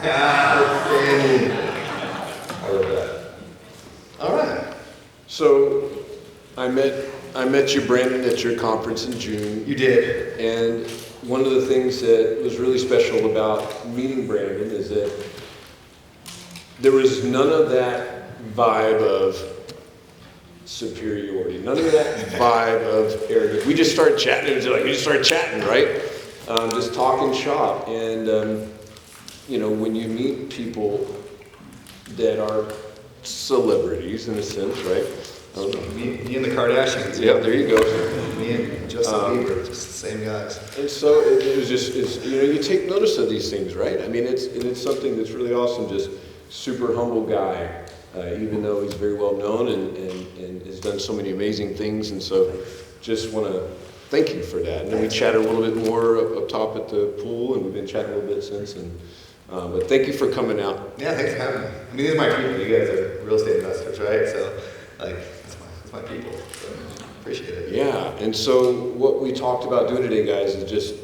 Outstanding. I love that. All right. So I met you, Brandon, at your conference in June. You did. And one of the things that was really special about meeting Brandon is that there was none of that vibe of superiority, none of that vibe of arrogance. We just started chatting. It was like we just started chatting, right? Just talking shop. And when you meet people that are celebrities in a sense, right? Me and the Kardashians. Yeah, there you go. Me and Justin Bieber, just the same guys. And so it was just, you take notice of these things, right? I mean, it's something that's really awesome. Just super humble guy, even though he's very well known and has done so many amazing things. And so, just want to thank you for that. And then we chatted a little bit more up top at the pool, and we've been chatting a little bit since. But thank you for coming out. Yeah, thanks for having me. I mean, these are my people. You guys are real estate investors, right? So, that's my people. So, appreciate it. Yeah, and so what we talked about doing today, guys, is just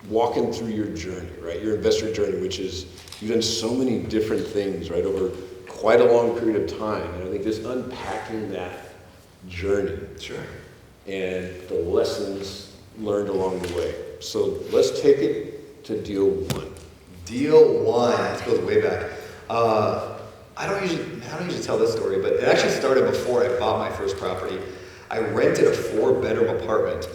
walking through your journey, right? Your investor journey, which is, you've done so many different things, right, over quite a long period of time. And I think just unpacking that journey. Sure. And the lessons learned along the way. So let's take it to deal one. Deal one. This goes way back. I don't usually tell this story, but it actually started before I bought my first property. I rented a 4-bedroom apartment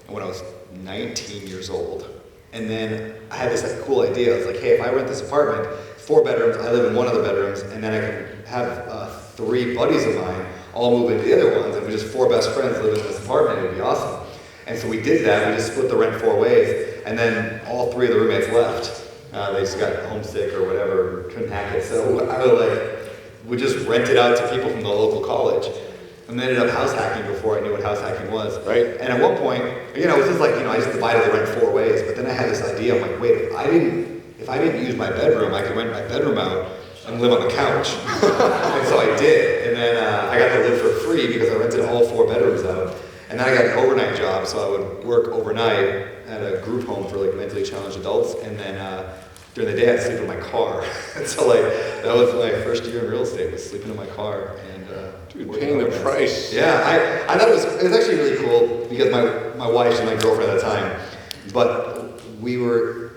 when I was 19 years old. And then I had this cool idea. I was like, hey, if I rent this apartment, 4 bedrooms, I live in one of the bedrooms, and then I can have 3 buddies of mine all move into the other ones, and we're just 4 best friends living in this apartment. It would be awesome. And so we did that. We just split the rent 4 ways, and then all 3 of the roommates left. They just got homesick or whatever, couldn't hack it. So we just rented out to people from the local college. And then ended up house hacking before I knew what house hacking was. Right. And at one point, it was just like, I just divided the rent 4 ways. But then I had this idea. I'm like, wait, if I didn't use my bedroom, I could rent my bedroom out and live on the couch. And so I did. And then I got to live for free because I rented all 4 bedrooms out. And then I got an overnight job, so I would work overnight at a group home for mentally challenged adults. And then during the day, I'd sleep in my car. And so that was my first year in real estate, was sleeping in my car. And dude, paying the price. Yeah, I thought it was actually really cool because my wife and my girlfriend at the time, but we were,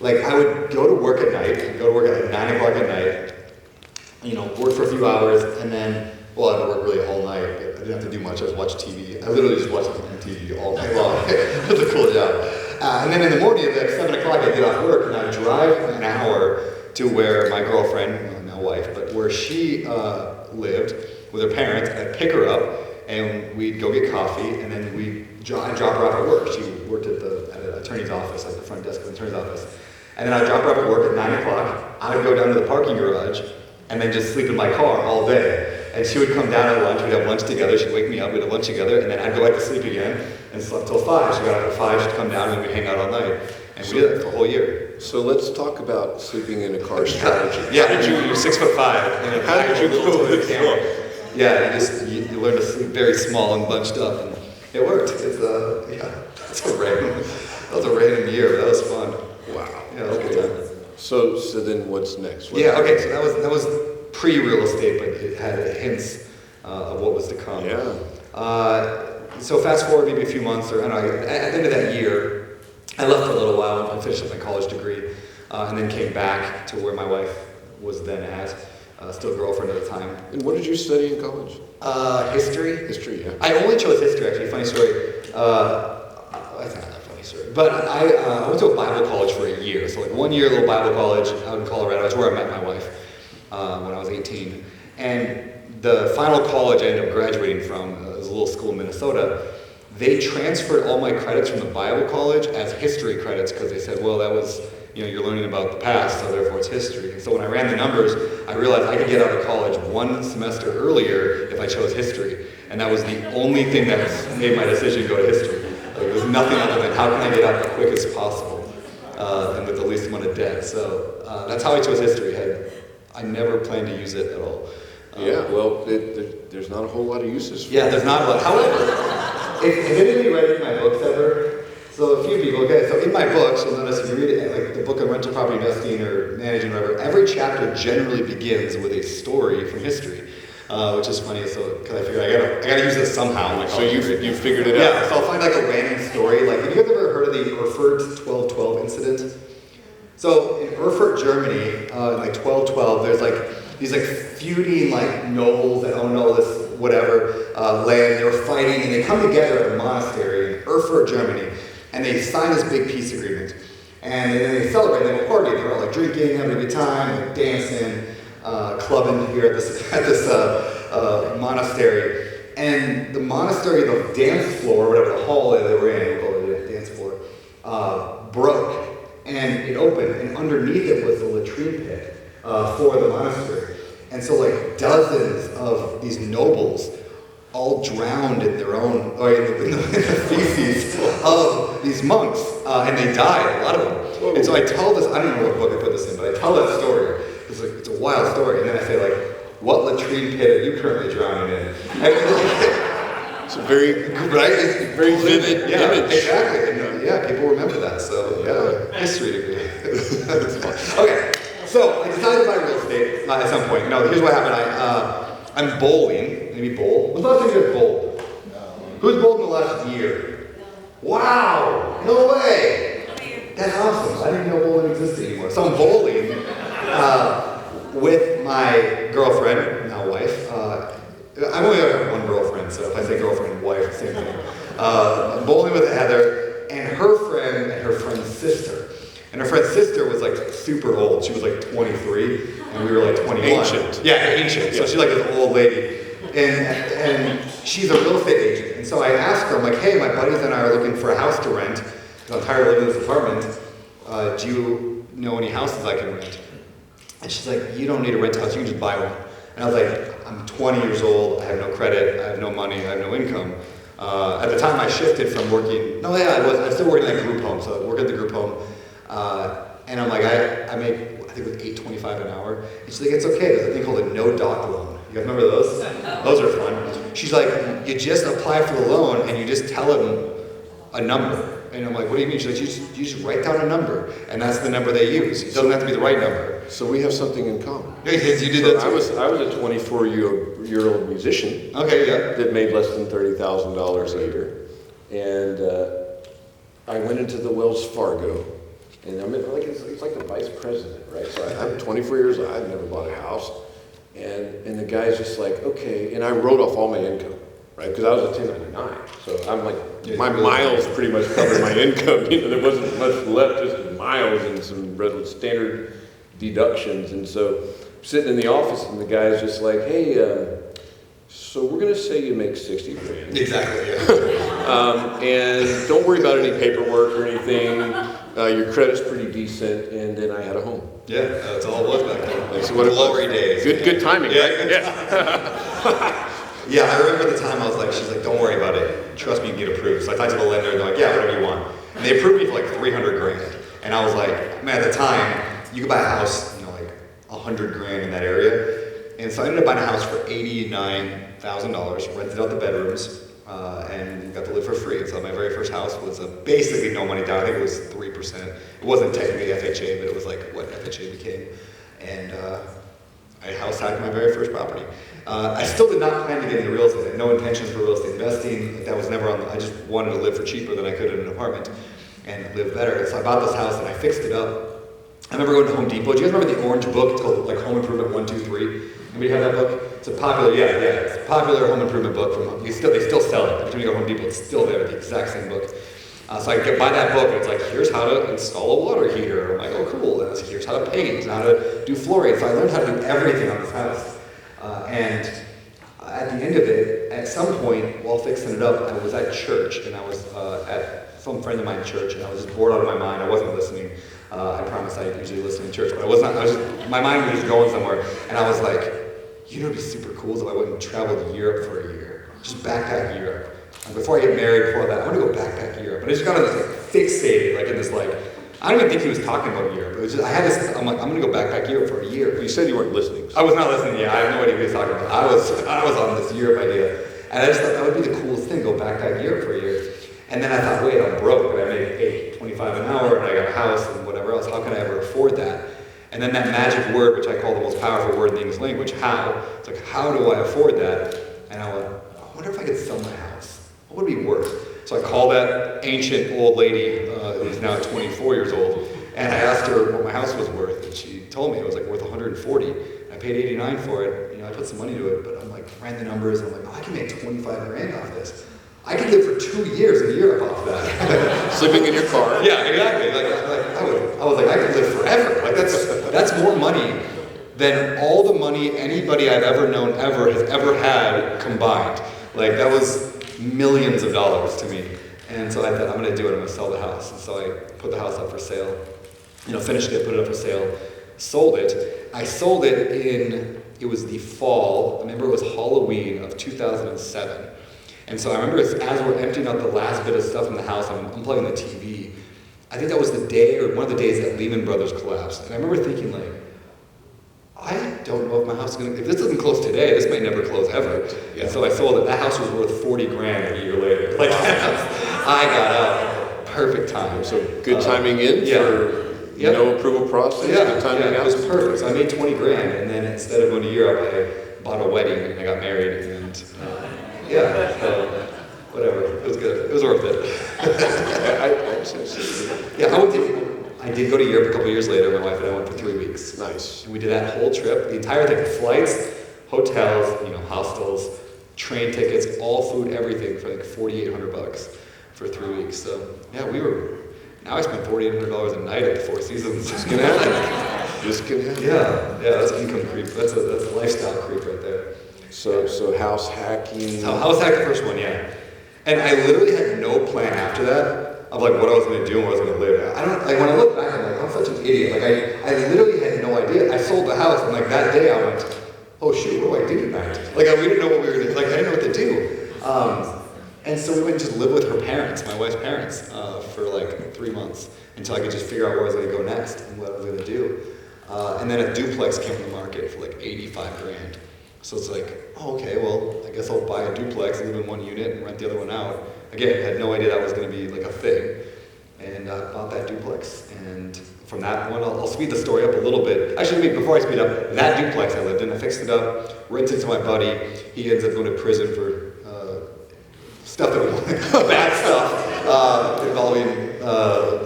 I would go to work at night, at 9 o'clock at night, work for a few hours, and then, I would work really all night. I didn't have to do much, I just watch TV. I literally just watched TV all night long. It was a cool job. And then in the morning, at 7 o'clock, I'd get off work, and I'd drive an hour to where my girlfriend, now wife, but where she lived with her parents. I'd pick her up, and we'd go get coffee, and then I'd drop her off at work. She worked at an attorney's office, the front desk of the attorney's office. And then I'd drop her off at work at 9 o'clock. I would go down to the parking garage, and then just sleep in my car all day. And she would come down at lunch, we'd have lunch together, she'd wake me up, we'd have lunch together, and then I'd go back to sleep again, and slept till 5. She got up at 5, she'd come down, and we'd hang out all night. And we did that for a whole year. So let's talk about sleeping in a car strategy. Yeah, you're 6'5", and how did you go with this? Yeah, you learn to sleep very small and bunched up, and it worked. That was a random year, but that was fun. Wow. Yeah, that was a good time. So then what's next? So that was pre-real estate, but it had hints of what was to come. Yeah. So fast forward maybe a few months, or at the end of that year, I left for a little while and finished up my college degree, and then came back to where my wife was then at, still girlfriend at the time. And what did you study in college? History. History, yeah. I only chose history, actually. Funny story. That's not a funny story. But I went to a Bible college for a year. So 1 year, little Bible college out in Colorado. That's where I met my wife when I was 18. And the final college I ended up graduating from was a little school in Minnesota. They transferred all my credits from the Bible college as history credits because they said, well, that was, you're learning about the past, so therefore it's history. And so when I ran the numbers, I realized I could get out of college 1 semester earlier if I chose history. And that was the only thing that made my decision go to history. There was nothing other than how can I get out the quickest possible and with the least amount of debt. So that's how I chose history. I never planned to use it at all. There's not a whole lot of uses for it. Yeah, there's not a lot. However, if anybody read any of my books ever, So a few people, okay, so in my books, you'll notice if you read it, like the book on rental property investing or managing or whatever, every chapter generally begins with a story from history, which is funny, so, because I figured I gotta use this somehow. Like, So you figured it yeah, out. so I'll find like a random story, like, have you guys ever heard of the Erfurt 1212 incident? So in Erfurt, Germany, in like 1212, there's like these like feuding like nobles that own all this whatever land. They were fighting and they come together at a monastery in Erfurt, Germany, and they sign this big peace agreement. And then they celebrate, they have a party. They're all like drinking, having a good time, like dancing, clubbing here at this monastery. And the monastery, the dance floor, whatever the hall that they were in, we'll call it a dance floor, broke. And it opened, and underneath it was the latrine pit for the monastery. And so like dozens of these nobles all drowned in their own, or in the feces of these monks, and they died, a lot of them. Whoa. And so I tell this, I don't know what book I put this in, but I tell that story. It's a wild story. And then I say like, what latrine pit are you currently drowning in? It's a very, right? very vivid image. Exactly. And, yeah, people remember that. So yeah, history degree. Okay, so I decided to buy real estate at some point. No, here's what happened. I'm bowling. Maybe bowl. When's the last time you guys bowled? No. Who's bowled in the last year? Wow! No way! That's awesome. I didn't know bowling existed anymore. So I'm bowling with my girlfriend, now wife. I've only ever had one girlfriend, so if I say girlfriend, wife, same thing. I'm bowling with Heather and her friend and her friend's sister. And her friend's sister was like super old. She was like 23, and we were like 21. Ancient. Yeah, ancient. So she's like this old lady. And she's a real estate agent. And so I asked her, I'm like, hey, my buddies and I are looking for a house to rent, because I'm tired of living in this apartment. Do you know any houses I can rent? And she's like, you don't need to rent a house, you can just buy one. And I was like, I'm 20 years old, I have no credit, I have no money, I have no income. At the time I shifted from working, I was still working at a group home, so I worked at the group home. And I'm like, I make, I think it was $8.25 an hour. And she's like, it's okay, there's a thing called a no-doc loan. You guys remember those? Those are fun. She's like, you just apply for the loan and you just tell them a number. And I'm like, what do you mean? She's like, you just write down a number, and that's the number they use. It doesn't have to be the right number. So we have something in common. You did that too. I was a 24-year-old musician. Okay, yeah. That made less than $30,000 a year, and I went into the Wells Fargo, and I'm in, like it's like the vice president, right? So I'm 24 years old. I've never bought a house. And the guy's just like, okay, and I wrote off all my income, right? Because I was a 1099, so I'm like, my miles pretty much covered my income. You know, there wasn't much left, just miles and some standard deductions. And so I'm sitting in the office, and the guy's just like, hey, so we're gonna say you make 60 grand. Exactly, yeah. And don't worry about any paperwork or anything. Your credit's pretty decent, and then I had a home. Yeah, that's all it was back then. Like, so what glory days. Good timing, yeah, right? Yeah. Yeah, I remember the time I was like, she's like, don't worry about it. Trust me, you can get approved. So I talked to the lender, and they're like, yeah, whatever you want. And they approved me for like 300 grand. And I was like, man, at the time, you could buy a house, you know, like 100 grand in that area. And so I ended up buying a house for $89,000, rented out the bedrooms, and got to live for free. So my very first house was basically no money down. I think it was 3%. It wasn't technically FHA, but it was like what FHA became. And I house hacked my very first property. I still did not plan to get into real estate. I had no intentions for real estate investing. Like, that was never on I just wanted to live for cheaper than I could in an apartment and live better. And so I bought this house and I fixed it up. I remember going to Home Depot. Do you guys remember the orange book? It's called like Home Improvement 1, 2, 3. Anybody have that book? It's a popular, it's a popular home improvement book from, they still sell it. Every time you go to Home Depot, it's still there, the exact same book. So I could buy that book, and it's like, here's how to install a water heater. I'm like, oh, cool. And it's, here's how to paint, and how to do flooring. So I learned how to do everything on this house. And at the end of it, at some point, while fixing it up, I was at church, and I was at some friend of mine's church, and I was just bored out of my mind. I wasn't listening. I promise I usually listen to church, but I was not. My mind was just going somewhere, and I was like, you know, it'd be super cool if I went and traveled to Europe for a year, just backpack Europe. And before I get married, before that, I want to go backpack Europe. And I just got this like fixated, like in this like, I don't even think he was talking about Europe. It was just, I had this, I'm like, I'm going to go backpack Europe for a year. You said you weren't listening. I was not listening, yeah, I have no idea what he was talking about. I was on this Europe idea. And I just thought that would be the coolest thing, go backpack Europe for a year. And then I thought, wait, I'm broke, but I make house and whatever else. How can I ever afford that? And then that magic word, which I call the most powerful word in the English language, how. It's like, how do I afford that? And I went, I wonder if I could sell my house. What would it be worth? So I called that ancient old lady, who's now 24 years old, and I asked her what my house was worth, and she told me it was like worth 140. I paid 89 for it. You know, I put some money to it, but I'm like, ran the numbers, and I'm like, oh, I can make 25 grand off this. I could live for 2 years in Europe off that. Sleeping in your car. Yeah, exactly. I was like, I could live forever. Like that's more money than all the money anybody I've ever known has ever had combined. Like that was millions of dollars to me. And so I thought, I'm gonna do it, I'm gonna sell the house. And so I put the house up for sale, finished it, put it up for sale, sold it. I sold it it was the fall, I remember it was Halloween of 2007. And so I remember as we're emptying out the last bit of stuff in the house, I'm unplugging the TV. I think that was the day, or one of the days that Lehman Brothers collapsed. And I remember thinking like, I don't know if my house is gonna, if this doesn't close today, this might never close ever. Yeah. And so I sold it. That house was worth 40 grand a year later. Like, I got out. Perfect time. So good timing in for no approval process? Yeah, good timing out? It was perfect. So I made 20 grand, and then instead of going to Europe, I bought a wedding, and I got married, and so whatever. It was good. It was worth it. I did go to Europe a couple years later. My wife and I went for 3 weeks. Nice. And we did that whole trip, the entire thing, flights, hotels, hostels, train tickets, all food, everything for like $4,800 for 3 weeks. So yeah, now I spend $4,800 a night at the Four Seasons. This can happen. This can happen. Yeah, that's income creep. That's a lifestyle creep right there. So house hacking. So house hack the first one, yeah. And I literally had no plan after that of like what I was going to do and where I was going to live. When I look back, I'm like, I'm such an idiot. Like I literally had no idea. I sold the house, and like that day I went, oh shoot, what do I do tonight? Like we didn't know what we were going to do. Like I didn't know what to do. And so we went to live with her parents, my wife's parents, for like 3 months until I could just figure out where I was going to go next and what I was going to do. And then a duplex came on the market for like 85 grand. So it's like, oh, okay, well, I guess I'll buy a duplex, live in one unit, and rent the other one out. Again, I had no idea that was going to be like a thing. And I bought that duplex. And from that one, I'll speed the story up a little bit. Actually, before I speed up, that duplex I lived in, I fixed it up, rented it to my buddy. He ends up going to prison for stuff that we bad stuff involving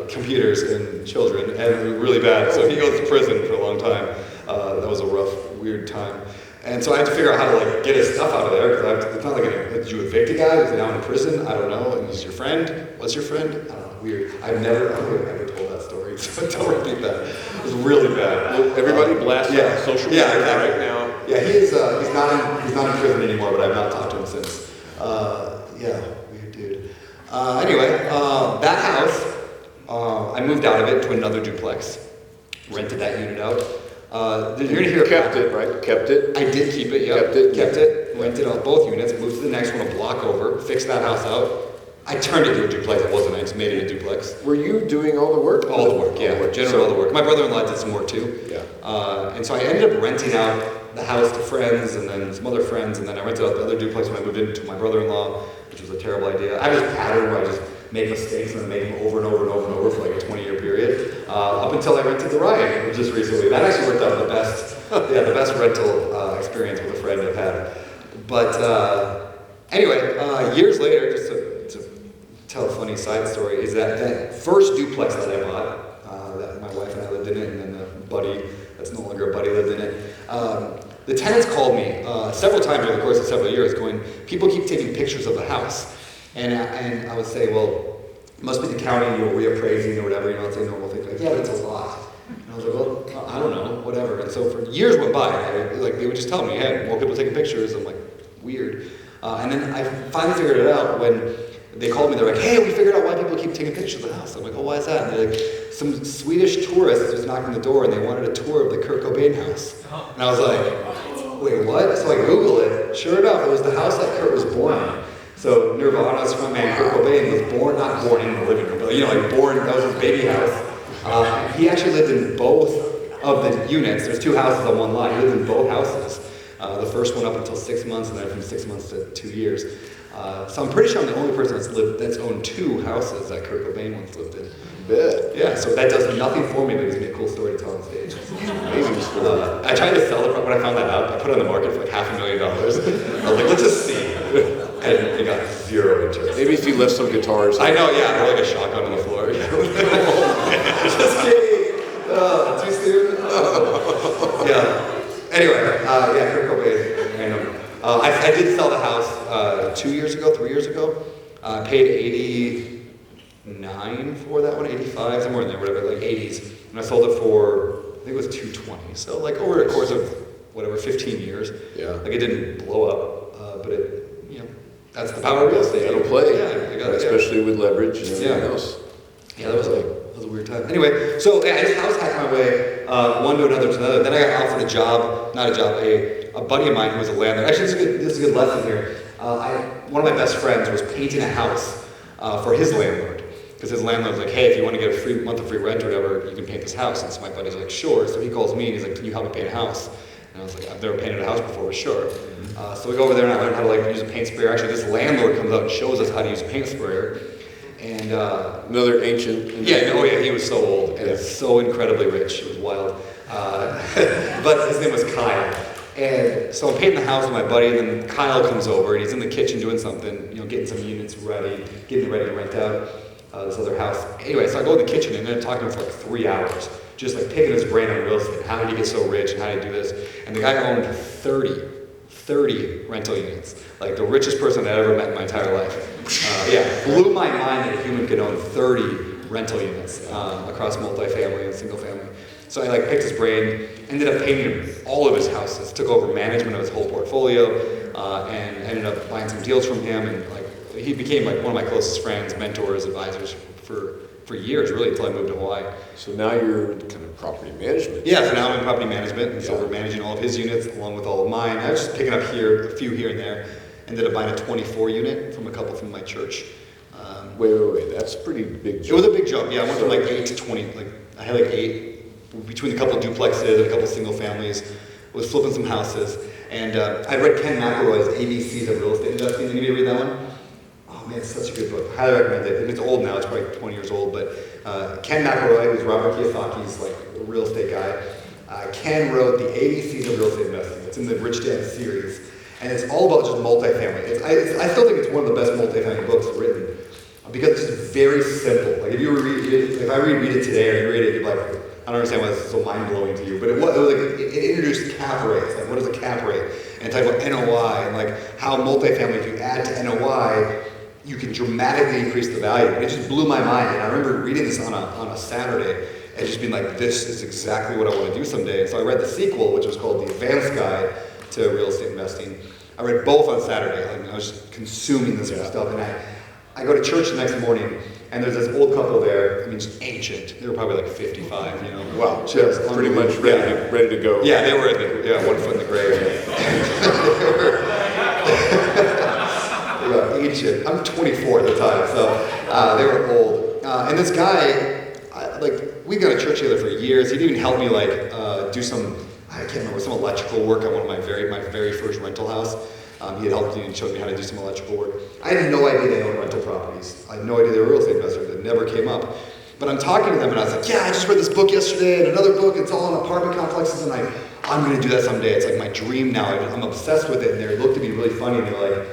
computers and children, and really bad. So he goes to prison for a long time. That was a rough, weird time. And so I had to figure out how to like get his stuff out of there, because it's not like, did you evict a guy? Is he now in prison? I don't know. And he's your friend? What's your friend? I don't know. Weird. I've never told that story, so don't repeat that. It was really bad. Everybody blast on social media right now. Yeah, he's not in prison anymore, but I've not talked to him since. Weird dude. Anyway, that house, I moved out of it to another duplex, rented that unit out. You're gonna hear kept it, right? Kept it. I did keep it. Yeah, kept it. Rented out both units. Moved to the next one a block over. Fixed that house out. I turned it into a duplex. It wasn't. I just made it a duplex. Were you doing all the work? All the work. Yeah, generally all the work. My brother-in-law did some work too. Yeah. And so I ended up renting out the house to friends, and then some other friends, and then I rented out the other duplex when I moved into my brother-in-law, which was a terrible idea. I had this pattern where I just make mistakes and then make them over and over and over and over for like a 20-year period, up until I rented the REI just recently. That actually worked out the best rental experience with a friend I've had. But anyway, years later, just to tell a funny side story, is that first duplex that I bought, that my wife and I lived in it, and then the buddy, that's no longer a buddy, lived in it. The tenants called me several times over the course of several years going, people keep taking pictures of the house. And I would say, well, it must be the county, reappraising or whatever, I'd say normal things like, yeah, but it's a lot. And I was like, well, I don't know, whatever. And so for years went by, they would just tell me, hey, more people taking pictures. I'm like, weird. And then I finally figured it out when they called me. They're like, hey, we figured out why people keep taking pictures of the house. I'm like, oh, why is that? And they're like, some Swedish tourists just knocked on the door and they wanted a tour of the Kurt Cobain house. And I was like, wait, what? So I Googled it. Sure enough, it was the house that Kurt was born in. So Nirvana's frontman Kurt Cobain was not born in the living room, but born, that was his baby house. He actually lived in both of the units. There's two houses on one lot. He lived in both houses. The first one up until 6 months, and then from 6 months to 2 years. So I'm pretty sure I'm the only person that's owned 2 houses that Kurt Cobain once lived in. Bet. Yeah, so that does nothing for me, but it gives me a cool story to tell on stage. Amazing story. I tried to sell it when I found that out. I put it on the market for like $500,000. I was like, let's just see. And it got 0 interest. Maybe if you left some guitars. I know, yeah, or like a shotgun on the floor. Just kidding. Too soon. Yeah. Anyway, yeah, Kurt Cobain. Random. I did sell the house 2 years ago, 3 years ago. I paid 89 for that one, 85, somewhere in there, whatever, like 80s. And I sold it for, I think it was 220. So like over a course of whatever, 15 years. Yeah. Like it didn't blow up, but it, that's the power of real estate. That'll play. Yeah, especially with leverage and everything else. Yeah, that was a weird time. Anyway, so yeah, I just house hacked my way one to another to another. Then I got offered a job, not a job, a buddy of mine who was a landlord. Actually, this is a good lesson here. One of my best friends was painting a house for his landlord. Because his landlord's like, hey, if you want to get a month of free rent or whatever, you can paint this house. And so my buddy's like, sure. So he calls me and he's like, can you help me paint a house? And I was like, I've never painted a house before, but sure. So we go over there and I learned how to use a paint sprayer. Actually, this landlord comes out and shows us how to use a paint sprayer. And another ancient. Yeah, he was so old and so incredibly rich. It was wild. But his name was Kyle. And so I'm painting the house with my buddy, and then Kyle comes over and he's in the kitchen doing something, getting some units ready, getting ready to rent out this other house. Anyway, so I go in the kitchen and I'm talking to him for like 3 hours, just like picking his brain on real estate. How did he get so rich and how did he do this? And the guy owned 30 rental units. Like the richest person I'd ever met in my entire life. Blew my mind that a human could own 30 rental units across multifamily and single family. So I picked his brain, ended up painting all of his houses, took over management of his whole portfolio, and ended up buying some deals from him. And he became one of my closest friends, mentors, advisors for years, really, until I moved to Hawaii. So now you're kind of property management. Yeah, so now I'm in property management, and so we're managing all of his units along with all of mine. I was just picking up a few here and there. Ended up buying a 24 unit from a couple from my church. Wait, that's a pretty big jump. It was a big jump, yeah. I went from 8 to 20. I had 8 between a couple duplexes and a couple single families. Was flipping some houses. And I read Ken McElroy's ABCs of Real Estate Investing. Anybody read that one? Oh man, it's such a good book. Highly recommend it. It's old now, it's probably 20 years old, but Ken McElroy, who's Robert Kiyosaki's real estate guy, Ken wrote the ABCs of Real Estate Investing. It's in the Rich Dad series. And it's all about just multifamily. I still think it's one of the best multifamily books written because it's just very simple. Like if I reread it today or you read it, you're like, I don't understand why this is so mind-blowing to you, but it introduced cap rates, what is a cap rate, and talked about NOI, and how multifamily, if you add to NOI, you can dramatically increase the value. It just blew my mind, and I remember reading this on a Saturday, and just being like, this is exactly what I want to do someday. And so I read the sequel, which was called The Advanced Guide to Real Estate Investing. I read both on Saturday. I was just consuming this stuff, and I go to church the next morning, and there's this old couple there. Just ancient. They were probably 55. Wow, just pretty much ready to go. Yeah, they were one foot in the grave. They were ancient. I'm 24 at the time, so they were old. And this guy, we've gone to church together for years. He'd even help me do some. I can't remember, some electrical work on one of my very first rental house. He had helped me and showed me how to do some electrical work. I had no idea they owned rental properties. I had no idea they were real estate investors. It never came up. But I'm talking to them and I was like, yeah, I just read this book yesterday and another book. It's all on apartment complexes and I'm going to do that someday. It's like my dream now. I'm obsessed with it. And they looked at me really funny and they're like,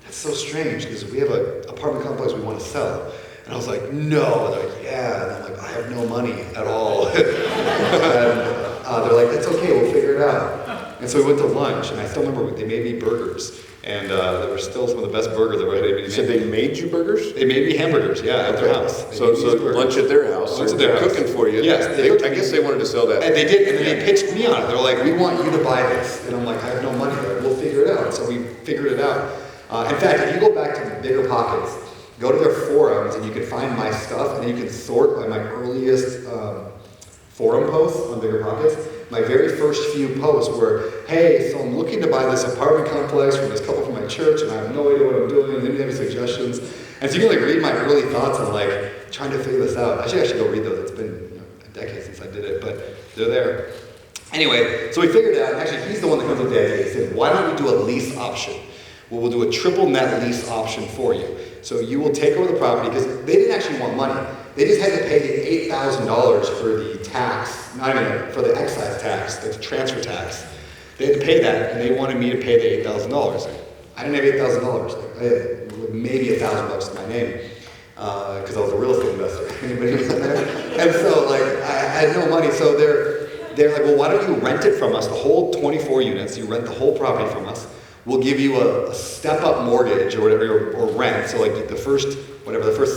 that's so strange because we have an apartment complex we want to sell. And I was like, no. And they're like, yeah. And I'm like, I have no money at all. And they're like, that's okay, we'll figure it out. And so we went to lunch, and I still remember they made me burgers. And they were still some of the best burgers I've ever had anybody make. So they made you burgers? They made me hamburgers, at their house. So lunch at their house. Lunch at their house. Cooking for you. Yes. I guess they wanted to sell that. And they did, and then they pitched me on it. They're like, we want you to buy this. And I'm like, I have no money. They're like, we'll figure it out. So we figured it out. In fact, if you go back to Bigger Pockets, go to their forums, and you can find my stuff, and then you can sort by my earliest forum posts on Bigger Pockets. My very first few posts were, hey, so I'm looking to buy this apartment complex from this couple from my church, and I have no idea what I'm doing, and they have any suggestions. And so you can read my early thoughts on trying to figure this out. I should actually go read those. It's been a decade since I did it, but they're there. Anyway, so we figured it out, and actually he's the one that comes up with the idea. He said, why don't we do a lease option well, we'll do a triple net lease option for you. So you will take over the property, because they didn't actually want money. They just had to pay the $8,000 for the tax, not even for the excise tax, the transfer tax. They had to pay that, and they wanted me to pay the $8,000. I didn't have $8,000. I had maybe $1,000 to my name, because I was a real estate investor. Anybody know that? And so, like, I had no money. So they're like, well, why don't you rent it from us, the whole 24 units? You rent the whole property from us. We'll give you a step-up mortgage or whatever, or rent. So like the first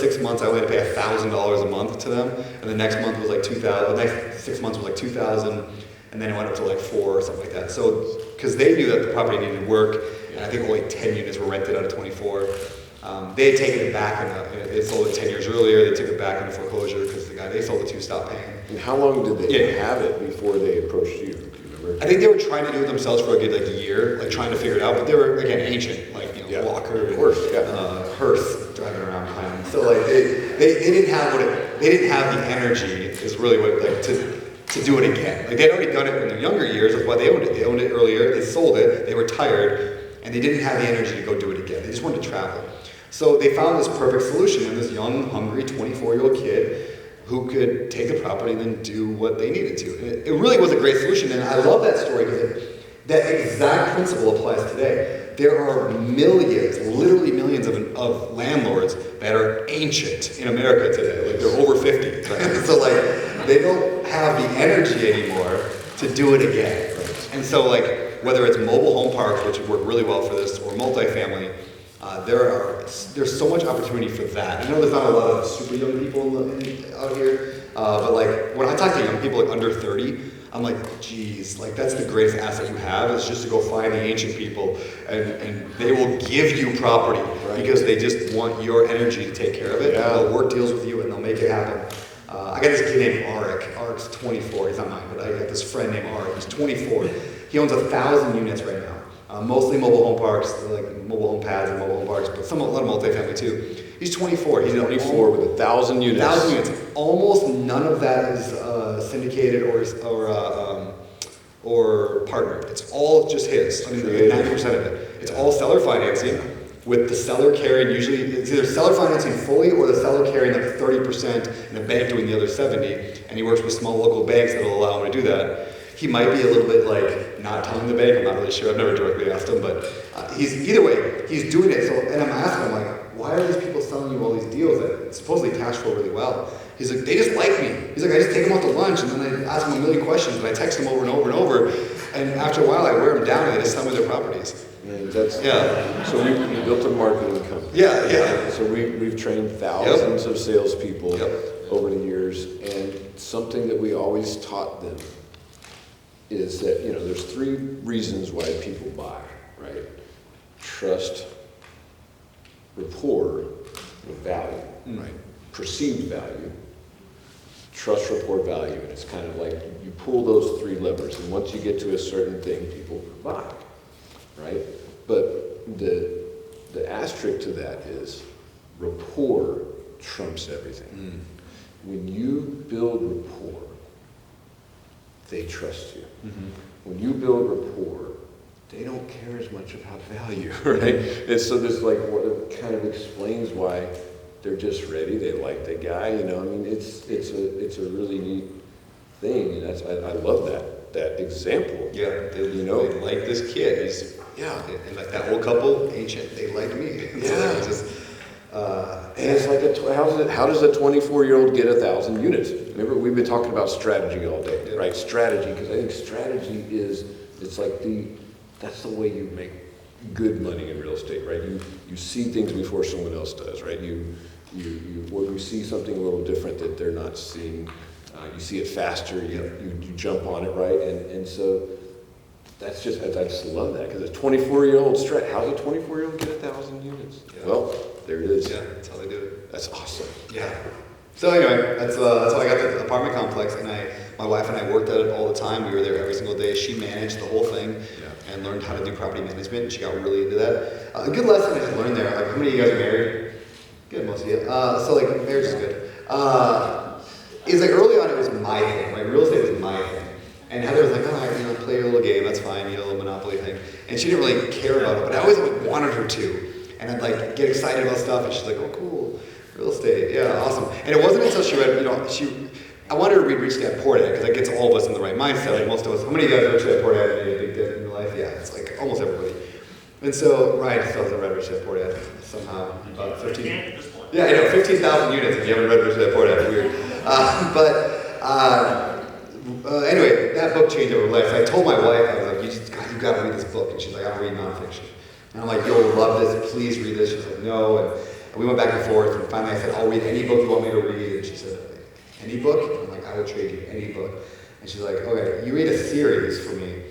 6 months, I only had to pay $1,000 a month to them, and the next month was like $2,000. The next 6 months was like $2,000, and then it went up to like $4,000 or something like that. So because they knew that the property needed work, and I think only 10 units were rented out of 24. They had taken it back, and they sold it 10 years earlier. They took it back into foreclosure because the guy they sold it to stopped paying. And how long did they have it before they approached you? Do you remember? I think they were trying to do it themselves for a good like year, like trying to figure it out. But they were again ancient, like Walker, and hearse driving around behind them. So like they didn't have they didn't have the energy is really what like to do it again. Like they'd already done it in their younger years. That's why they owned it. They owned it earlier. They sold it. They retired, and they didn't have the energy to go do it again. They just wanted to travel. So they found this perfect solution in this young, hungry 24-year-old kid who could take the property and then do what they needed to. And it really was a great solution, and I love that story because that exact principle applies today. There are millions, literally millions of landlords that are ancient in America today. Like they're over 50. Right? So like they don't have the energy anymore to do it again. Right? And so like whether it's mobile home parks, which work really well for this, or multifamily, there's so much opportunity for that. I know there's not a lot of super young people out here, but like when I talk to young people like under 30, I'm like, geez, like that's the greatest asset you have is just to go find the ancient people, and they will give you property because they just want your energy to take care of it. Yeah. They'll work deals with you and they'll make it happen. I got this kid named Arik. Arik's 24. He's not mine, but I got this friend named Arik. He's 24. He owns 1,000 units right now. Mostly mobile home parks, like mobile home pads and mobile home parks, but a lot of multifamily too. He's 24. He's 24 with 1,000 units. 1,000 units. Almost none of that is syndicated or partnered. It's all just his. I mean, 90% of it. It's all seller financing, with the seller carrying usually it's either seller financing fully or the seller carrying like 30% and the bank doing the other 70. And he works with small local banks that will allow him to do that. He might be a little bit like not telling the bank. I'm not really sure. I've never directly asked him, but either way, he's doing it. So, and I'm asking him like, why are these people selling you all these deals that supposedly cash flow really well? He's like, they just like me. He's like, I just take them out to lunch and then I ask them a million questions and I text them over and over and over. And after a while, I wear them down and they just sell me their properties. And so we built a marketing company. Yeah. So we've trained thousands of salespeople over the years, and something that we always taught them is that, there's 3 reasons why people buy, right? Trust, rapport, and value, right? Perceived value, trust, rapport, value. And it's kind of like you pull those 3 levers, and once you get to a certain thing, people buy, right? But the asterisk to that is rapport trumps everything. When you build rapport, they trust you. When you build rapport, they don't care as much about value, right? And so there's like what it kind of explains why they're just ready. They like the guy, I mean, it's a really neat thing, and I love that example. Yeah, they like this kid. And like that old couple, ancient. They like me. And it's like, how does a 24-year-old get 1,000 units? Remember, we've been talking about strategy all day, right? Strategy, because I think strategy it's like that's the way you make good money in real estate, right? You see things before someone else does, right? You see something a little different that they're not seeing. You see it faster. You jump on it, right? And so I just love that, because a 24-year-old how's a 24-year-old get 1,000 units? Yeah. Well, there it is. Yeah, that's how they do it. That's awesome. Yeah. So anyway, that's how I got the apartment complex, and my wife and I worked at it all the time. We were there every single day. She managed the whole thing and learned how to do property management, and she got really into that. A good lesson I just learned there, like how many of you guys are married? Good, most of you. So like marriage is good. Is like early on it was my thing, right? Real estate was my thing. And Heather was like, all right, play your little game, that's fine, a little Monopoly thing. And she didn't really care about it, but I always wanted her to. And I'd like get excited about stuff, and she's like, oh, cool, real estate, yeah, awesome. And it wasn't until she read, I wanted her to read Rich Dad Poor Dad, because that gets all of us in the right mindset, like most of us. How many of you guys Rich Dad Poor Dad made a big dent in your life? Yeah, it's like almost everybody. And so Ryan still hasn't read Rich Dad Poor Dad somehow, about 15. Yeah, I know, 15,000 units if you haven't read Rich Dad Poor Dad, weird. Anyway, that book changed over life. So I told my wife, I was like, you got to read this book. And she's like, I don't read nonfiction. And I'm like, you'll love this, please read this. She's like, no. And we went back and forth, and finally I said, I'll read any book you want me to read. And she said, any book? I'm like, I will trade you any book. And she's like, okay, you read a series for me.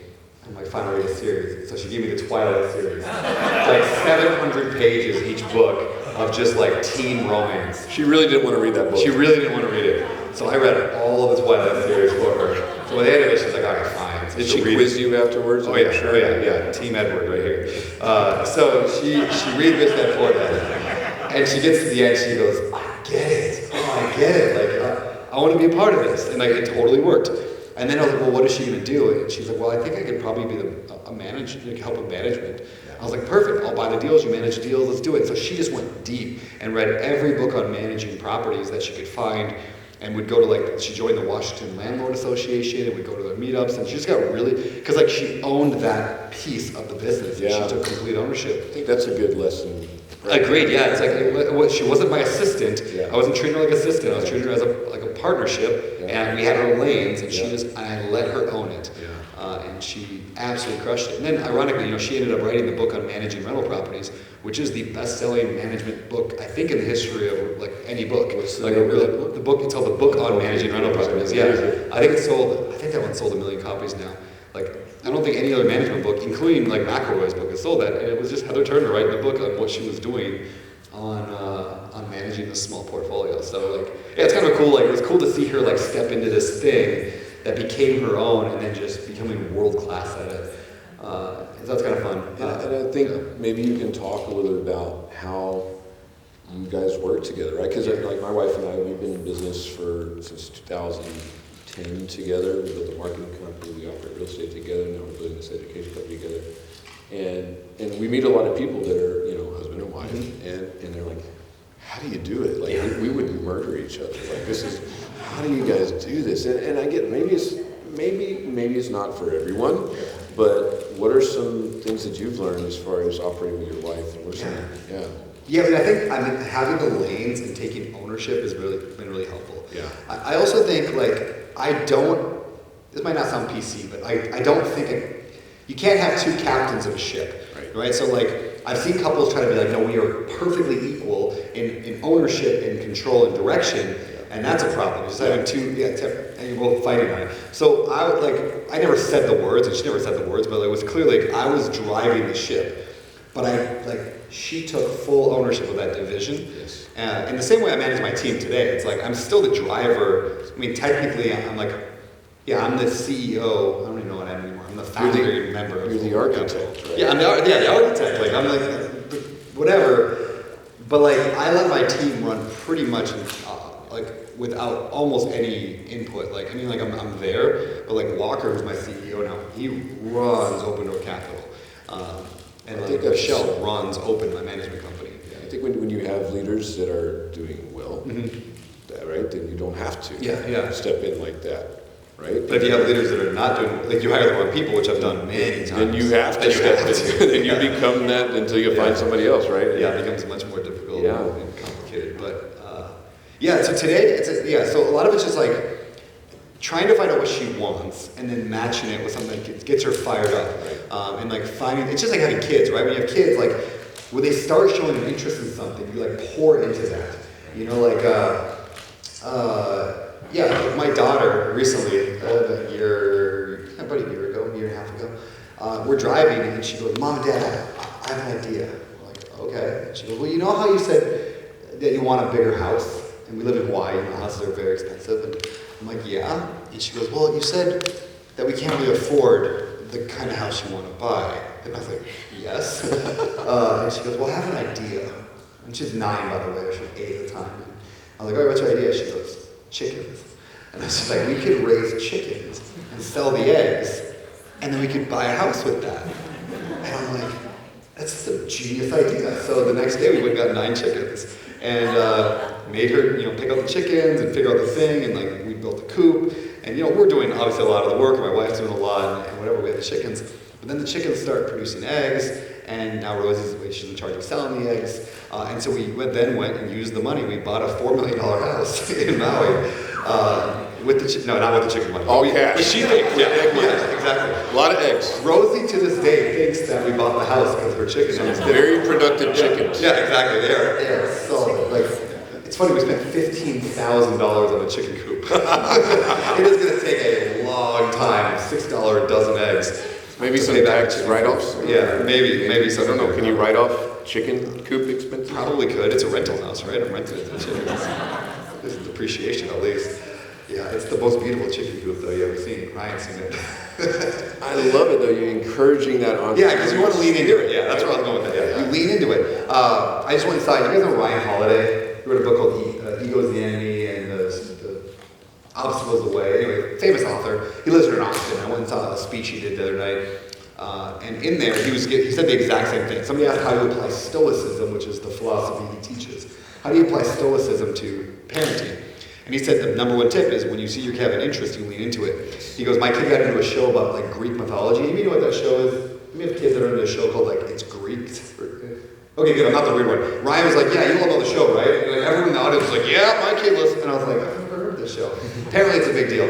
I'm like, fine, I'll read a series. So she gave me the Twilight series. Like 700 pages each book of just like teen romance. She really didn't want to read that book. She really didn't want to read it. So I read all of the Twilight series for her. So at the end of it, she's like, all right, fine. So did she quiz you afterwards? Oh yeah, sure, yeah. Team Edward right here. So she reads Rich Dad Poor Dad, and she gets to the end, she goes, I get it. Oh, I get it. Like, I want to be a part of this. And like, it totally worked. And then I was like, well, what is she going to do? And she's like, well, I think I could probably be a manager, help with management. I was like, perfect, I'll buy the deals, you manage the deals, let's do it. So she just went deep and read every book on managing properties that she could find, and would go to she joined the Washington Landlord Association and would go to their meetups, and she just got really, because like she owned that piece of the business, and she took complete ownership. I think that's a good lesson. Right? Agreed, yeah, it's like, she wasn't my assistant, I wasn't treating her like an assistant, I was treating her as a partnership, and we had our lanes, and I let her own it. And she absolutely crushed it. And then, ironically, she ended up writing the book on managing rental properties, which is the best-selling management book, I think, in the history of like any book. It's like the book. It's called The Book on Managing Rental Properties. Yeah, I think that one sold 1 million copies now. Like, I don't think any other management book, including like McElroy's book, has sold that. And it was just Heather Turner writing the book on what she was doing on managing this small portfolio. So like, yeah, it's kind of cool. Like, it was cool to see her like step into this thing that became her own, and then just becoming world class at it. So that's kind of fun. And I think maybe you can talk a little bit about how you guys work together, right? Because like my wife and I, we've been in business since 2010 together. We built a marketing company. We operate real estate together. Now we're building this education company together. And we meet a lot of people that are husband and wife, and they're like, how do you do it? Like we would murder each other. Like this is, how do you guys do this? And I get maybe it's not for everyone, but what are some things that you've learned as far as operating with your wife? And I mean, having the lanes and taking ownership has been really helpful. Yeah. I also think this might not sound PC, but I don't think you can't have two captains of a ship, right? So like, I've seen couples try to be like, no, we are perfectly equal in ownership and control and direction, and that's a problem. Just having two, and you're both fighting on it. So I never said the words, and she never said the words, but it was clearly I was driving the ship, but she took full ownership of that division. Yes. In the same way I manage my team today, it's like I'm still the driver. I mean, technically, I'm the CEO. I don't even know what I am anymore. I'm the founder member. You're the architect, right? Yeah, the architect. Like I'm like whatever. But like I let my team run pretty much without almost any input. Like I mean, like I'm there, but like Walker, who's my CEO now, he runs Open Door Capital, and like Michelle runs Open, my management company. Yeah, I think when you have leaders that are doing well, right, then you don't have to step in like that. Right? But if you have leaders that are not doing, like you hire the wrong people, which I've done many times. Then you have to step in. Then you become that until you find somebody else, right? Yeah, it becomes much more difficult and complicated. But so today, so a lot of it's just like trying to find out what she wants and then matching it with something that gets her fired up. And like finding, it's just like having kids, right? When you have kids, like when they start showing an interest in something, you like pour into that. Like my daughter recently, about a year and a half ago, we're driving and she goes, Mom and Dad, I have an idea. I'm like, okay. And she goes, well, you know how you said that you want a bigger house? And we live in Hawaii, and houses are very expensive. And I'm like, yeah. And she goes, well, you said that we can't really afford the kind of house you want to buy. And I was like, yes. And she goes, well, I have an idea. And she's 9, by the way, or she was 8 at the time. And I was like, all right, what's your idea? She goes, chickens. And I was like, we could raise chickens and sell the eggs, and then we could buy a house with that. And I'm like, that's just a genius idea. So the next day we went and got 9 chickens and made her, pick out the chickens and figure out the thing, and like we built the coop. And we're doing obviously a lot of the work, and my wife's doing a lot, and whatever, we have the chickens. But then the chickens start producing eggs, and now she's in charge of selling the eggs. And so we went and used the money. We bought a $4 million house in Maui. With the no, not with the chicken money. All cash. But she thinks, yeah, exactly. A lot of eggs. Rosie to this day thinks that we bought the house because her chicken eggs. Very productive chickens. Yeah, exactly. They are solid. Like, it's funny, we spent $15,000 on a chicken coop. It is going to take a long time. $6 a dozen eggs. Maybe some tax write-offs. Yeah, maybe some. I don't know. Can you write off chicken coop expenses? Probably could. It's a rental house, right? I'm renting it to the chickens. There's depreciation at least. Yeah, it's the most beautiful chicken coop though you ever seen. Ryan's seen it. I love it though. You're encouraging that entrepreneur. Yeah, because you want to lean into it. Yeah, that's where I was going with that. Yeah, you lean into it. I just went inside. You guys know Ryan Holiday? He wrote a book called Ego's the Enemy and the Obstacles the Way. Anyway, famous author. He lives here in Austin. I went and saw a speech he did the other night. And in there, he said the exact same thing. Somebody asked how to apply Stoicism, which is the philosophy he teaches. How do you apply Stoicism to parenting? And he said the number one tip is when you see your kid have an interest, you lean into it. He goes, my kid got into a show about like Greek mythology. You know what that show is? We have kids that are into a show called like It's Greek. Okay, good. I'm not the weird one. Ryan was like, yeah, you all know the show, right? And like, everyone in the audience was like, yeah, my kid listens. And I was like, I've never heard of this show. Apparently it's a big deal.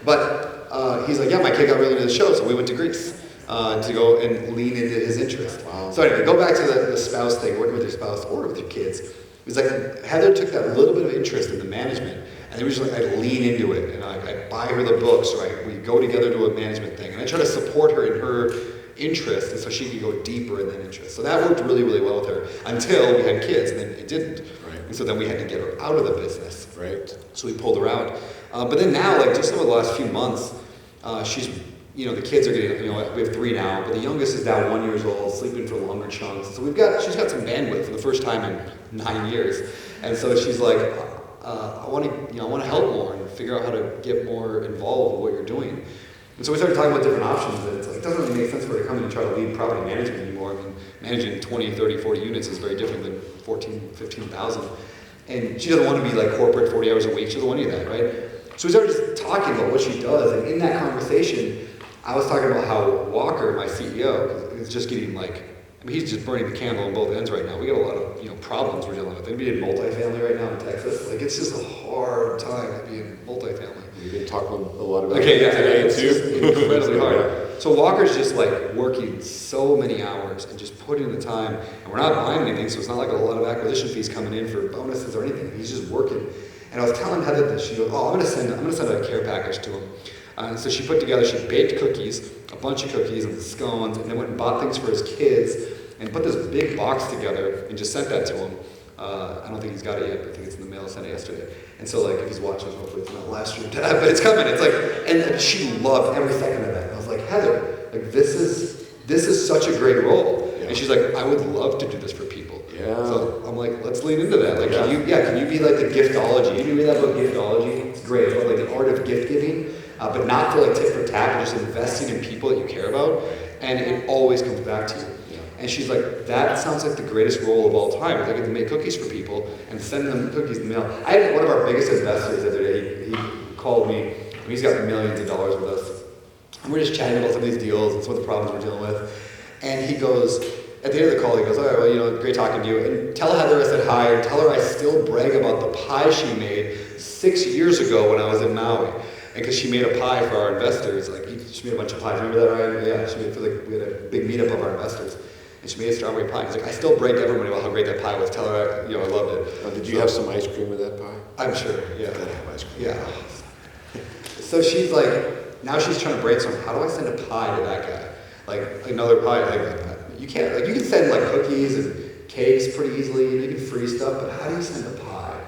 But he's like, yeah, my kid got really into the show, so we went to Greece to go and lean into his interest. Wow. So anyway, go back to the spouse thing, working with your spouse or with your kids. It was like Heather took that little bit of interest in the management, and it was just like I lean into it, and I buy her the books, right? We go together to a management thing, and I try to support her in her interest, and so she could go deeper in that interest. So that worked really, really well with her until we had kids, and then it didn't. Right. And so then we had to get her out of the business. Right. So we pulled her out. But then now, like just over the last few months, she's, the kids are getting, we have 3 now, but the youngest is now 1 year old, sleeping for longer chunks. So she's got some bandwidth for the first time in 9 years. And so she's like, I want to help more and figure out how to get more involved with what you're doing. And so we started talking about different options, and it's like, it doesn't really make sense for her to come in and try to lead property management anymore. I mean, managing 20, 30, 40 units is very different than 14, 15,000. And she doesn't want to be like corporate 40 hours a week. She doesn't want any of that, right? So we started just talking about what she does, and in that conversation, I was talking about how Walker, my CEO, is just getting he's just burning the candle on both ends right now. We got a lot of problems we're dealing with. Anybody in multifamily right now in Texas? Like, it's just a hard time to be in multifamily. We've been talking a lot about that today it's too. Just incredibly hard. So Walker's just like working so many hours and just putting the time, and we're not buying anything, so it's not like a lot of acquisition fees coming in for bonuses or anything. He's just working. And I was telling Heather this. She goes, "Oh, I'm gonna send a care package to him." And so she baked cookies, a bunch of cookies and scones, and then went and bought things for his kids, and put this big box together and just sent that to him. I don't think he's got it yet, but I think it's in the mail. I sent it yesterday. And so, like, if he's watching, hopefully it's not live streamed, but it's coming. It's like, and she loved every second of that. And I was like, Heather, like, this is such a great role. Yeah. And she's like, I would love to do this for people. Yeah. So I'm like, let's lean into that. Like, can you be like the giftology? You read that book, Giftology? It's great. It's called, like, the art of gift giving, but not for like tit for tat, but just investing in people that you care about, and it always comes back to you. And she's like, that sounds like the greatest role of all time. I get to make cookies for people and send them cookies in the mail. I had one of our biggest investors the other day. He called me. And he's got millions of dollars with us. And we're just chatting about some of these deals and some of the problems we're dealing with. And he goes, at the end of the call, he goes, all right, well, great talking to you. And tell Heather I said hi, and tell her I still brag about the pie she made 6 years ago when I was in Maui. And because she made a pie for our investors. Like, she made a bunch of pies. Remember that, Ryan? Yeah, she made we had a big meetup of our investors. And she made a strawberry pie. He's like, I still brag to everybody about how great that pie was. Tell her, I loved it. Did you have some ice cream with that pie? I'm sure, yeah. I have ice cream. Yeah. So she's like, now she's trying to brainstorm, how do I send a pie to that guy? Like, another pie, you can't, you can send like cookies and cakes pretty easily, you can freeze stuff, but how do you send a pie?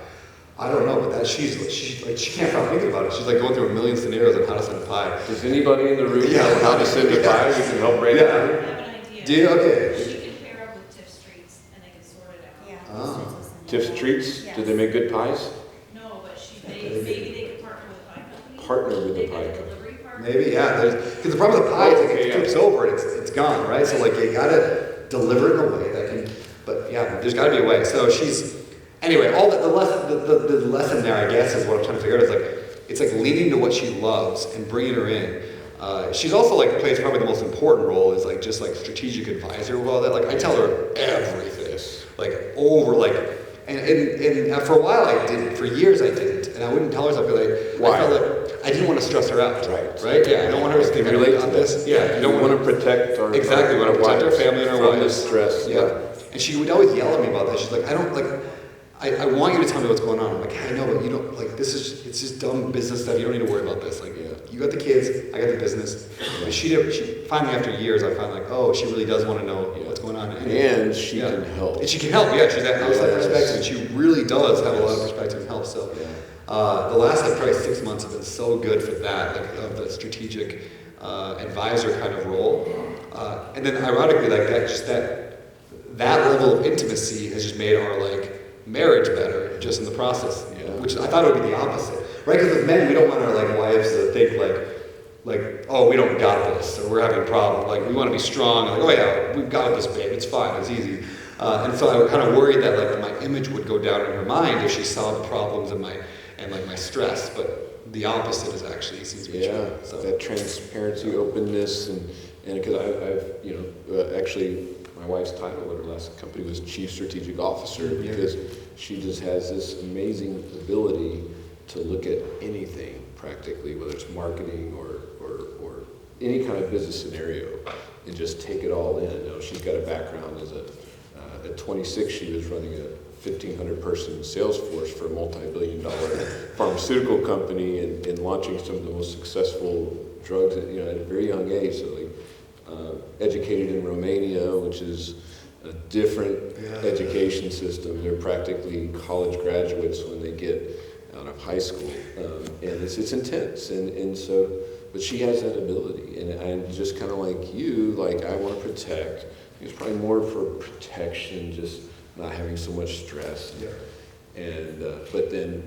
I don't know, but that she can't stop thinking about it. She's like going through a million scenarios on how to send a pie. Does anybody in the room know how to send a pie? We can help break it down. I have an idea. Do you? Okay. She can pair up with Tiff's Treats and they can sort it out. Yeah. Oh. Tiff's Treats? Yes. Do they make good pies? No, but maybe they could partner with a pie company. Partner with a Maybe pie a company. delivery partner. Maybe, yeah. Because the problem with the pie is it flips over and it's gone, right? So like you gotta deliver it in a way that can, but yeah, there's gotta be a way. So anyway, all the lesson there, I guess, is what I'm trying to figure out is like, it's like leaning to what she loves and bringing her in. She's also like plays probably the most important role is like just like strategic advisor with all that. Like I tell her everything, like over like, and for a while I didn't. For years I didn't, and I wouldn't tell her something like. Why? I felt like I didn't want to stress her out. Right. Yeah. I don't want her to think relate on to this. Yeah. You don't want to protect our exactly. Want to protect our family and our from wives. the stress. Yeah. And she would always yell at me about that. She's like, I don't like. I want you to tell me what's going on. I'm like, yeah, I know, but you don't, like, it's just dumb business stuff. You don't need to worry about this. Like, you got the kids, I got the business. But she finally, after years, I found like, oh, she really does want to know what's going on. And she can help. And she can help, yeah. She's that outside perspective, and she really does have a lot of perspective and help. So, the last, like, probably 6 months have been so good for that, like, of the strategic advisor kind of role. And then, ironically, like, that level of intimacy has just made our, like, marriage better just in the process, which I thought it would be the opposite, right? Because with men, we don't want our like wives to think like, oh, we don't got this, or we're having a problem. Like we want to be strong. Like, oh yeah, we've got this, babe. It's fine. It's easy. And so I was kind of worried that like my image would go down in her mind if she saw the problems and my stress. But the opposite is actually seems to be true. So that transparency, openness, and because I've actually. My wife's title at her last company was Chief Strategic Officer because she just has this amazing ability to look at anything practically, whether it's marketing or any kind of business scenario, and just take it all in. You know, she's got a background as at 26, she was running a 1,500 person sales force for a multi-billion-dollar pharmaceutical company and launching some of the most successful drugs at a very young age. So like. Educated in Romania, which is a different education system. They're practically college graduates when they get out of high school, and it's intense. And so, but she has that ability, and I'm just kind of like you. Like I want to protect. It's probably more for protection, just not having so much stress. And but the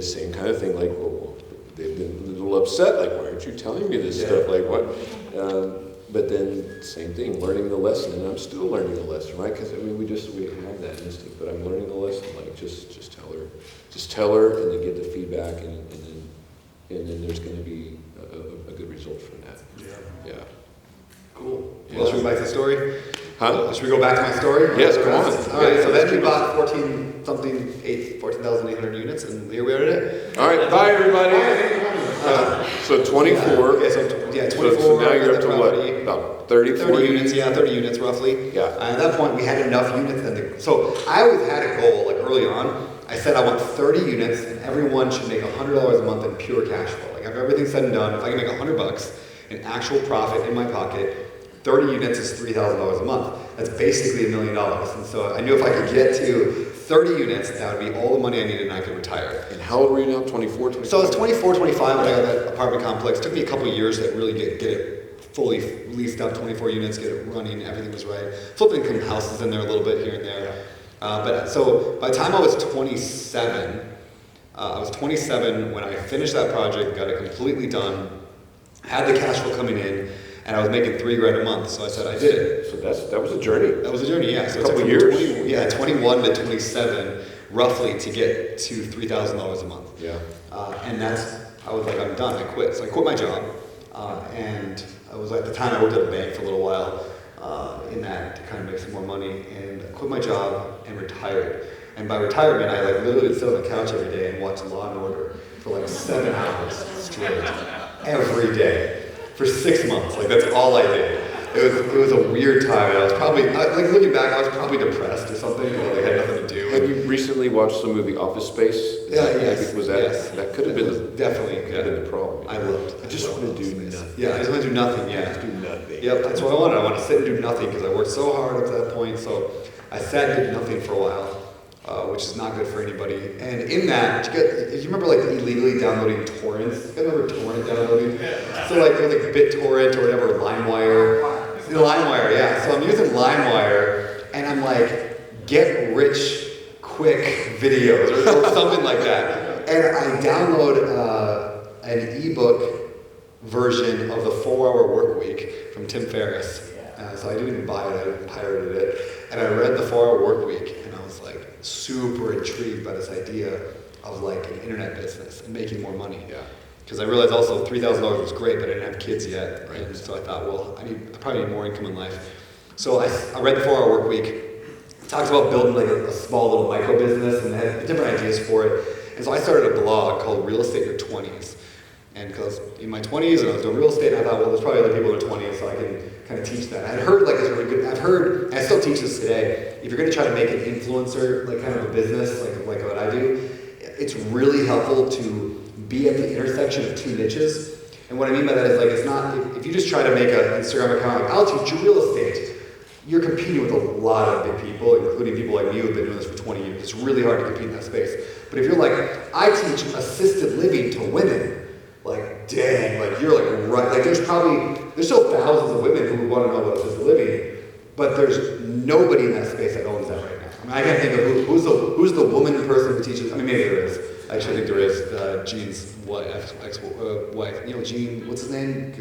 same kind of thing. Like, well, they've been a little upset. Like, why aren't you telling me this stuff? Like what? But then, same thing, learning the lesson, and I'm still learning the lesson, right? Because I mean, we have that instinct, but I'm learning the lesson. Like, just tell her, and then get the feedback, and then there's going to be a good result from that. Yeah. Cool. Well, should we go back to the story? Huh? Should we go back to my story? Yes, come on. All right. So then we bought 14,800 units, and here we are today. All right. Bye, everybody. So 24. Okay, so 24. So now you're up to what? About 30, 30 units, 30 units roughly. Yeah. At that point, we had enough units. So I always had a goal, like early on. I said I want 30 units, and everyone should make $100 a month in pure cash flow. Like, if everything's said and done, if I can make $100 in actual profit in my pocket, 30 units is $3,000 a month. That's basically $1 million. And so I knew if I could get to 30 units, that would be all the money I needed, and I could retire. And how old were you now? 24, 25? So I was 24, 25 when I got that apartment complex. It took me a couple of years to really get it fully leased up, 24 units, get it running, everything was right. Flipping some houses in there a little bit here and there. But so by the time I was 27, when I finished that project, got it completely done, had the cash flow coming in, and I was making $3,000 a month. So I said I did it. So that was a journey. That was a journey, yeah. So a couple years. 21 to 27, roughly, to get to $3,000 a month. Yeah. And I was like, I'm done. I quit. So I quit my job, and I was at the time I worked at a bank for a little while in that to kind of make some more money, and I quit my job and retired. And by retirement, I like literally would sit on the couch every day and watch Law and Order for like 7 hours straight every day for 6 months. Like that's all I did. It was a weird time, and I was probably like looking back, I was probably depressed or something. Like I had nothing to do. Have you recently watched the movie Office Space? Yes. Was that? Yes. That could have been definitely the problem. I loved. I just want to do nothing. Yeah, I just want to do nothing. Yeah, Just do nothing. Yep, that's what I wanted. I wanted to sit and do nothing because I worked so hard up to that point. So I sat and did nothing for a while, which is not good for anybody. And in that, do you remember like illegally downloading torrents? You guys remember torrent downloading? So like BitTorrent or whatever, LimeWire. LimeWire, yeah. So I'm using LimeWire, and I'm like, get rich quick videos or something like that. And I download an ebook version of the 4-Hour Work Week from Tim Ferriss. So I didn't even buy it, I pirated it. And I read the 4-Hour Work Week, and I was like super intrigued by this idea of like an internet business and making more money. Yeah. Because I realized also $3,000 was great, but I didn't have kids yet, right? And so I thought, well, I probably need more income in life. So I read the 4-Hour Work Week. It talks about building like a small little micro business, and had different ideas for it. And so I started a blog called Real Estate in Your 20s. And because in my 20s, and I was doing real estate, and I thought, well, there's probably other people in their 20s, so I can kind of teach that. I had heard like it's really good. I've heard, and I still teach this today. If you're going to try to make an influencer, like kind of a business, like what I do, it's really helpful to be at the intersection of two niches. And what I mean by that is like it's not if you just try to make an Instagram account like I'll teach you real estate, you're competing with a lot of big people, including people like me who've been doing this for 20 years. It's really hard to compete in that space. But if you're like, I teach assisted living to women, like, dang, like you're like right, like there's still thousands of women who want to know about assisted living, but there's nobody in that space that owns that right now. I mean, I can't think of who's the woman person who teaches. I mean, maybe there is. I actually think there is. Gene's ex-wife. You know, Gene. What's his name?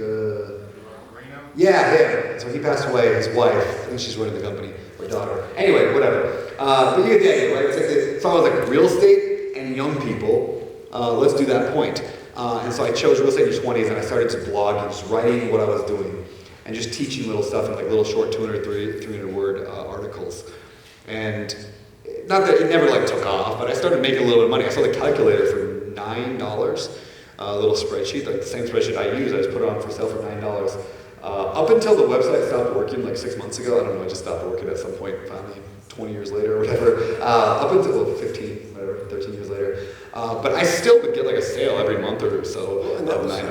Yeah. So he passed away. His wife. I think she's running the company. Or daughter. Anyway, whatever. But you get the idea, right? It's all like real estate and young people. Let's do that point. And so I chose real estate in your 20s, and I started to blog and just writing what I was doing, and just teaching little stuff in like little short 200, 300 word articles. And not that it never like took off, but I started making a little bit of money. I sold a calculator for $9, a little spreadsheet, like the same spreadsheet I use. I just put it on for sale for $9. Up until the website stopped working like 6 months ago, I don't know, I just stopped working at some point, finally, 20 years later or whatever. Up until 15, whatever, 13 years later. But I still would get like a sale every month or so, well, and that was $9.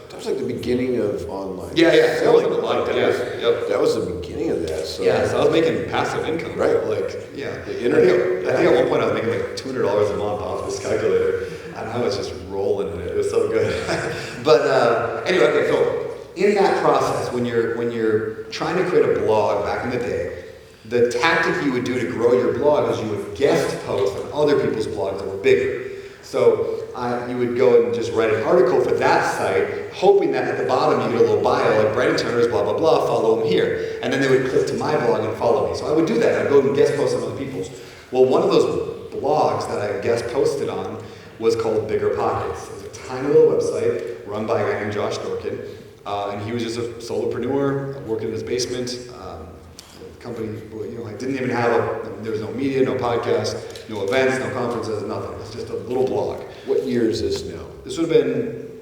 That was like the beginning of online. Yeah. That was Like, a lot of yep. That was the beginning of that. So. Yeah, so I was making passive income. Right. Like, yeah. The internet. I think at one point I was making like $200 a month off this calculator, and I was just rolling in it. It was so good. But anyway, okay, so in that process, when you're trying to create a blog back in the day, the tactic you would do to grow your blog is you would guest post on other people's blogs that were bigger. So you would go and just write an article for that site, hoping that at the bottom you get a little bio, like Brandon Turner's blah, blah, blah, follow him here. And then they would click to my blog and follow me. So I would do that. I'd go and guest post on other people's. Well, one of those blogs that I guest posted on was called Bigger Pockets. It was a tiny little website run by a guy named Josh Dorkin. And he was just a solopreneur working in his basement. Company, you know, I didn't even have there was no media, no podcast, no events, no conferences, nothing. It was just a little blog. What year is this now? This would have been,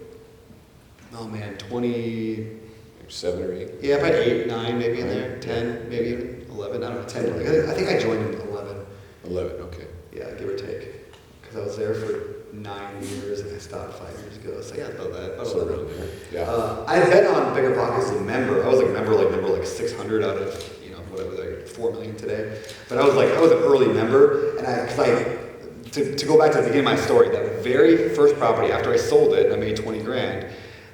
7 or 8? Yeah, about 8, 9 maybe in there, 10, maybe even 11, I don't know, 10. I think I joined in 11. 11, okay. Yeah, give or take. Because I was there for 9 years and I stopped 5 years ago. So yeah, about that. So around there. Yeah. I had been on Bigger Pockets as a member. I was like number 600 out of, whatever, like 4 million today. But I was an early member, and to go back to the beginning of my story, that very first property after I sold it and I made 20 grand,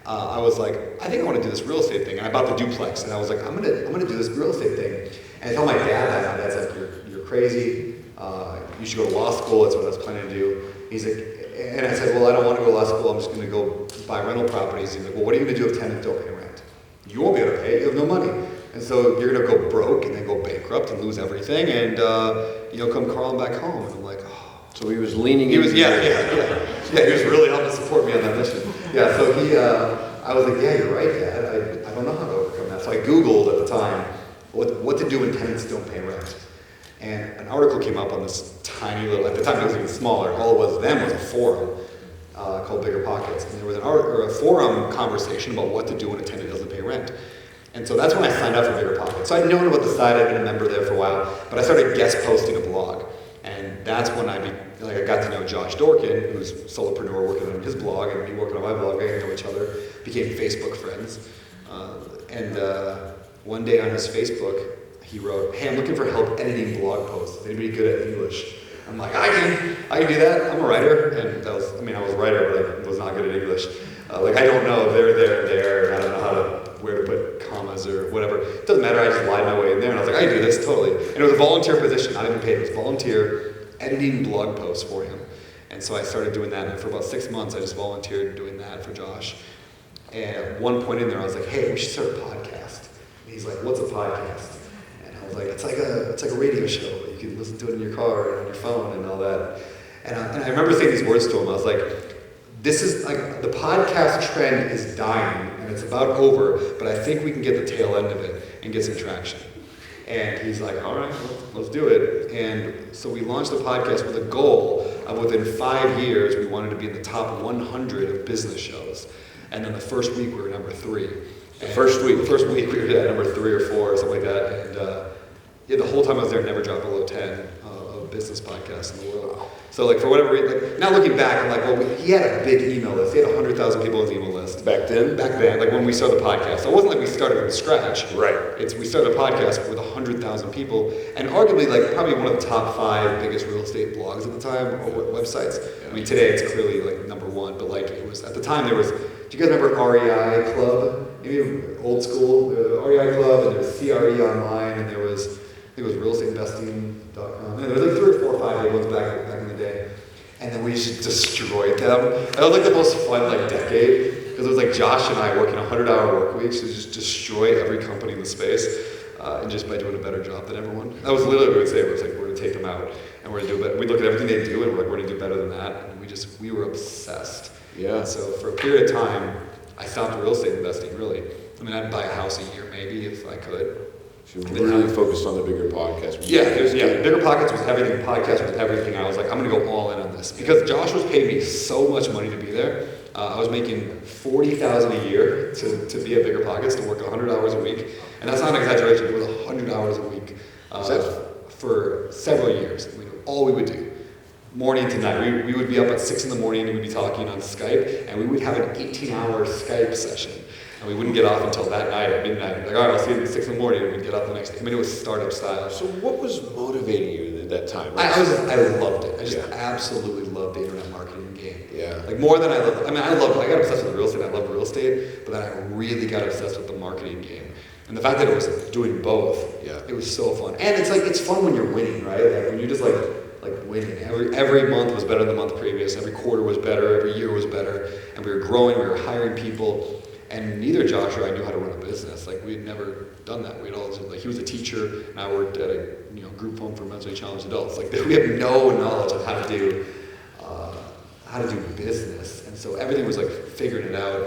I was like, I think I want to do this real estate thing. And I bought the duplex, and I was like, I'm gonna do this real estate thing. And I told my dad that. My dad said, you're crazy. You should go to law school. That's what I was planning to do. He's like, and I said, well, I don't want to go to law school. I'm just going to go buy rental properties. He's like, well, what are you going to do if tenants don't pay rent? You won't be able to pay. You have no money. And so you're going to go broke and then go bankrupt and lose everything and, come crawling back home. And I'm like, oh. So he was leaning He was, into yeah, he was really helping support me on that mission. Yeah, so I was like, yeah, you're right, Dad. I don't know how to overcome that. So I Googled at the time what to do when tenants don't pay rent. And an article came up on this tiny little, at the time it was even smaller, all it was then was a forum called Bigger Pockets. And there was a forum conversation about what to do when a tenant doesn't pay rent. And so that's when I signed up for Bigger Pockets. So I'd known about the site, I'd been a member there for a while, but I started guest posting a blog. And that's when I got to know Josh Dorkin, who's a solopreneur working on his blog, and me working on my blog. We got to know each other, became Facebook friends. One day on his Facebook, he wrote, hey, I'm looking for help editing blog posts. Is anybody good at English? I'm like, I can do that. I'm a writer. And I was a writer, but I was not good at English. I don't know there, and I don't know where to put commas or whatever. It doesn't matter, I just lied my way in there, and I was like, I can do this, totally. And it was a volunteer position, not even paid. It was volunteer editing blog posts for him. And so I started doing that, and for about 6 months, I just volunteered doing that for Josh. And at one point in there, I was like, hey, we should start a podcast. And he's like, what's a podcast? And I was like, it's like a radio show. You can listen to it in your car and on your phone and all that. And I remember saying these words to him. I was like, this is like, the podcast trend is dying and it's about over, but I think we can get the tail end of it and get some traction. And he's like, all right, well, let's do it. And so we launched the podcast with a goal of within 5 years, we wanted to be in the top 100 of business shows. And then the first week we were number 3. The first week we were at number 3 or 4 or something like that. And yeah, the whole time I was there, never dropped below 10 of business podcasts in the world. So like for whatever reason, like, now looking back, I'm like, well, he had a big email list. He had 100,000 people on his email list. Back then, like when we started the podcast. So it wasn't like we started from scratch. Right. We started a podcast with 100,000 people, and arguably like probably one of the top 5 biggest real estate blogs at the time, or websites. Yeah. I mean, today it's clearly like number 1, but like it was, at the time there was, do you guys remember REI Club? Maybe old school, the REI Club, and there was CRE Online, and there was, I think it was realestateinvesting.com. And there was like 3 or 4 or 5 big ones back in the day. And then we just destroyed them. That was like the most fun like decade, because it was like Josh and I working 100-hour work weeks to just destroy every company in the space, and just by doing a better job than everyone. That was literally what we would say. It was like, we're gonna take them out and we're gonna do better. We look at everything they do and we're like, we're gonna do better than that. And we were obsessed. Yeah. And so for a period of time, I stopped real estate investing really. I mean, I'd buy a house a year maybe if I could. So really focused on the bigger podcast. Bigger Pockets was everything, podcast was everything. I was like, I'm gonna go all in on this. Because Josh was paying me so much money to be there. I was making $40,000 a year to be at Bigger Pockets, to work 100 hours a week. And that's not an exaggeration, it was 100 hours a week for several years. All we would do, morning to night. We would be up at 6 in the morning and we'd be talking on Skype, and we would have an 18-hour Skype session. And we wouldn't get off until that night at midnight. We'd be like, all right, I'll see you at 6 in the morning, and we'd get up the next day. I mean, it was startup style. So what was motivating you at that time? I loved it. I just absolutely loved the internet marketing game. Yeah. Like more than I loved, I got obsessed with real estate. I loved real estate, but then I really got obsessed with the marketing game. And the fact that it was doing both, it was so fun. And it's like, it's fun when you're winning, right? Like when you're just like winning. Every month was better than the month previous. Every quarter was better. Every year was better. And we were growing. We were hiring people. And neither Josh or I knew how to run a business. Like we had never done that. We'd all just, like, he was a teacher, and I worked at a group home for mentally challenged adults. Like we have no knowledge of how to do business, and so everything was like figuring it out.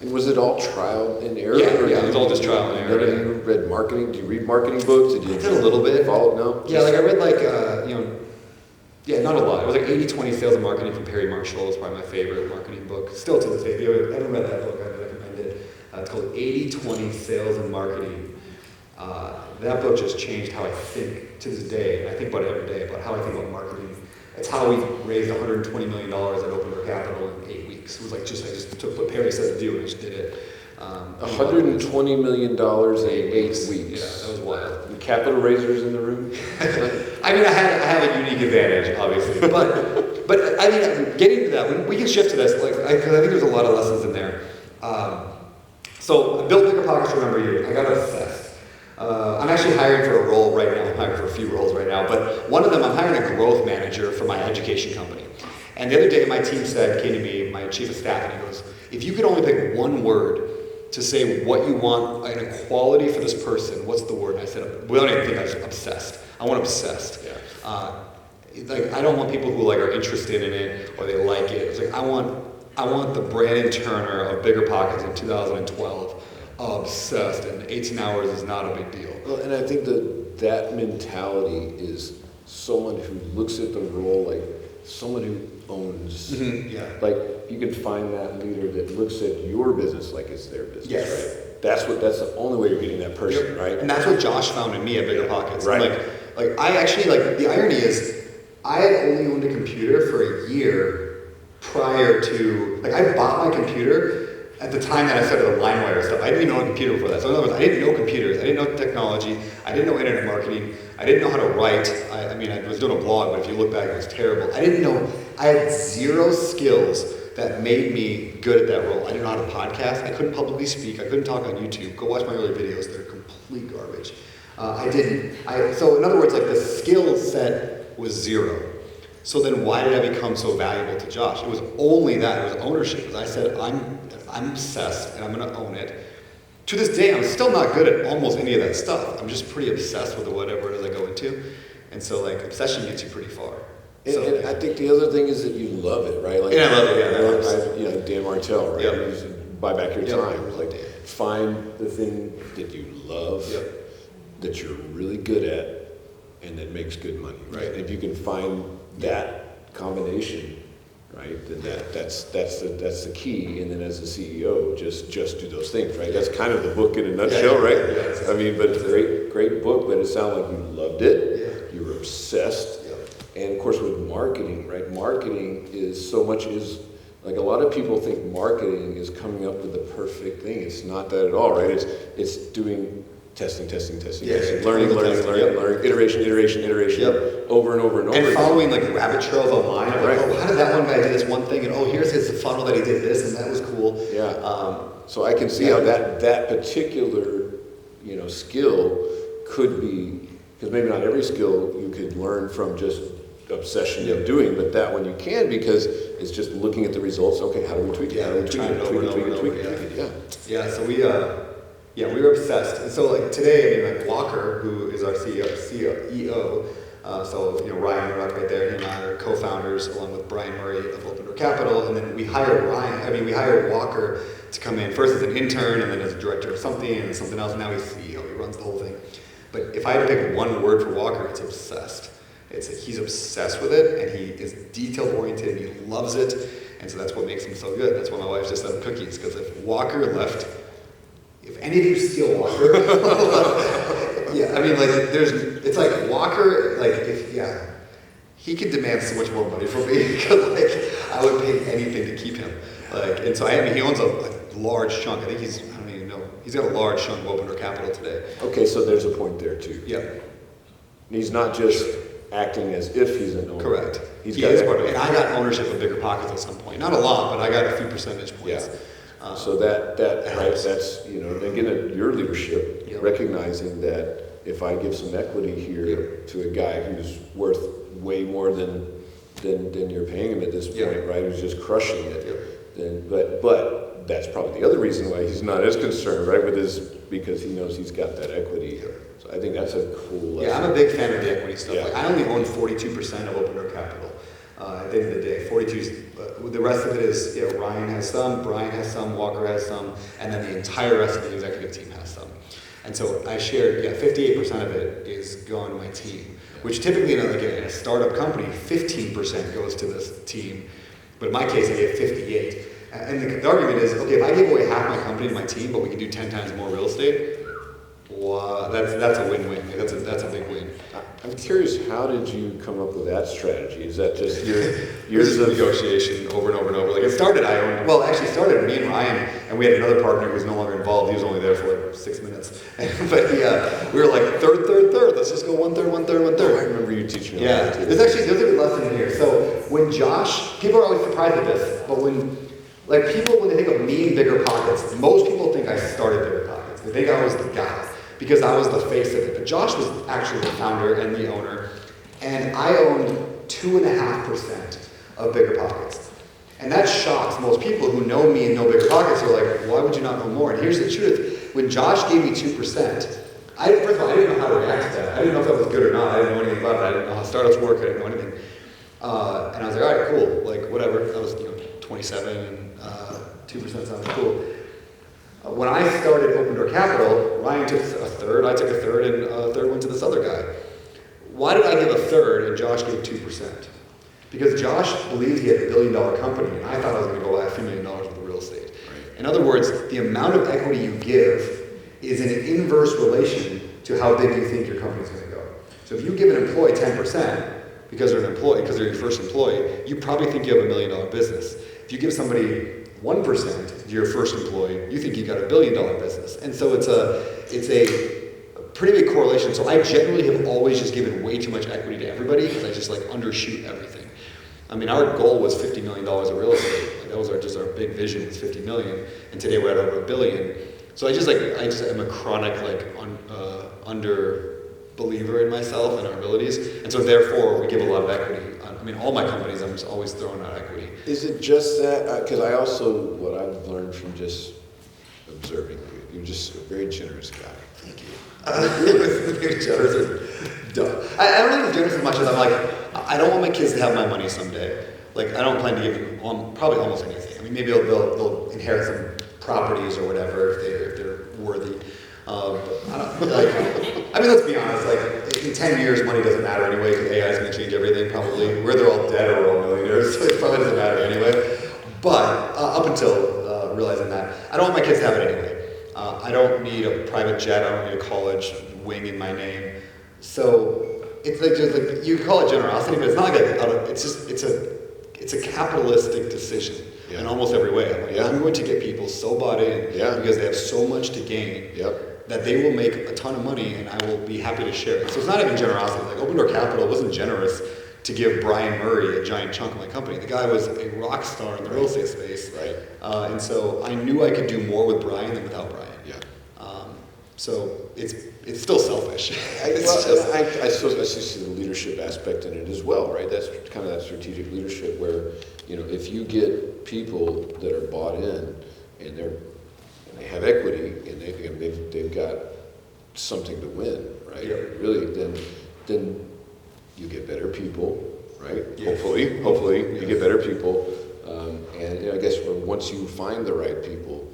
And was it all trial and error? Yeah, it was all just trial and error. None of you read marketing? Do you read marketing books? I did a little bit. Follow? No. Yeah, like I read not a lot. It was like 80-20 Sales and Marketing from Perry Marshall. It's probably my favorite marketing book. Still to this day. If you haven't read that book, I'd recommend it. It's called 80-20 Sales and Marketing. That book just changed how I think to this day. And I think about it every day, about how I think about marketing. It's how we raised $120 million at Open Door Capital in 8 weeks. It was like I just took what Perry said to do and I just did it. $120 million in 8 weeks. Yeah, that was wild. And capital raisers in the room? I mean, I have a unique advantage, obviously, but I mean, getting to that, we can shift to this, because I think there's a lot of lessons in there. So I built Bigger Pockets for a number of years. I got obsessed. I'm actually hiring for a role right now. I'm hiring for a few roles right now, but one of them, I'm hiring a growth manager for my education company. And the other day, my team came to me, my chief of staff, and he goes, if you could only pick one word to say what you want in a quality for this person, what's the word? And I said, we don't even think I was obsessed. I want obsessed. Yeah. I don't want people who are interested in it or they like it. It's like I want the Brandon Turner of Bigger Pockets in 2012 obsessed, and 18 hours is not a big deal. Well, and I think that mentality is someone who looks at the role like someone who owns. Mm-hmm. Yeah. Like you can find that leader that looks at your business like it's their business. Yes. Right? That's the only way you're getting that person, right? And that's what Josh found in me at Bigger Pockets. Right. I actually the irony is I had only owned a computer for a year prior to I bought my computer at the time that I started the LineWire stuff. I didn't even own a computer before that. So in other words, I didn't know computers. I didn't know technology. I didn't know internet marketing. I didn't know how to write. I was doing a blog, but if you look back, it was terrible. I had zero skills that made me good at that role. I didn't know how to podcast. I couldn't publicly speak. I couldn't talk on YouTube. Go watch my early videos. They're complete garbage. So in other words, the skill set was zero. So then why did I become so valuable to Josh? It was only that. It was ownership. As I said, I'm obsessed and I'm going to own it. to this day, I'm still not good at almost any of that stuff. I'm just pretty obsessed with whatever it is I go into. And so like obsession gets you pretty far. And I think the other thing is that you love it, right? Like, I love it, you know, Dan Martell, right? Yep. He's buy back your Yep. time. Like, find the thing that you love, that you're really good at, and that makes good money. Right? If you can find that combination, right, then that's the key. And then as a CEO, just do those things, right? That's kind of the book in a nutshell, right? Yeah. I mean, but it's a great book. But it sounded like you loved it. You were obsessed. And of course, with marketing, right? Marketing is like a lot of people think marketing is coming up with the perfect thing. It's not that at all, right? It's doing testing, learning, iteration, over and over and over. And following like rabbit trails online of like, oh, how did that one guy do this one thing? And oh, here's his funnel that he did this, and that was cool. So I can see how that particular, you know, skill could be, because maybe not every skill you could learn from just obsession of doing, but that one you can, because it's just looking at the results. Okay, how do we tweak it? How do we tweak it? Yeah, so we were obsessed. And so like today, I mean, like Walker, who is our CEO, so you know, Ryan Murdoch right there, he and I are co-founders along with Brian Murray of Open Door Capital, and then we hired Walker to come in first as an intern and then as a director of something and something else, and now he's CEO, he runs the whole thing. But if I had to pick one word for Walker, it's obsessed. He's obsessed with it, and he is detail-oriented, and he loves it, and so that's what makes him so good. That's why my wife just had cookies, because if Walker left, if any of you steal Walker, I mean, like, it's like Walker, like, he could demand so much more money from me, because, like, I would pay anything to keep him. Like, and so he owns a large chunk. I think he's got a large chunk of Open Door Capital today. Okay, so there's a point there, too. Yeah. He's not just acting as if he's an owner. Correct. He is part of it. And I got ownership of Bigger Pockets at some point. Not a lot, but I got a few percentage points. So that right, that's, you know, again, your leadership, recognizing that if I give some equity here to a guy who's worth way more than you're paying him at this point, right, who's just crushing it, then, but that's probably the other reason why he's not as concerned, right, because he knows he's got that equity. So I think that's a cool lesson. Yeah, I'm a big fan of the equity stuff. Like, I only own 42% of Open Door Capital. At the end of the day, 42. The rest of it is, you know, Ryan has some, Brian has some, Walker has some, and then the entire rest of the executive team has some. And so I shared, 58% of it is going to my team, which typically, in a startup company, 15% goes to this team. But in my case, I gave 58. And the argument is, okay, if I give away half my company to my team, but we can do 10 times more real estate, well, that's a win-win. Like, that's a big win. I'm curious, how did you come up with that strategy? Is that just years of negotiation over and over and over? Like, it started, actually started me and Ryan, and we had another partner who was no longer involved. He was only there for like 6 minutes. But we were like, third. Let's just go one third. Oh, I remember you teaching me that too. There's a good lesson in here. So when Josh, people are always surprised at this, but when they think of me and Bigger Pockets, most people think I started Bigger Pockets. They think I was the guy, because I was the face of it. But Josh was actually the founder and the owner, and I owned 2.5% of Bigger Pockets. And that shocks most people who know me and know Bigger Pockets. They're like, why would you not know more? And here's the truth. When Josh gave me 2%, first of all, I didn't know how to react to that. I didn't know if that was good or not. I didn't know anything about it. I didn't know how startups work. I didn't know anything. And I was like, all right, cool. Like, whatever. That was 27, and 2% sounds cool. When I started Open Door Capital, Ryan took a third, I took a third, and a third went to this other guy. Why did I give a third and Josh gave 2%? Because Josh believed he had a $1 billion company, and I thought I was going to go buy a few $1 million worth of real estate. Right. In other words, the amount of equity you give is in an inverse relation to how big you think your company is going to go. So if you give an employee 10% because they're an employee, because they're your first employee, you probably think you have $1 million business. If you give somebody 1% to your first employee, you think you got a $1 billion business. And so it's a pretty big correlation. So I generally have always just given way too much equity to everybody, because I just like undershoot everything. I mean, our goal was $50 million of real estate. Like, that was our big vision, was 50 million. And today we're at over $1 billion. So I just am a chronic under believer in myself and our abilities. And so therefore we give a lot of equity. I mean, all my companies, I'm just always throwing out equity. Is it just that? Because what I've learned from just observing You're just a very generous guy. Thank you. Very generous. I don't think it's generous as much as I'm like, I don't want my kids to have my money someday. Like, I don't plan to give them probably almost anything. I mean, maybe they'll inherit some properties or whatever if they're worthy. I mean, let's be honest. Like, in 10 years, money doesn't matter anyway because AI is going to change everything. Probably, whether they're all dead or we're all millionaires, so it probably doesn't matter anyway. But up until realizing that, I don't want my kids to have it anyway. I don't need a private jet. I don't need a college wing in my name. So it's like just like you can call it generosity, but it's not like it's a capitalistic decision in almost every way. I'm, like, I'm going to get people so bought in because they have so much to gain that they will make a ton of money, and I will be happy to share it. So it's not even generosity. Like Open Door Capital wasn't generous to give Brian Murray a giant chunk of my company. The guy was a rock star in the real estate space, and so I knew I could do more with Brian than without Brian. So it's still selfish. I still see the leadership aspect in it as well, right? That's kind of that strategic leadership where, you know, if you get people that are bought in and they have equity and they've got something to win, right? Really, then you get better people, right? Hopefully you get better people, and you know, I guess once you find the right people,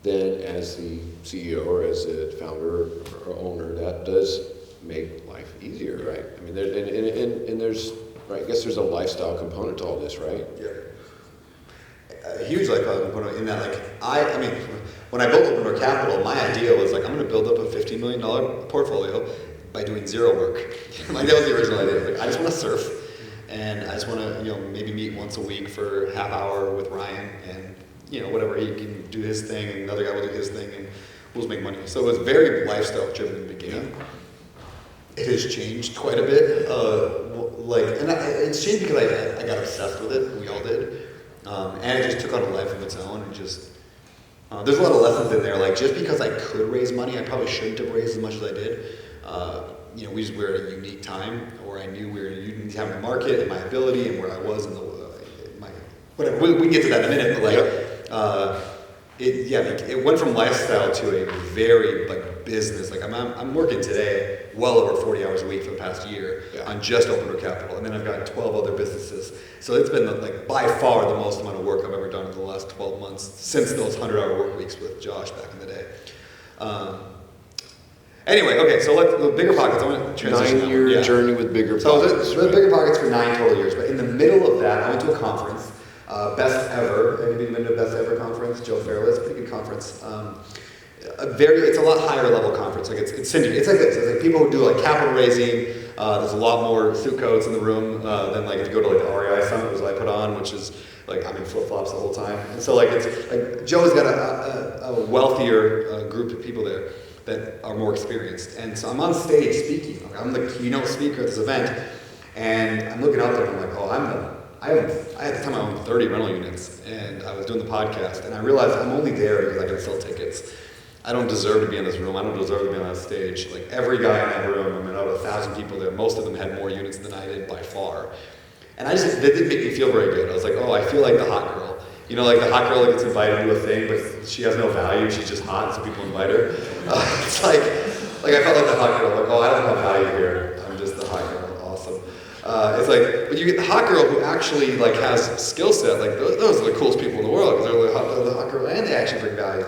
then as the CEO or as a founder or owner, that does make life easier, right? I mean, there's right. I guess there's a lifestyle component to all this, right? A huge lifestyle component in that, like, I mean, when I built Open Door Capital, my idea was like, I'm going to build up a $15 million portfolio by doing zero work. Like, that was the original idea. Like, I just want to surf, and I just want to, you know, maybe meet once a week for half hour with Ryan, and you know, whatever, he can do his thing, and another guy will do his thing, and we'll just make money. So it was very lifestyle driven in the beginning. It has changed quite a bit. It's changed because I got obsessed with it. We all did, and it just took on a life of its own. And just there's a lot of lessons in there. Like, just because I could raise money, I probably shouldn't have raised as much as I did. You know, we were at a unique time, or I knew we were in a unique time in the market and my ability and where I was in my whatever. We can get to that in a minute, but like. It went from lifestyle to a very business. Like I'm working today well over 40 hours a week for the past year on just Open Door Capital, and then I've got 12 other businesses. So it's been like by far the most amount of work I've ever done in the last 12 months since those 100-hour work weeks with Josh back in the day. Anyway, okay, so the Bigger Pockets. I want to transition. 9-year journey with Bigger Pockets. So Bigger Pockets for 9 total years, but in the middle of that, I went to a conference. Best Ever. Anybody been to a Best Ever conference? Joe Farrell. It's a pretty good conference. It's a lot higher level conference. Like it's syndicate. It's like this. It's like people who do like capital raising. There's a lot more suit coats in the room than like if you go to like the REI Summit, which I put on, which is like I'm in flip flops the whole time. And so like it's like Joe's got a wealthier group of people there that are more experienced. And so I'm on stage speaking. I'm the keynote speaker at this event, and I'm looking out there and I'm like, oh, I had the time I owned 30 rental units, and I was doing the podcast, and I realized I'm only there because I can sell tickets. I don't deserve to be in this room. I don't deserve to be on that stage. Like every guy in that room, I mean, out of 1,000 people there, most of them had more units than I did by far. And that didn't make me feel very good. I was like, oh, I feel like the hot girl. You know, like the hot girl that gets invited to a thing, but she has no value. She's just hot, so people invite her. It's like I felt like the hot girl. Like, oh, I don't have value here. I'm just the hot girl. Awesome. It's like, but you get the hot girl who actually like has skill set. Like those are the coolest people in the world because they're the hot girl and they actually bring value.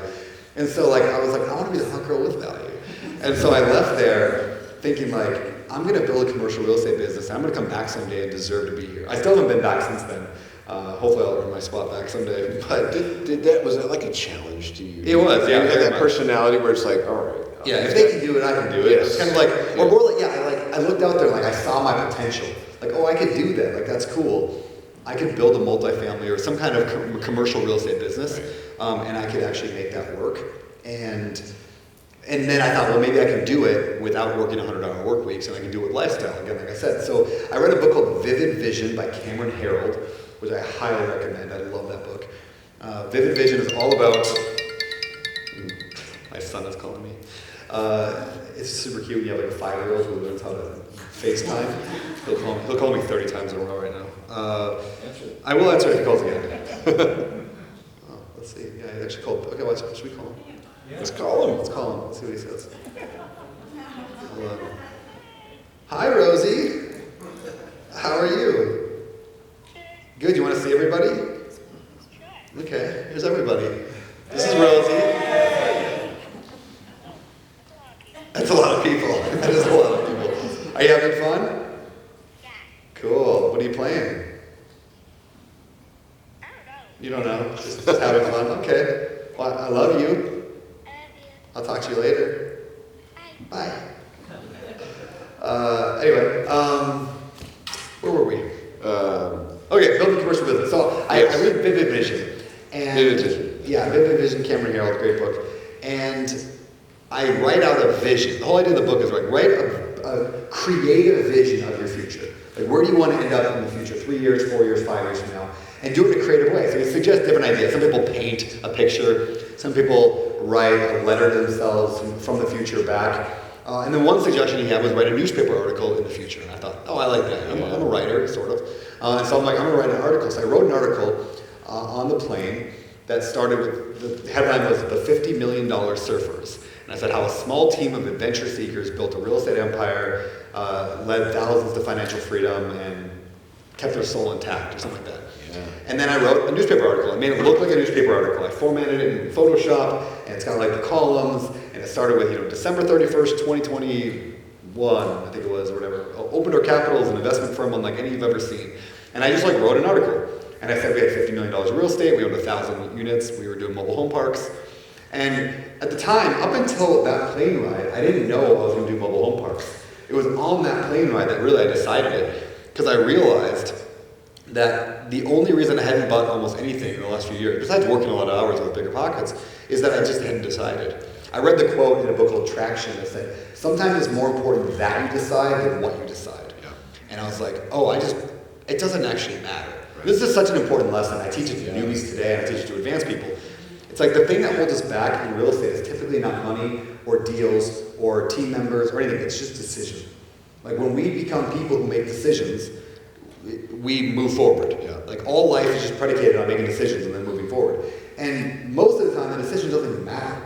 And so like I was like, I want to be the hot girl with value. And so I left there thinking like, I'm going to build a commercial real estate business. And I'm going to come back someday and deserve to be here. I still haven't been back since then. Hopefully I'll earn my spot back someday. But was that like a challenge to you? It was, yeah. You had that personality where it's like, all right. Yeah, if they can do it, I can do it. Yes. It's kind of like, or more like, I looked out there and like I saw my potential. Like, oh, I could do that. Like, that's cool. I could build a multifamily or some kind of commercial real estate business, and I could actually make that work. And then I thought, well, maybe I can do it without working 100-hour work weeks, and I can do it with lifestyle, again, like I said. So I read a book called Vivid Vision by Cameron Herold, which I highly recommend. I love that book. Vivid Vision is all about... My son is calling me. It's super cute. You have like a 5-year-old who learns how to FaceTime. He'll call me 30 times in a row right now. I will answer if he calls again. Let's see. Yeah, he actually called. Okay, should we call him? Let's call him. Let's call him. Let's see what he says. Hello. Hi, Rosie. How are you? Good. You want to see everybody? Okay. Here's everybody. This is Rosie. That's a lot of people. That is a lot of people. Are you having fun? Cool. What are you playing? You don't know? Just having fun? Okay. Well, I love you. I'll talk to you later. Bye. Anyway, where were we? Okay, building commercial business. So I read Vivid Vision. And Vivid Vision. Yeah, Vivid Vision, Cameron Herold, great book. And I write out a vision. The whole idea of the book is write a creative vision of your future. Like, where do you want to end up in the future? 3 years, 4 years, 5 years from now? And do it in a creative way. So you suggest different ideas. Some people paint a picture. Some people write a letter to themselves from the future back. And then one suggestion he had was write a newspaper article in the future. And I thought, oh, I like that. I'm a writer, sort of. And so I'm like, I'm going to write an article. So I wrote an article on the plane that started with, the headline was The $50 Million Surfers. And I said how a small team of adventure seekers built a real estate empire, led thousands to financial freedom, and kept their soul intact, or something like that. Yeah. And then I wrote a newspaper article. I made it look like a newspaper article. I formatted it in Photoshop, and it's got like the columns, and it started with, December 31st, 2021, I think it was, or whatever. Open Door Capital is an investment firm unlike any you've ever seen. And I just wrote an article. And I said we had $50 million of real estate, we owned 1,000 units, we were doing mobile home parks. And at the time, up until that plane ride, I didn't know I was going to do mobile home parks. It was on that plane ride that really I decided it, because I realized that the only reason I hadn't bought almost anything in the last few years, besides working a lot of hours with bigger pockets, is that I just hadn't decided. I read the quote in a book called Traction that said, sometimes it's more important that you decide than what you decide. Yeah. And I was like, it doesn't actually matter. Right. This is such an important lesson. I teach it to newbies today, and I teach it to advanced people. It's like the thing that holds us back in real estate is typically not money or deals or team members or anything. It's just decision. Like when we become people who make decisions, we move forward. Yeah. Like all life is just predicated on making decisions and then moving forward. And most of the time, the decision doesn't even matter.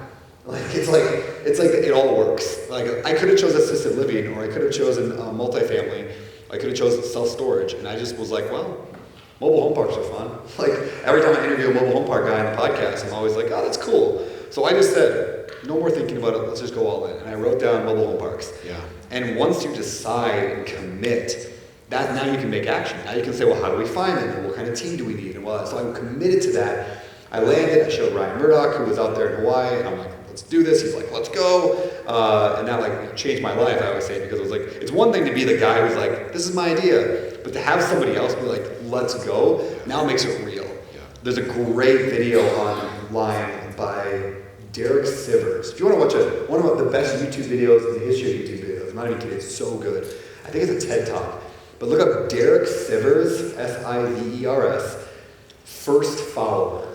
It's like it all works. Like I could have chosen assisted living, or I could have chosen multifamily. I could have chosen self-storage, and I just was like, well, mobile home parks are fun. Like every time I interview a mobile home park guy on the podcast, I'm always like, oh, that's cool. So I just said, no more thinking about it. Let's just go all in. And I wrote down mobile home parks. Yeah. And once you decide and commit, that now you can make action. Now you can say, well, how do we find them? And what kind of team do we need? And so I'm committed to that. I landed. I showed Ryan Murdoch, who was out there in Hawaii, and I'm like, let's do this. He's like, let's go. And that changed my life, I always say, because it was like, it's one thing to be the guy who's like, this is my idea. But to have somebody else be like, let's go, now makes it real. Yeah. There's a great video online by Derek Sivers. If you want to watch one of the best YouTube videos in the history of YouTube videos, I'm not even kidding, it's so good. I think it's a TED Talk. But look up Derek Sivers, S-I-V-E-R-S, First Follower.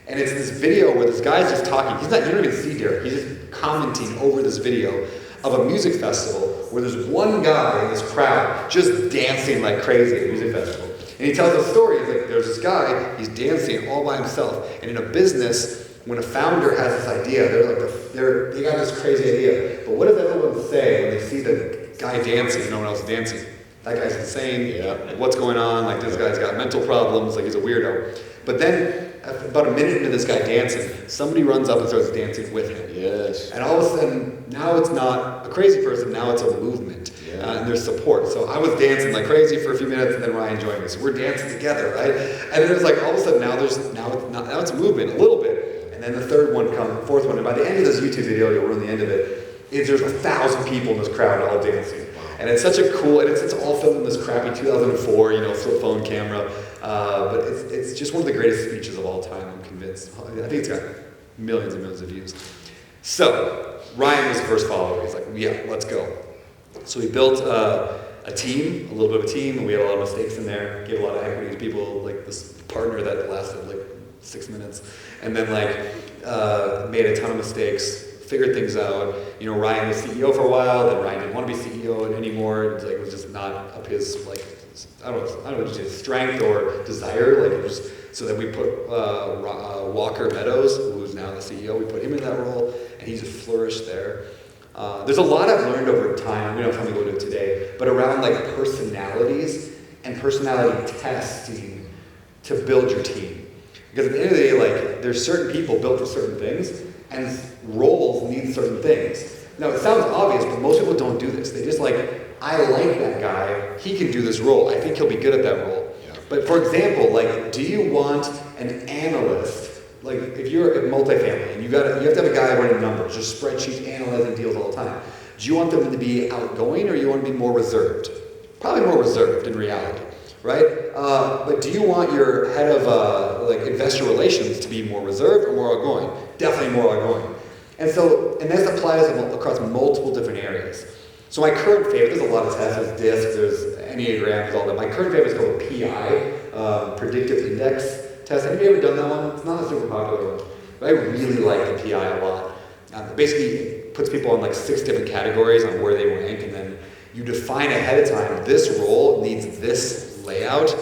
And it's this video where this guy's just talking. You don't even see Derek. He's just commenting over this video of a music festival where there's one guy in this crowd just dancing like crazy at a music festival. And he tells a story. He's like, there's this guy, he's dancing all by himself. And in a business, when a founder has this idea, they got this crazy idea. But what does everyone say when they see the guy dancing and no one else is dancing? That guy's insane. Yeah. What's going on? Like, this guy's got mental problems. Like, he's a weirdo. But then, about a minute into this guy dancing, somebody runs up and starts dancing with him. Yes. And all of a sudden, now it's not a crazy person, now it's a movement. Yeah. And there's support. So I was dancing like crazy for a few minutes, and then Ryan joined me. So we're dancing together, right? And then it's like, all of a sudden, now it's a movement, a little bit. And then the fourth one, and by the end of this YouTube video, you'll run the end of it, there's 1,000 people in this crowd all dancing. And it's such a cool, and it's all filmed in this crappy 2004, flip phone camera. But it's just one of the greatest speeches of all time, I'm convinced. I think it's got millions and millions of views. So, Ryan was the first follower. He's like, yeah, let's go. So we built a team, a little bit of a team, and we had a lot of mistakes in there, gave a lot of equity to people, like this partner that lasted like 6 minutes, and then made a ton of mistakes, figured things out. Ryan was CEO for a while, then Ryan didn't want to be CEO anymore. It was just not up his, I don't know, just his strength or desire. It was So then we put Walker Meadows, who's now the CEO, we put him in that role, and he's flourished there. There's a lot I've learned over time, we don't have time to go into it today, but around like personalities and personality testing to build your team. Because at the end of the day, like, there's certain people built for certain things, and roles need certain things. Now, it sounds obvious, but most people don't do this. They just like, I like that guy, he can do this role, I think he'll be good at that role. Yeah. But for example, like, do you want an analyst? Like, if you're a multifamily and you have to have a guy running numbers, just spreadsheets, analyzing deals all the time. Do you want them to be outgoing, or you want to be more reserved? Probably more reserved in reality, right? But do you want your head of like investor relations to be more reserved or more outgoing? Definitely more outgoing. And this applies across multiple different areas. So my current favorite, there's a lot of tests, there's DISC, there's Enneagram, there's all that. My current favorite is called PI, Predictive Index Test. Have you ever done that one? It's not a super popular one, but I really like the PI a lot. Basically, it puts people on like 6 different categories on where they rank, and then you define ahead of time, this role needs this layout,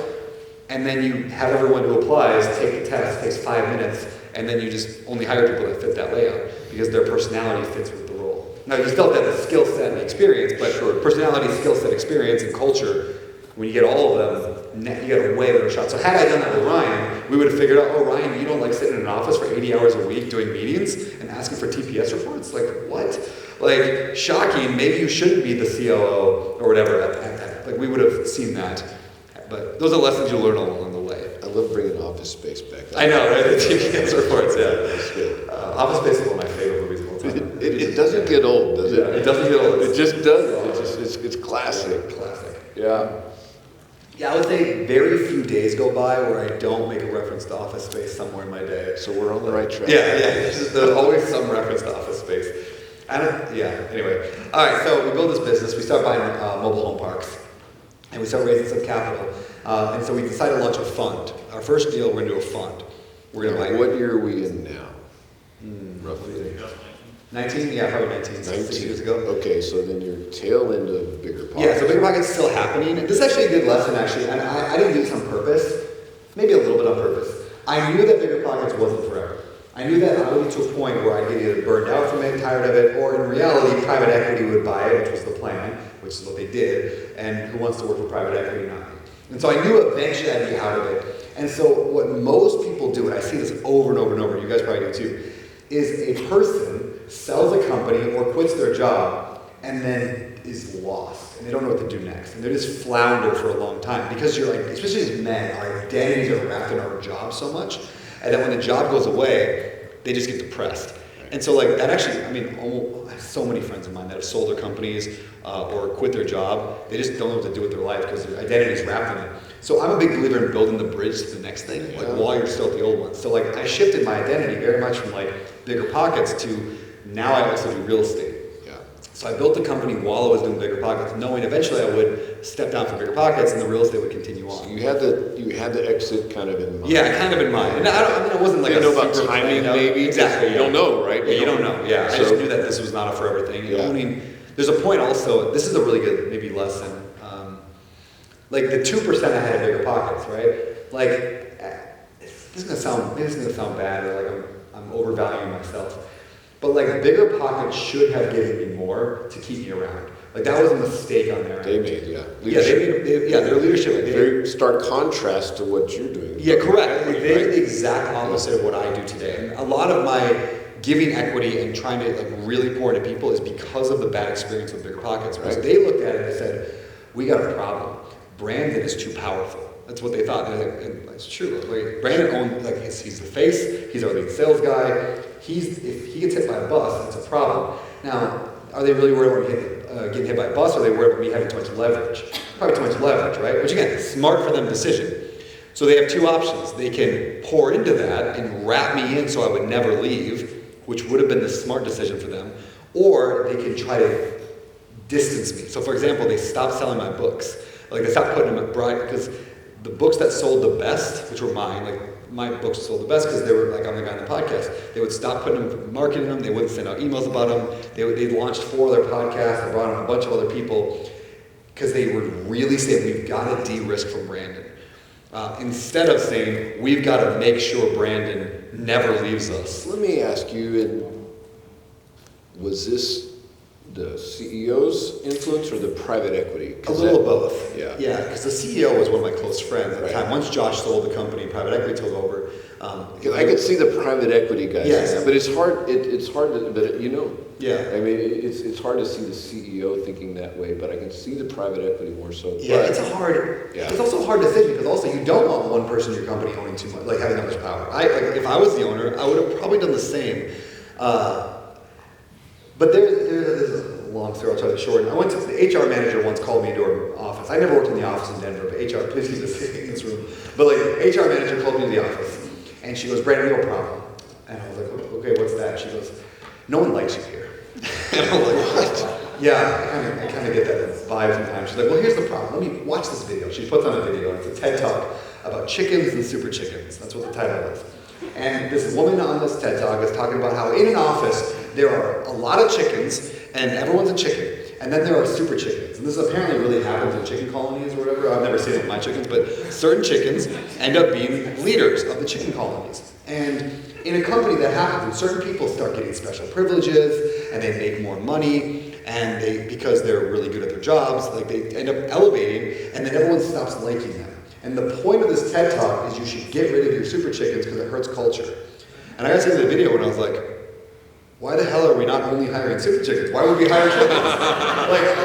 and then you have everyone who applies take the test, it takes 5 minutes, and then you just only hire people that fit that layout, because their personality fits with the role. Now, you still have the skill set and experience, but personality, skill set, experience, and culture, when you get all of them, you get a way better shot. So had I done that with Ryan, we would have figured out, oh, Ryan, you don't like sitting in an office for 80 hours a week doing meetings and asking for TPS reports? Like, what? Like, shocking, maybe you shouldn't be the COO or whatever. Like, we would have seen that. But those are lessons you learn along the way. I love bringing Office Space back. I know, right? The TPS reports, yeah. That's good. Office Space is one of my favorite movies of all time. It doesn't get old, does it? Yeah, it doesn't get old. It just doesn't. It's classic. Yeah, classic. Yeah. Yeah, I would say very few days go by where I don't make a reference to Office Space somewhere in my day. So we're on the right track. Yeah. There's always some reference to Office Space. Anyway. All right, so we build this business. We start buying mobile home parks. And we start raising some capital. And so we decided to launch a fund. Our first deal, we're going to do a fund. We're going to buy... What year are we in now? Roughly. 19? Yeah, probably 19. 6 years ago. Okay, so then you're tail end of Bigger Pockets. Yeah, so Bigger Pockets is still happening. And this is actually a good lesson, actually. And I didn't do this on purpose. Maybe a little bit on purpose. I knew that Bigger Pockets wasn't forever. I knew that I would get to a point where I'd get either burned out from it, tired of it, or in reality, private equity would buy it, which was the plan, which is what they did. And who wants to work for private equity? Not me. And so I knew eventually I'd be out of it. And so what most people do, and I see this over and over and over, you guys probably do too, is a person sells a company or quits their job and then is lost. And they don't know what to do next. And they just flounder for a long time. Because you're like, especially as men, our identities are wrapped in our job so much. And then when the job goes away, they just get depressed. And so like that actually, I mean, I have so many friends of mine that have sold their companies or quit their job. They just don't know what to do with their life because their identity is wrapped in it. So I'm a big believer in building the bridge to the next thing, like while you're still at the old one. So like I shifted my identity very much from like Bigger Pockets to now I also do real estate. So I built the company while I was doing Bigger Pockets, knowing eventually I would step down from Bigger Pockets and the real estate would continue on. So you had the exit kind of in mind. Yeah, kind of in mind. And I wasn't like you know about timing maybe. Exactly. You don't know, right? Yeah, you don't know. Yeah, I just knew that this was not a forever thing. Yeah. There's a point also. This is a really good maybe lesson. Like the 2% I had in Bigger Pockets, right? Like this is gonna sound bad or like I'm overvaluing myself. But like Bigger Pockets should have given me more to keep me around. Like that was a mistake on their end. They made, leadership. Their leadership. Very stark contrast to what you're doing. Yeah, correct. Like, they did the exact opposite of what I do today. And a lot of my giving equity and trying to like really pour into people is because of the bad experience with Bigger Pockets. Right? So they looked at it and said, "We got a problem. Brandon is too powerful." That's what they thought, and it's true. Like Brandon owned, like he's the face. He's our lead sales guy. If he gets hit by a bus, it's a problem. Now, are they really worried about getting hit by a bus, or are they worried about me having too much leverage? Probably too much leverage, right? Which again, smart for them decision. So they have two options. They can pour into that and wrap me in so I would never leave, which would have been the smart decision for them, or they can try to distance me. So for example, they stopped selling my books. Like they stopped putting them at Bright because the books that sold the best, which were mine, like my books sold the best because they were like I'm the guy on the podcast. They would stop putting them, marketing them. They wouldn't send out emails about them. They launched 4 other podcasts. They brought on a bunch of other people because they would really say we've got to de-risk from Brandon. instead of saying, we've got to make sure Brandon never leaves us. Let me ask you, was this the CEO's influence or the private equity? A little of both. Yeah. Yeah, because the CEO was one of my close friends at the time. Once Josh sold the company, private equity took over. I could see the private equity guys, yes. But it's hard. It's hard to, but Yeah. I mean, it's hard to see the CEO thinking that way, but I can see the private equity more so. Yeah, But, it's also a hard decision because also you don't want one person in your company owning too much, like having that much power. If I was the owner, I would have probably done the same. But there's a long story, I'll try to shorten. The HR manager once called me into her office. I never worked in the office in Denver, but HR, please keep this in this room. But like, HR manager called me into the office, and she goes, Brandon, we have a problem. And I was like, okay, what's that? She goes, no one likes you here. And I'm like, what? Yeah, I kind of get that vibe sometimes. She's like, well, here's the problem. Let me watch this video. She puts on a video, and it's a TED Talk about chickens and super chickens. That's what the title is. And this woman on this TED Talk is talking about how in an office, there are a lot of chickens, and everyone's a chicken. And then there are super chickens. And this apparently really happens in chicken colonies or whatever. I've never seen it with my chickens, but certain chickens end up being leaders of the chicken colonies. And in a company that happens, and certain people start getting special privileges, and they make more money, and because they're really good at their jobs, like they end up elevating, and then everyone stops liking them. And the point of this TED Talk is you should get rid of your super chickens because it hurts culture. And I got to see the video and I was like, why the hell are we not only hiring super chickens? Why would we hire chickens? Like,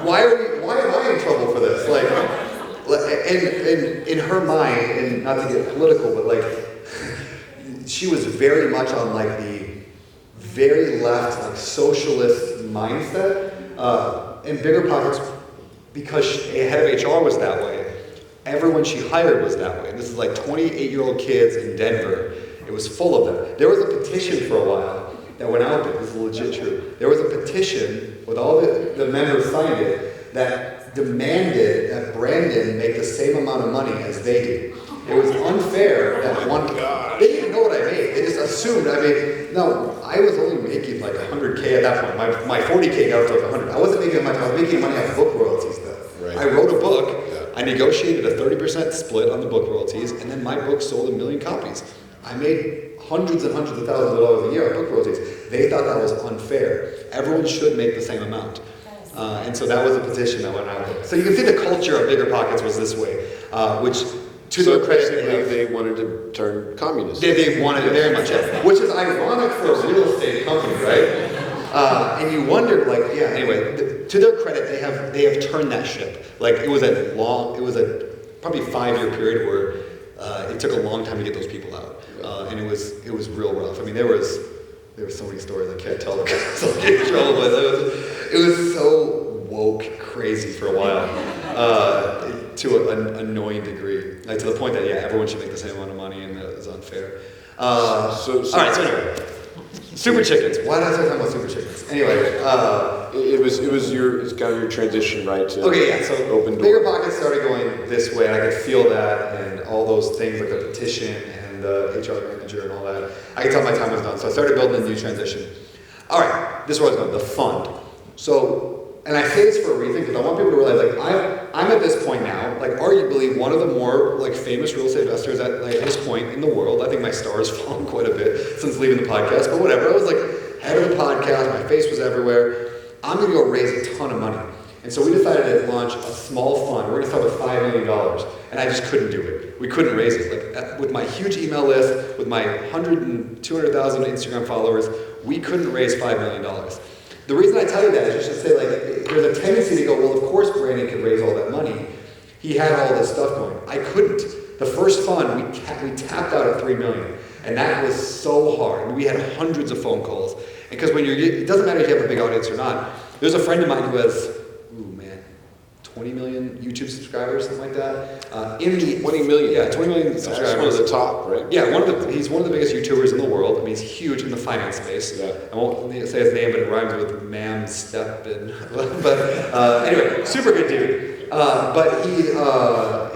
why am I in trouble for this? And in her mind, and not to get political, but like, she was very much on like the very left, like socialist mindset. And Bigger Pockets, because a head of HR was that way, everyone she hired was that way. This is like 28-year-old kids in Denver. It was full of them. There was a petition for a while that went out there. This is legit true. There was a petition with all the members signed it that demanded that Brandon make the same amount of money as they do. It was unfair that one. They didn't know what I made. They just assumed. No, I was only making like $100K at that point. My 40K got up to like 100. I wasn't making money. I was making money off book royalties though. Right. I wrote a book. Yeah. I negotiated a 30% split on the book royalties, and then my book sold 1 million copies. I made hundreds and hundreds of thousands of dollars a year on book royalties. They thought that was unfair. Everyone should make the same amount. And so that was a petition that went out there. So you can see the culture of Bigger Pockets was this way, which to their credit, they wanted to turn communist. They wanted it very much, which is ironic for a real estate company, right? And you wondered, like, yeah. Anyway, to their credit, they have turned that ship. Like it was a probably 5-year period where it took a long time to get those people out, and it was real rough. I mean, there were so many stories I can't tell because I'll get in trouble, but it was so woke crazy for a while, to an annoying degree, like to the point that everyone should make the same amount of money and that it was unfair. All right, so anyway, super chickens. Why did I start talking about super chickens? Anyway, it's kind of your transition, right? To so open door. Bigger Pockets started going this way, and I could feel that, and all those things like the petition and the HR manager and all that. I could tell my time was done, so I started building a new transition. All right, this is where I was going, the fund. So, and I say this for a reason because I want people to realize, like, I'm at this point now, like, arguably one of the more like famous real estate investors at like this point in the world. I think my star has fallen quite a bit since leaving the podcast, but whatever. I was like head of the podcast, my face was everywhere. I'm gonna go raise a ton of money. And so we decided to launch a small fund. We're gonna start with $5 million. And I just couldn't do it. We couldn't raise it. Like with my huge email list, with my 100,000 and 200,000 Instagram followers, we couldn't raise $5 million. The reason I tell you that is just to say, like, there's a tendency to go, well, of course Brandon could raise all that money. He had all this stuff going. I couldn't. The first fund, we tapped out at $3 million. And that was so hard. I mean, we had hundreds of phone calls. Because it doesn't matter if you have a big audience or not. There's a friend of mine who has, 20 million YouTube subscribers, something like that. 20 million? Yeah, 20 million subscribers. That's one of the top, right? Yeah, he's one of the biggest YouTubers in the world. I mean, he's huge in the finance space. Yeah. I won't say his name, but it rhymes with Mam Step. But anyway, super good dude. But he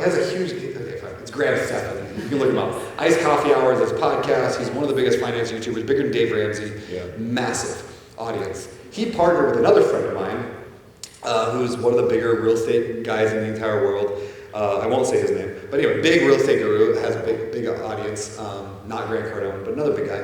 has a huge, okay, fine, it's Graham Stephan. You can look him up. Iced Coffee Hours, his podcast. He's one of the biggest finance YouTubers, bigger than Dave Ramsey. Yeah. Massive audience. He partnered with another friend of mine, who's one of the bigger real estate guys in the entire world. I won't say his name, but anyway, big real estate guru, has a big audience, not Grant Cardone, but another big guy.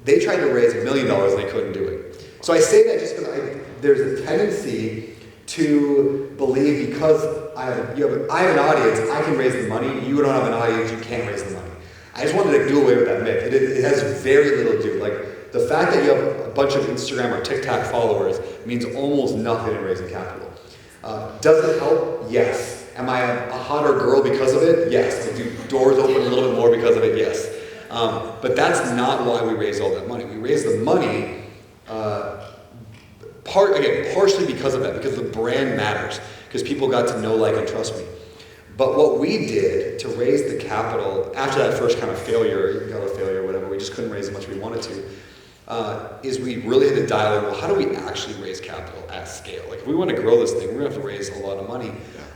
They tried to raise $1 million and they couldn't do it. So I say that just because there's a tendency to believe because I have an audience, I can raise the money. You don't have an audience, you can't raise the money. I just wanted to do away with that myth. It has very little to do. Like, the fact that you have a bunch of Instagram or TikTok followers means almost nothing in raising capital. Does it help? Yes. Am I a hotter girl because of it? Yes. Do doors open a little bit more because of it? Yes. But that's not why we raised all that money. We raised the money partially because of that, because the brand matters, because people got to know, like, and trust me. But what we did to raise the capital after that first kind of failure, whatever, we just couldn't raise as much as we wanted to, is we really had to dial in, well, how do we actually raise capital at scale? Like, if we want to grow this thing, we're going to have to raise a lot of money.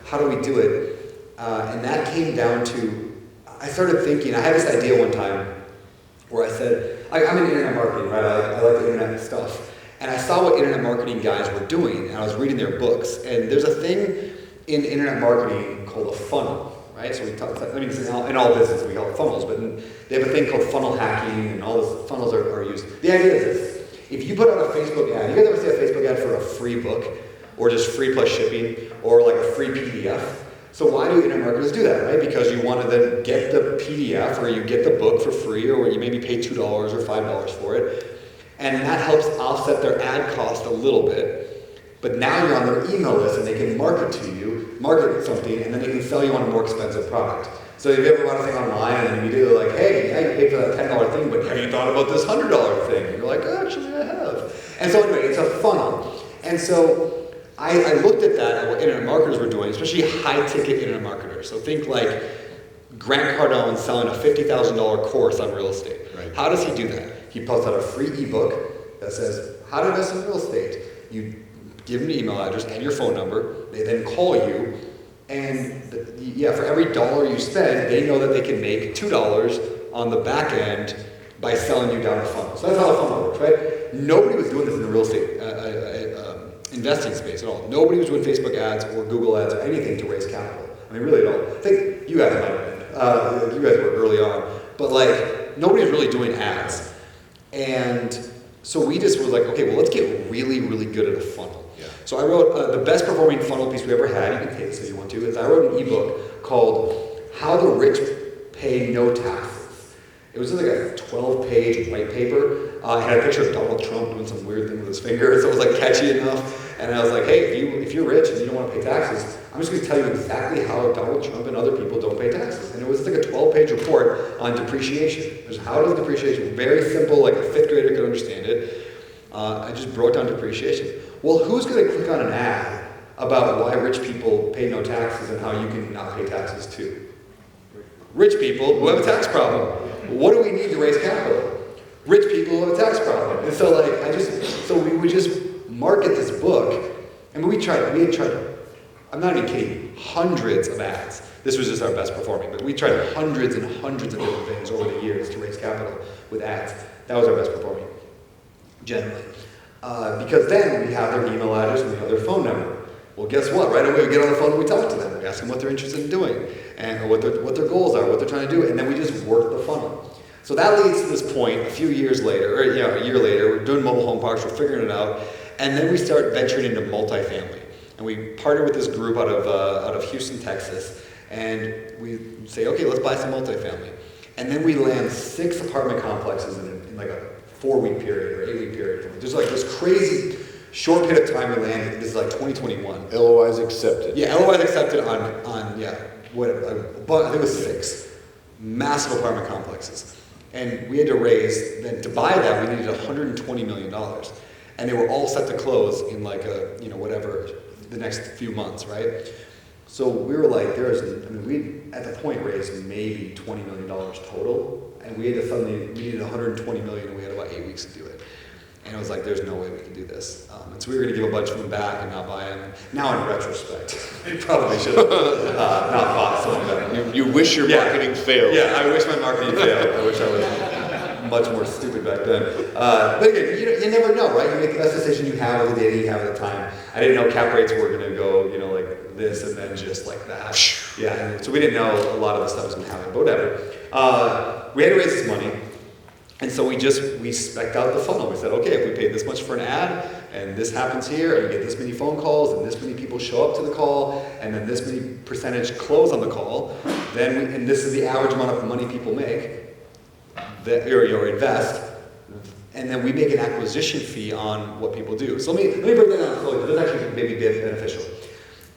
How do we do it? And that came down to, I started thinking, I had this idea one time where I said, I'm in internet marketing, right? I like the internet stuff. And I saw what internet marketing guys were doing, and I was reading their books. And there's a thing in internet marketing called a funnel, right? So we talk, I mean, in all business we call it funnels, but they have a thing called funnel hacking, and all those funnels are used. The idea is this: if you put out a Facebook ad, you guys ever see a Facebook ad for a free book, or just free plus shipping, or like a free PDF? So why do internet marketers do that, right? Because you want to then get the PDF, or you get the book for free, or you maybe pay $2 or $5 for it. And that helps offset their ad cost a little bit. But now you're on their email list and they can market something, and then they can sell you on a more expensive product. So if you ever want a thing online and you do like, hey, yeah, you paid for that $10 thing, but have you thought about this $100 thing? And you're like, actually, I have. And so anyway, it's a funnel. And so I looked at that and what internet marketers were doing, especially high-ticket internet marketers. So think like Grant Cardone selling a $50,000 course on real estate. Right. How does he do that? He puts out a free ebook that says how to invest in real estate. You give them an email address and your phone number. They then call you, and for every dollar you spend, they know that they can make $2 on the back end by selling you down a funnel. So that's how a funnel works, right? Nobody was doing this in the real estate investing space at all. Nobody was doing Facebook ads or Google ads or anything to raise capital. I mean, really at all. I think you guys might have been. You guys were early on, but like nobody was really doing ads. And so we just were like, okay, well, let's get really, really good at a funnel. Yeah. So I wrote the best performing funnel piece we ever had. You can take this if you want to. Is I wrote an ebook called "How the Rich Pay No Taxes." It was just like a 12-page white paper. It had a picture of Donald Trump doing some weird thing with his finger, so it was like catchy enough. And I was like, hey, if you're rich and you don't want to pay taxes, I'm just going to tell you exactly how Donald Trump and other people don't pay taxes. And it was like a 12-page report on depreciation. There's how does depreciation, very simple, like a fifth grader could understand it. I just broke down depreciation. Well, who's going to click on an ad about why rich people pay no taxes and how you can not pay taxes too? Rich people who have a tax problem. What do we need to raise capital? Rich people who have a tax problem. And so we would just market this book, and we had tried, I'm not even kidding, hundreds of ads. This was just our best performing, but we tried hundreds and hundreds of different things over the years to raise capital with ads. That was our best performing, generally. Because then we have their email address and we have their phone number. Well, guess what? Right away we get on the phone and we talk to them. We ask them what they're interested in doing, and what their goals are, what they're trying to do, and then we just work the funnel. So that leads to this point a few years later, or a year later, we're doing mobile home parks, we're figuring it out, and then we start venturing into multifamily. And we partner with this group out of Houston, Texas, and we say, okay, let's buy some multifamily. And then we land 6 apartment complexes in like a 4-week period or 8-week period. There's like this crazy short period of time we landed. This is like 2021. LOIs accepted. Yeah, LOIs accepted on whatever. But I think it was 6 massive apartment complexes. And we had to raise, then to buy that, we needed $120 million. And they were all set to close in like the next few months, right? So we were like, we at the point raised maybe $20 million total. And we needed $120 million, and we had about 8 weeks to do it. And it was like, there's no way we can do this. And so we were going to give a bunch of them back and not buy them. Now in retrospect, we probably should have not bought some of them. You wish your marketing failed. Yeah, I wish my marketing failed. I wish I was much more stupid back then. But again, you never know, right? You make the best decision you have with the data you have at the time. I didn't know cap rates were going to go, you know, like this and then just like that. Yeah, and so we didn't know a lot of the stuff was going to happen, but whatever. We had to raise this money, and so we spec'd out the funnel. We said, okay, if we paid this much for an ad, and this happens here, and we get this many phone calls, and this many people show up to the call, and then this many percentage close on the call, and this is the average amount of money people make, or invest, and then we make an acquisition fee on what people do. So let me break that down slowly. This actually may be beneficial.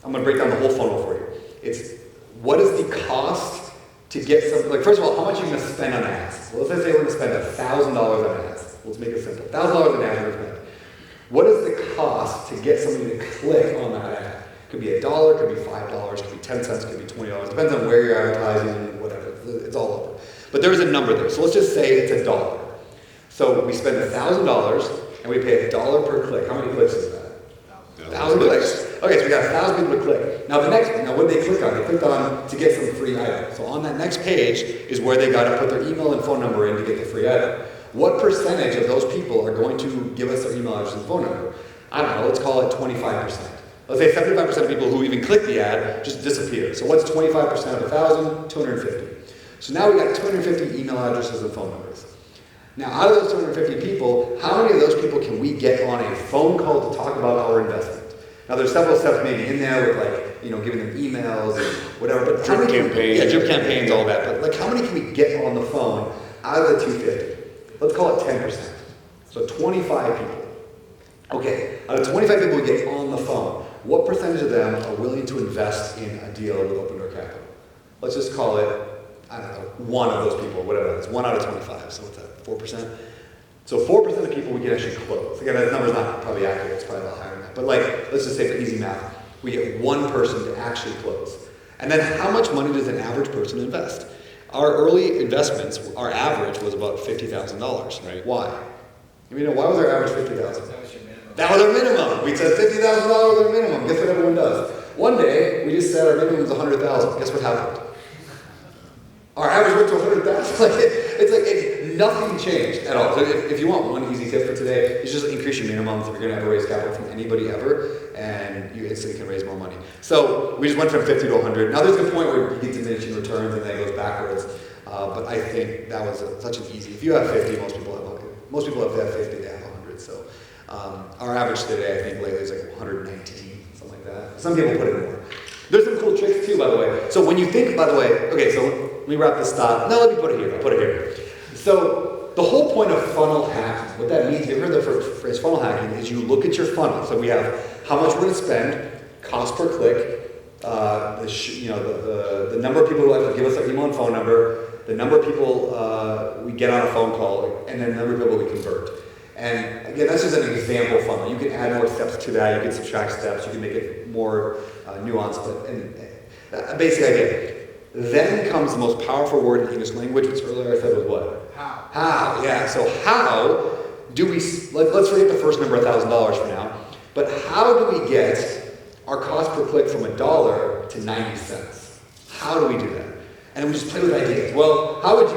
I'm going to break down the whole funnel for you. It's what is the cost to get something, like first of all, how much are you going to spend on ads? Well, let's say we're going to spend $1,000 on ads. Let's make it simple. $1,000 on ads we're going to spend. What is the cost to get somebody to click on that ad? It could be $1, it could be $5, it could be 10 cents, it could be $20. Depends on where you're advertising, whatever. It's all over. But there's a number there. So let's just say it's $1. So we spend $1,000 and we pay $1 per click. How many clicks is that? 1,000 clicks. Okay, so we got 1,000 people to click. Now what did they click on? They clicked on to get some free item. So on that next page is where they got to put their email and phone number in to get the free item. What percentage of those people are going to give us their email address and phone number? I don't know, let's call it 25%. Let's say 75% of people who even click the ad just disappear. So what's 25% of 1,000? 250. So now we got 250 email addresses and phone numbers. Now out of those 250 people, how many of those people can we get on a phone call to talk about our investment? Now there's several steps maybe in there with like, you know, giving them emails and whatever. But drip campaigns. Yeah, drip campaigns, all that. But like how many can we get on the phone out of the 250? Let's call it 10%. So 25 people. Okay, out of 25 people we get on the phone, what percentage of them are willing to invest in a deal with Open Door Capital? Let's just call it, I don't know, one of those people, whatever that is, 1 out of 25. So what's that, 4%? So 4% of people we can actually close. Again, that number's not probably accurate, it's probably a lot higher than that. But like, let's just say for easy math, we get one person to actually close. And then how much money does an average person invest? Our early investments, our average was about $50,000. Right. Why? You know, why was our average $50,000? That was your minimum. That was our minimum. We said $50,000 was our minimum. Guess what everyone does? One day, we just said our minimum was $100,000. Guess what happened? Our average went to $100,000. Nothing changed at all. So if you want one easy tip for today, it's just increase your minimums if you're going to ever raise capital from anybody ever, and you instantly can raise more money. So we just went from 50 to 100. Now there's a point where you get diminishing returns and then it goes backwards. But I think that was such an easy. If you have 50, most people have 50, they have 100. So our average today, I think lately is like 119, something like that. Some people put it more. There's some cool tricks too, by the way. So when you think, by the way, okay, so let me wrap this thought. No, let me put it here. I'll put it here. So the whole point of funnel hacking, what that means, you've heard the phrase funnel hacking, is you look at your funnel. So we have how much we're going to spend, cost per click, the number of people who have to give us their email and phone number, the number of people we get on a phone call, and then the number of people we convert. And again, that's just an example funnel. You can add more steps to that. You can subtract steps. You can make it more nuanced. But basic idea. Then comes the most powerful word in English language, which earlier I said was what? How? How, yeah. So how do we, let's forget the first number, $1,000 for now, but how do we get our cost per click from $1 to 90 cents? How do we do that? And we just play with ideas. Well, how would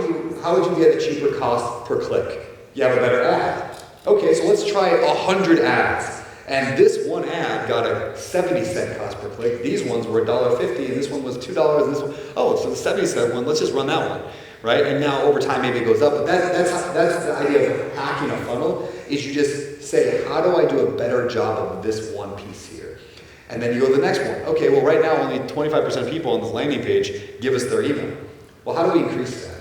you get a cheaper cost per click? You have a better ad. Okay, so let's try 100 ads. And this one ad got a 70-cent cost per click. These ones were $1.50, and this one was $2, and this one, oh, so the 70-cent one, let's just run that one, right? And now over time maybe it goes up. But that's the idea of hacking a funnel, is you just say, how do I do a better job of this one piece here? And then you go to the next one. Okay, well right now only 25% of people on this landing page give us their email. Well, how do we increase that?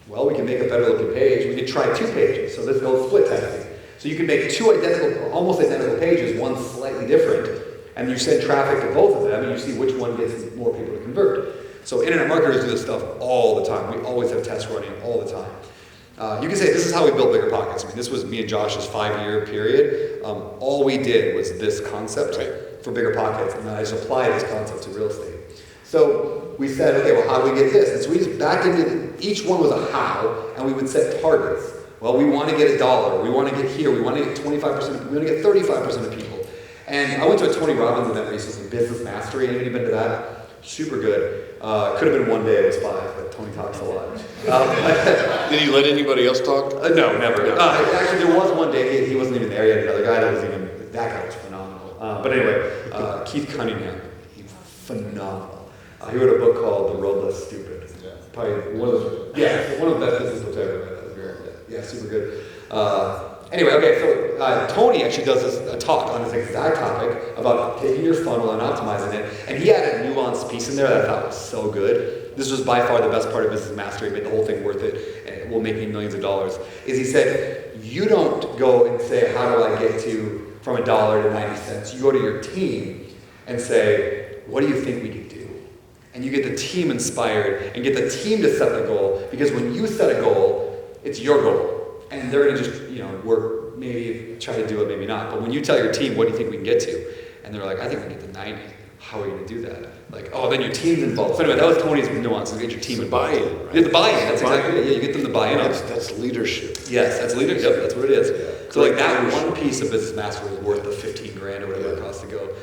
Well, we can make a better looking page. We could try 2 pages. So let's go split testing. So you can make 2 almost identical pages, one slightly different, and you send traffic to both of them, and you see which one gets more people to convert. So internet marketers do this stuff all the time. We always have tests running all the time. You can say this is how we built Bigger Pockets. I mean, this was me and Josh's 5-year period. All we did was this concept for Bigger Pockets, and then I just applied this concept to real estate. So we said, okay, well, how do we get this? And so we just backed into each one was a how, and we would set targets. Well, we want to get $1. We want to get here. We want to get 25%. We want to get 35% of people. And I went to a Tony Robbins event recently, Business Mastery. Anybody been to that? Super good. Could have been one day. It was 5, but Tony talks a lot. Did he let anybody else talk? No, never. Actually, there was one day he wasn't even there yet. Another guy that was phenomenal. But anyway, Keith Cunningham, he's phenomenal. He wrote a book called The Road Less Stupid. Probably one of the best business books I've ever read. Yeah, super good. Anyway, okay, so Tony actually does a talk on this exact topic about taking your funnel and optimizing it, and he had a nuanced piece in there that I thought was so good. This was by far the best part of Business Mastery, made the whole thing worth it, and it will make me millions of dollars, is he said, you don't go and say, how do I get from $1 to 90 cents? You go to your team and say, what do you think we can do? And you get the team inspired and get the team to set the goal, because when you set a goal, it's your goal. And they're going to just, work, maybe try to do it, maybe not. But when you tell your team, what do you think we can get to? And they're like, I think we can get to 90. How are we going to do that? Like, oh, then your team's involved. So anyway, that was Tony's nuance, is get your team involved. Buy-in, right? Yeah, the buy-in, that's exactly it. Yeah, you get them to buy in. That's leadership. Yes, that's leadership. That's what it is. Yeah. So like that one piece of Business Mastery was worth the 15 grand or whatever it cost to go.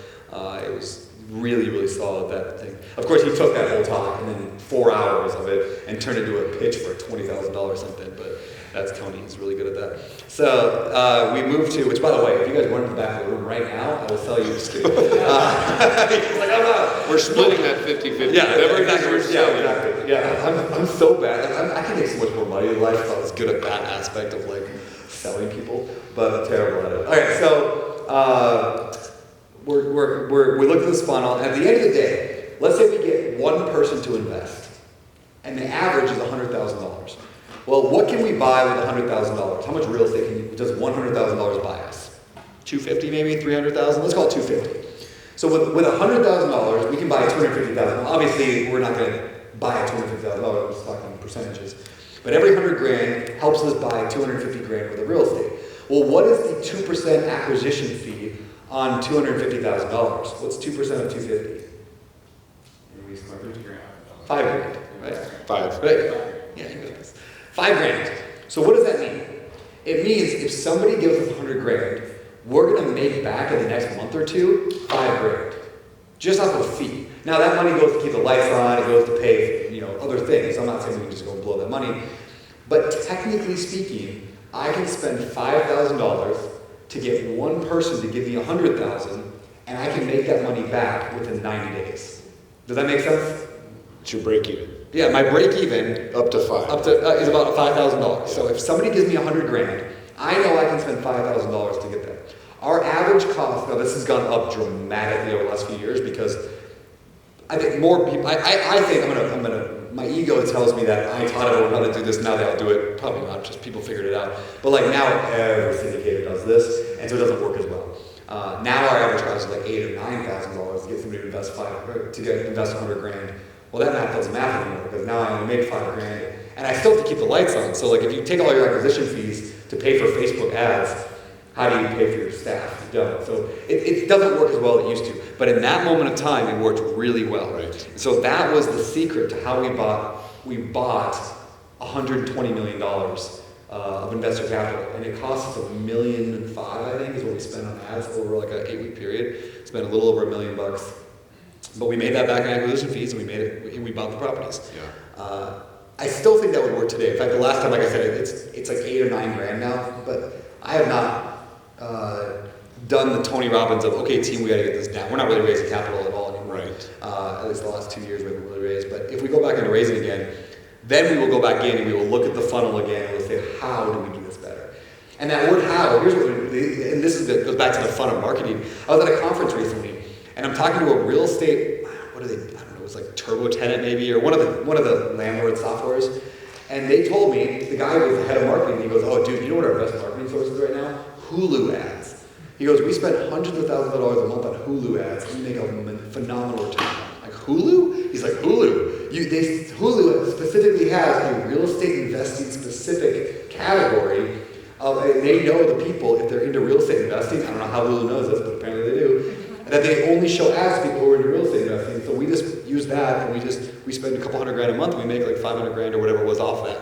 It was really, really solid, that thing. Of course, he took that whole talk and then 4 hours of it and turned it into a pitch for $20,000 something, but that's Tony. He's really good at that. So we moved to, which by the way, if you guys went to the back of the room right now, I will sell you the scoop. He's like, oh no. We're splitting that 50-50. Yeah, Exactly. Yeah, I'm so bad. I can make so much more money in life if I was good at that aspect of like selling people, but I'm terrible at it. All right, so we looked at this funnel, and at the end of the day, let's say we get one person to invest, and the average is $100,000. Well, what can we buy with $100,000? How much real estate does $100,000 buy us? $250 maybe, $300,000? Let's call it $250. So with $100,000, we can buy $250,000. Well, obviously, we're not going to buy $250,000. I'm just talking percentages. But every 100 grand helps us buy 250 grand worth of real estate. Well, what is the 2% acquisition fee on $250,000? What's 2% of 250? 5 grand, right? 5. Right? Yeah, you got this. 5 grand. So what does that mean? It means if somebody gives us 100 grand, we're going to make back in the next month or two 5 grand, just off a fee. Now that money goes to keep the lights on, it goes to pay, other things. I'm not saying we can just go and blow that money, but technically speaking, I can spend $5,000 to get one person to give me $100,000, and I can make that money back within 90 days. Does that make sense? It's your break even. Yeah, my break even Up to 5. is about $5,000. So if somebody gives me 100 grand, I know I can spend $5,000 to get that. Our average cost, now this has gone up dramatically over the last few years because I think more people, I think I'm gonna, my ego tells me that I taught everyone how to do this, now they all do it. Probably not, just people figured it out. But like now every syndicator does this, and so it doesn't work as well. Now our average cost is like $8,000 or $9,000 to get somebody to invest 100 grand. Well, that math doesn't matter anymore because now I only make 5 grand, and I still have to keep the lights on. So like if you take all your acquisition fees to pay for Facebook ads, how do you pay for your staff? You don't. So it doesn't work as well as it used to. But in that moment of time, it worked really well. Right. So that was the secret to how we bought $120 million of investor capital, and it cost us $1.5 million, I think, is what we spent on ads over like an 8-week period. Spent a little over $1 million. But we made that back in acquisition fees, and we bought the properties. Yeah. I still think that would work today. In fact, the last time, like I said, it's like 8 or 9 grand now. But I have not done the Tony Robbins of, okay, team, we got to get this down. We're not really raising capital at all anymore. Right. At least the last 2 years we haven't really raised. But if we go back into raising again, then we will go back in and we will look at the funnel again and we'll say, how do we do this better? And that word how, here's what and this goes back to the fun of marketing. I was at a conference recently, and I'm talking to a real estate, I don't know, it was like Turbo Tenant maybe, or one of the landlord softwares. And they told me, the guy was the head of marketing, he goes, oh dude, you know what our best marketing source is right now? Hulu ads. He goes, we spend hundreds of thousands of dollars a month on Hulu ads, and we make a phenomenal return. Like, Hulu? He's like, Hulu? Hulu specifically has a real estate investing specific category of, and they know the people, if they're into real estate investing, I don't know how Hulu knows this, but apparently they do, and that they only show ads to people who are into real estate investing. So we just use that, and we spend a couple $100 grand a month, and we make like 500 grand or whatever it was off that.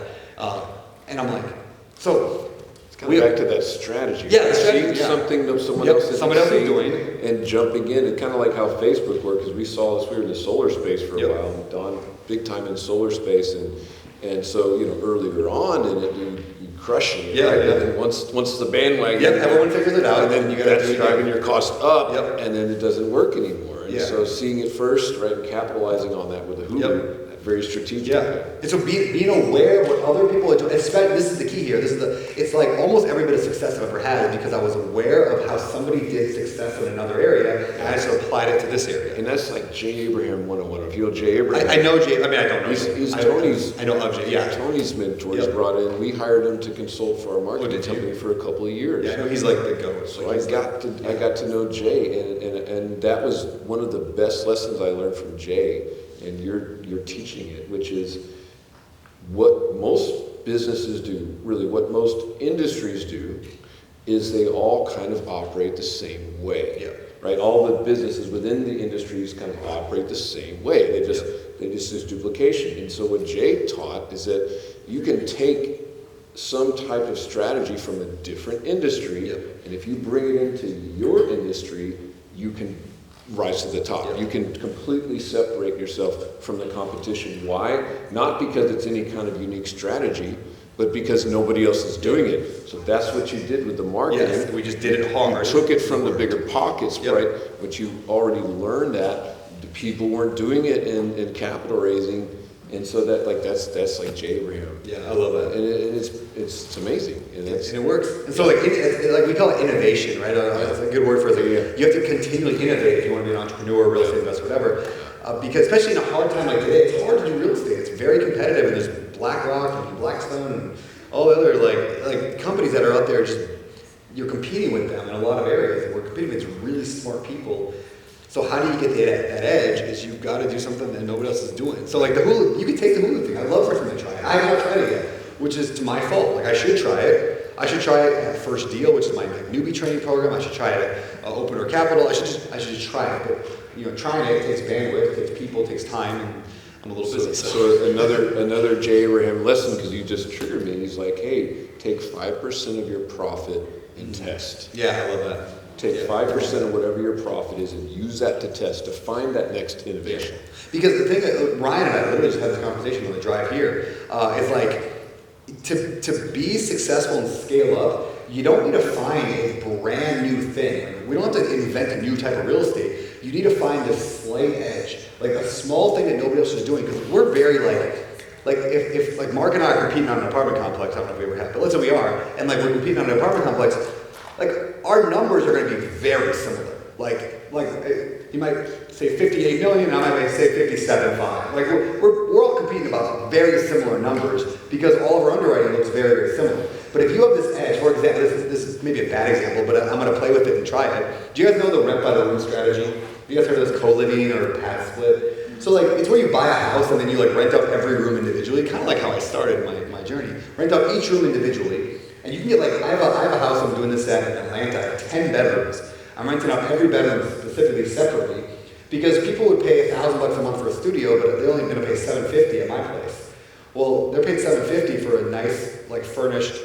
And I'm like, so... Kind of back to that strategy. Yeah, the strategy, seeing something that someone else is doing, and jumping in. It's kind of like how Facebook works. Because we saw this, we were in the solar space for a while. And Don, big time in solar space, and so earlier on, and you crushing it. Yeah, right? yeah. And then once the bandwagon, Yep, everyone figures it out, and then you gotta that's do it. driving your cost up, Yep. and then it doesn't work anymore. And Yeah. so seeing it first, right, and capitalizing on that with a Hulu, very strategic. Yeah, and so being aware of what other people are doing, especially, this is the key here, it's like almost every bit of success I've ever had is because I was aware of how somebody did success in another area, and I just applied it to this area. And that's like Jay Abraham 101. If you know Jay Abraham. I know Jay, I mean, I don't know. He's Tony's. I know of Jay, yeah. Tony's mentor. He's Yep. brought in. We hired him to consult for our marketing did you? company for a couple of years. Yeah, I know he's like the GOAT. So I got to know Jay, and that was one of the best lessons I learned from Jay. And you're teaching it, which is what most businesses do, really what most industries do, is they all kind of operate the same way. Yeah. Right? All the businesses within the industries kind of operate the same way. They just use duplication. And so what Jay taught is that you can take some type of strategy from a different industry, and if you bring it into your industry, you can rise to the top. Yeah. You can completely separate yourself from the competition. Why? Not because it's any kind of unique strategy, but because nobody else is doing it. So that's what you did with the marketing. Yes, we just did it hard. You took it from the bigger pockets, Yep. right? But you already learned that the people weren't doing it in capital raising, and so that's like Jay Abraham. Yeah, I love that. And it's amazing. And And it works. And so like we call it innovation, right? That's a good word for it. Like, you have to continually innovate if you want to be an entrepreneur, real estate investor, whatever. Because especially in a hard time like today, it's hard to do real estate. It's very competitive, and there's BlackRock and Blackstone and all the other like companies that are out there. Just you're competing with them in a lot of areas, and we're competing with really smart people. So how do you get that edge? Is you've got to do something that nobody else is doing. So like the Hulu, you can take the Hulu thing. I'd love for someone to try it. I have not tried it yet, which is to my fault. Like I should try it. I should try it at First Deal, which is my newbie training program. I should try it at Opener Capital. I should just try it. But trying it takes bandwidth, takes people, takes time, and I'm a little busy. So another Jay Abraham lesson, because you just triggered me. He's like, hey, take 5% of your profit and test. Yeah, I love that. Take 5% of whatever your profit is and use that to test, to find that next innovation. Because the thing that Ryan and I literally just had this conversation on the drive here, is like, to be successful and scale up, you don't need to find a brand new thing. Like, we don't have to invent a new type of real estate. You need to find this slight edge, like a small thing that nobody else is doing. Because we're very like if like Mark and I are competing on an apartment complex, I don't know if we ever have, but let's say we are, and like we're competing on an apartment complex, like our numbers are going to be very similar. Like you might say 58 million, and I might say 57.5. Like we're all competing about very similar numbers because all of our underwriting looks very, very similar. But if you have this edge, for example, this is maybe a bad example, but I'm going to play with it and try it. Do you guys know the rent by the room strategy? Have you guys heard of this co-living or pad split? So like it's where you buy a house and then you like rent out every room individually, kind of like how I started my journey. Rent out each room individually, and you can get like I have a house I'm doing this at in Atlanta, 10 bedrooms. I'm renting out every bedroom specifically separately because people would pay $1,000 a month for a studio, but they're only going to pay $750 at my place. Well, they're paying $750 for a nice like furnished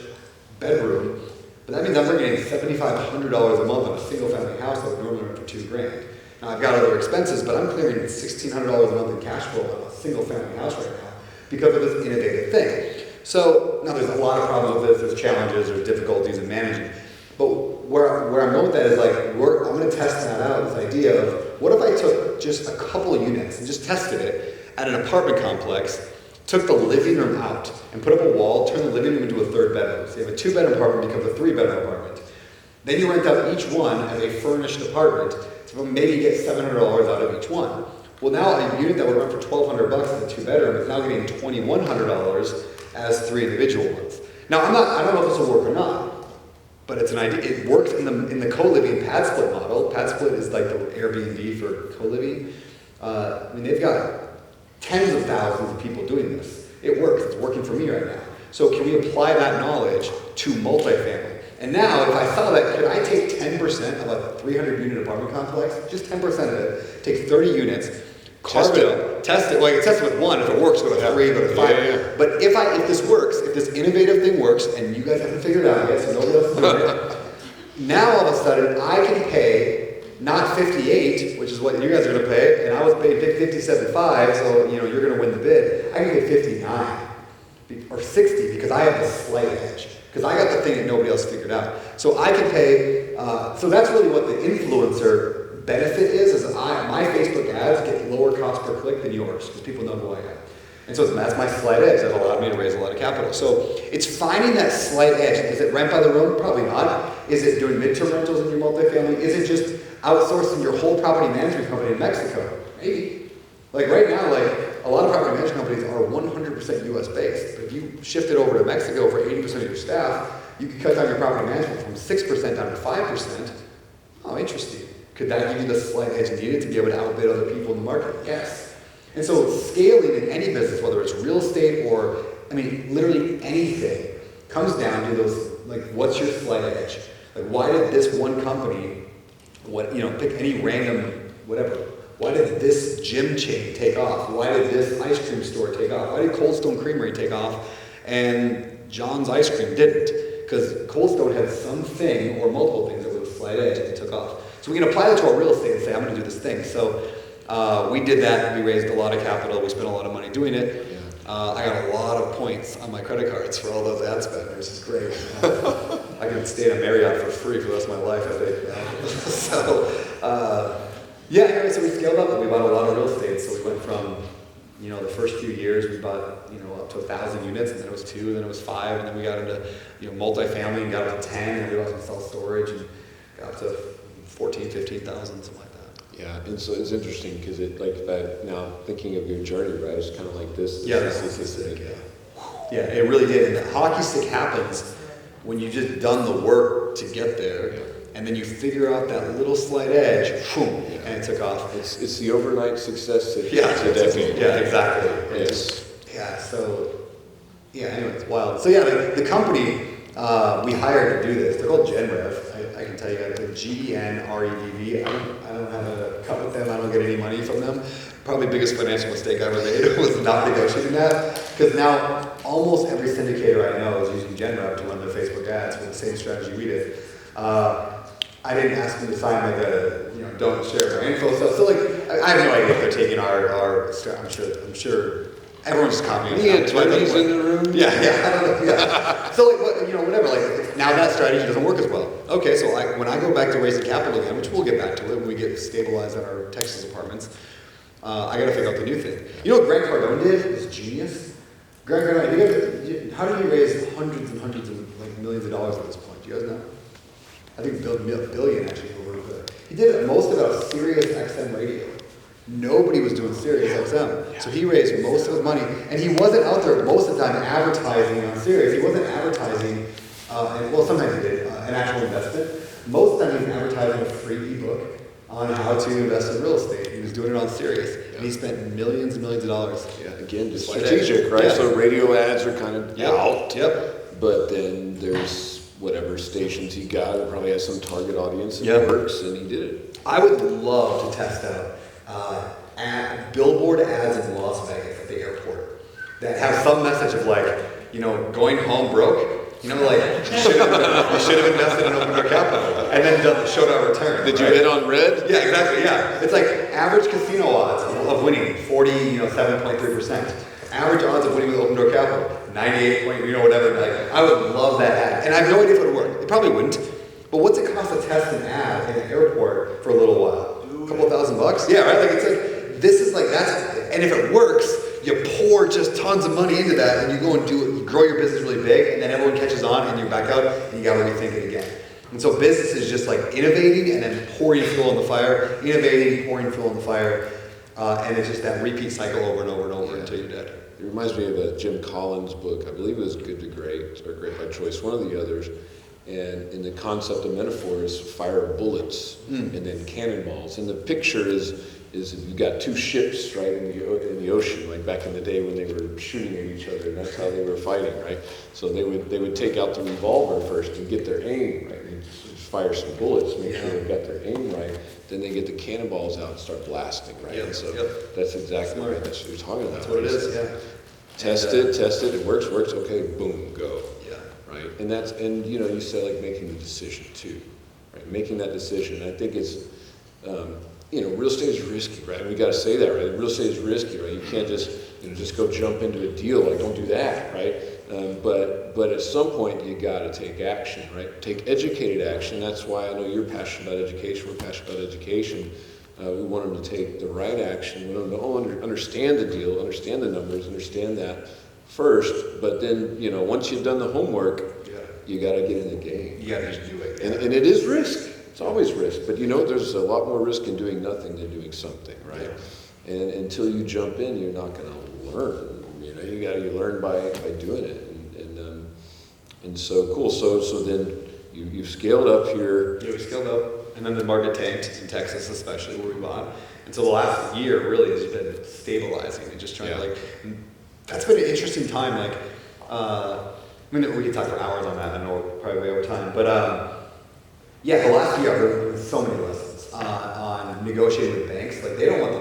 bedroom, but that means I'm bringing in $7,500 a month on a single family house that would normally rent for $2,000. Now I've got other expenses, but I'm clearing $1,600 a month in cash flow on a single family house right now because of this innovative thing. So now there's a lot of problems with this, there's challenges, there's difficulties in managing. But where I'm going with that is like, I'm going to test that out, this idea of what if I took just a couple of units and just tested it at an apartment complex, took the living room out and put up a wall, turned the living room into a third bedroom. So you have a 2-bedroom apartment becomes a 3-bedroom apartment. Then you rent out each one as a furnished apartment. So maybe you get $700 out of each one. Well, now a unit that would rent for $1,200 as a 2-bedroom is now getting $2,100 as 3 individual ones. Now I don't know if this will work or not, but it's an idea. It works in the co-living pad split model. Pad split is like the Airbnb for co-living. I mean, they've got tens of thousands of people doing this. It works. It's working for me right now. So can we apply that knowledge to multifamily? And now, if I saw that, could I take 10% of a 300-unit apartment complex? Just 10% of it. Take 30 units, carve it up, test it. Well, you can test it with 1. If it works, go to 3, go to 5. Yeah. But if this works, if this innovative thing works, and you guys haven't figured it out yet, so nobody else is doing it, now all of a sudden I can pay not 58, which is what you guys are going to pay, and I was paid 57.5, so you're going to win the bid. I can get 59 or 60 because I have the slight edge. because I got the thing that nobody else figured out. So I can pay, so that's really what the influencer benefit is my Facebook ads get lower cost per click than yours, because people know who I am. And so that's my slight edge that allowed me to raise a lot of capital. So it's finding that slight edge. Is it rent by the room? Probably not. Is it doing midterm rentals in your multifamily? Is it just outsourcing your whole property management company in Mexico? Maybe. Like right now, like a lot of property management companies are 100% US based. But if you shift it over to Mexico for 80% of your staff, you could cut down your property management from 6% down to 5%. Oh, interesting. Could that give you the slight edge needed to be able to outbid other people in the market? Yes. And so scaling in any business, whether it's real estate or, I mean, literally anything, comes down to those, like, what's your slight edge? Like, why did this one company, pick any random, whatever, why did this gym chain take off? Why did this ice cream store take off? Why did Cold Stone Creamery take off and John's Ice Cream didn't? Because Cold Stone had something or multiple things that was a slight edge and it took off. So we can apply that to our real estate and say, I'm going to do this thing. So we did that. We raised a lot of capital. We spent a lot of money doing it. Yeah. I got a lot of points on my credit cards for all those ad spenders. It's great. I can stay in a Marriott for free for the rest of my life, I think. So, anyway, so we scaled up and we bought a lot of real estate. So we went from, the first few years we bought, up to 1,000 units, and then it was 2, then it was 5, and then we got into, multifamily and got up to 10, and we got to self-storage and got up to 14, 15,000, something like that. Yeah, and so it's interesting because now thinking of your journey, right? It's kind of like this. Yeah, that's hockey stick. Yeah, it really did. And the hockey stick happens when you've just done the work to get there, and then you figure out that little slight edge, boom, and it took off. It's the overnight success to decade. Yeah, exactly. Yes. Anyway, it's wild. So the company we hired to do this, they're called GenRev. I can tell you, like GenRev. I don't have a cut with them. I don't get any money from them. Probably the biggest financial mistake I ever made was not negotiating that. Because now almost every syndicator I know is using GenRev to run their Facebook ads with the same strategy we did. I didn't ask them to sign like a don't share our info stuff. So I have no idea if they're taking our I'm sure. Everyone's just copying. You had 20s in the room? Yeah, I don't know. Yeah. So, whatever. Now that strategy doesn't work as well. Okay, so when I go back to raising capital again, which we'll get back to it when we get stabilized in our Texas apartments, I got to figure out the new thing. You know what Grant Cardone did? It's genius. Grant Cardone, how did he raise hundreds and hundreds of millions of dollars at this point? Do you guys know? I think billion actually. He did most of it on Sirius XM radio. Nobody was doing Sirius XM. So he raised most of his money. And he wasn't out there most of the time advertising on Sirius. He wasn't advertising, sometimes he did, an actual investment. Most of the time he was advertising a free ebook on how to invest in real estate. He was doing it on Sirius. And he spent millions and millions of dollars. Yeah, again, just strategic, right? Yeah. So radio ads are kind of out. Yep. But then there's whatever stations he got. It probably has some target audience that works, and he did it. I would love to test out billboard ads in Las Vegas at the airport that have some message of going home broke. You should have invested in open door capital, and then showed our return. Did you hit on red? Yeah, exactly. Yeah, it's like average casino odds of winning 7.3%. Average odds of winning with open door capital 98 point, whatever. I would love that ad, and I have no idea if it would work. It probably wouldn't. But what's it cost to test an ad in an airport for a little while? A couple $1,000? Yeah, right? And if it works, you pour just tons of money into that, and you go and you grow your business really big, and then everyone catches on, and you're back out, and you gotta rethink it again. And so business is just innovating, and then pouring fuel on the fire, innovating, pouring fuel on the fire, and it's just that repeat cycle over and over and over until you're dead. It reminds me of a Jim Collins book. I believe it was Good to Great, or Great by Choice, one of the others. And in the concept of metaphor is fire bullets and then cannonballs. And the picture is you've got two ships, right, in the ocean, like back in the day when they were shooting at each other, and that's how they were fighting, right? So they would take out the revolver first and get their aim, right? They'd fire some bullets, make sure they've got their aim right. Then they get the cannonballs out and start blasting, right? And so that's exactly right. That's what you're talking about. That's what it is, yeah. Test it, it works, okay, boom, go. Right, and you said making the decision too, right? Making that decision. I think it's, real estate is risky, right? We got to say that, right? Real estate is risky, right? You can't just just go jump into a deal. Like, don't do that, right? But at some point you got to take action, right? Take educated action. That's why I know you're passionate about education. We're passionate about education. We want them to take the right action. We want them to understand the deal, understand the numbers, understand that first. But then, once you've done the homework, you got to get in the game. You got to just do it. And it is risk. It's always risk. But there's a lot more risk in doing nothing than doing something, right? Yeah. And until you jump in, you're not going to learn. You learn by doing it. And so cool. So then you've scaled up here. Yeah, we scaled up, and then the market tanked in Texas, especially where we bought. And so the last year really has been stabilizing and just trying to that's been an interesting time. We could talk for hours on that. I know we're probably way over time, but the last year I've learned so many lessons on negotiating with banks. Like, they don't want the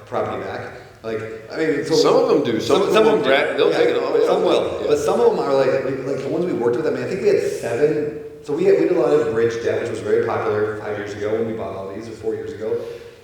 property back. Some of them do. Some of them they'll take it. Oh, yeah. Some will, but some of them are like the ones we worked with. I think we had 7. So we did a lot of bridge debt, which was very popular 5 years ago when we bought all these, or 4 years ago.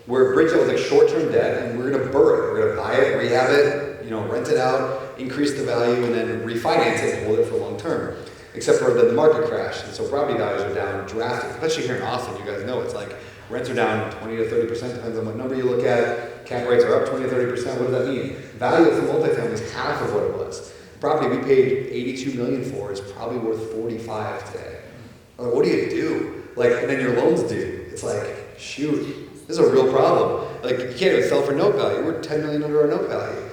Where bridge debt was like short-term debt, and we're going to burr it. We're going to buy it, rehab it, rent it out, increase the value, and then refinance it and hold it for long term. Except for the market crash, and so property values are down drastically. Especially here in Austin, you guys know it's like rents are down 20 to 30%, depends on what number you look at. Cap rates are up 20 to 30%. What does that mean? Value of the multifamily is half of what it was. The property we paid $82 million for is probably worth $45 today. What do you do? And then your loans due. It's like, shoot, this is a real problem. You can't even sell for note value. We're $10 million under our note value.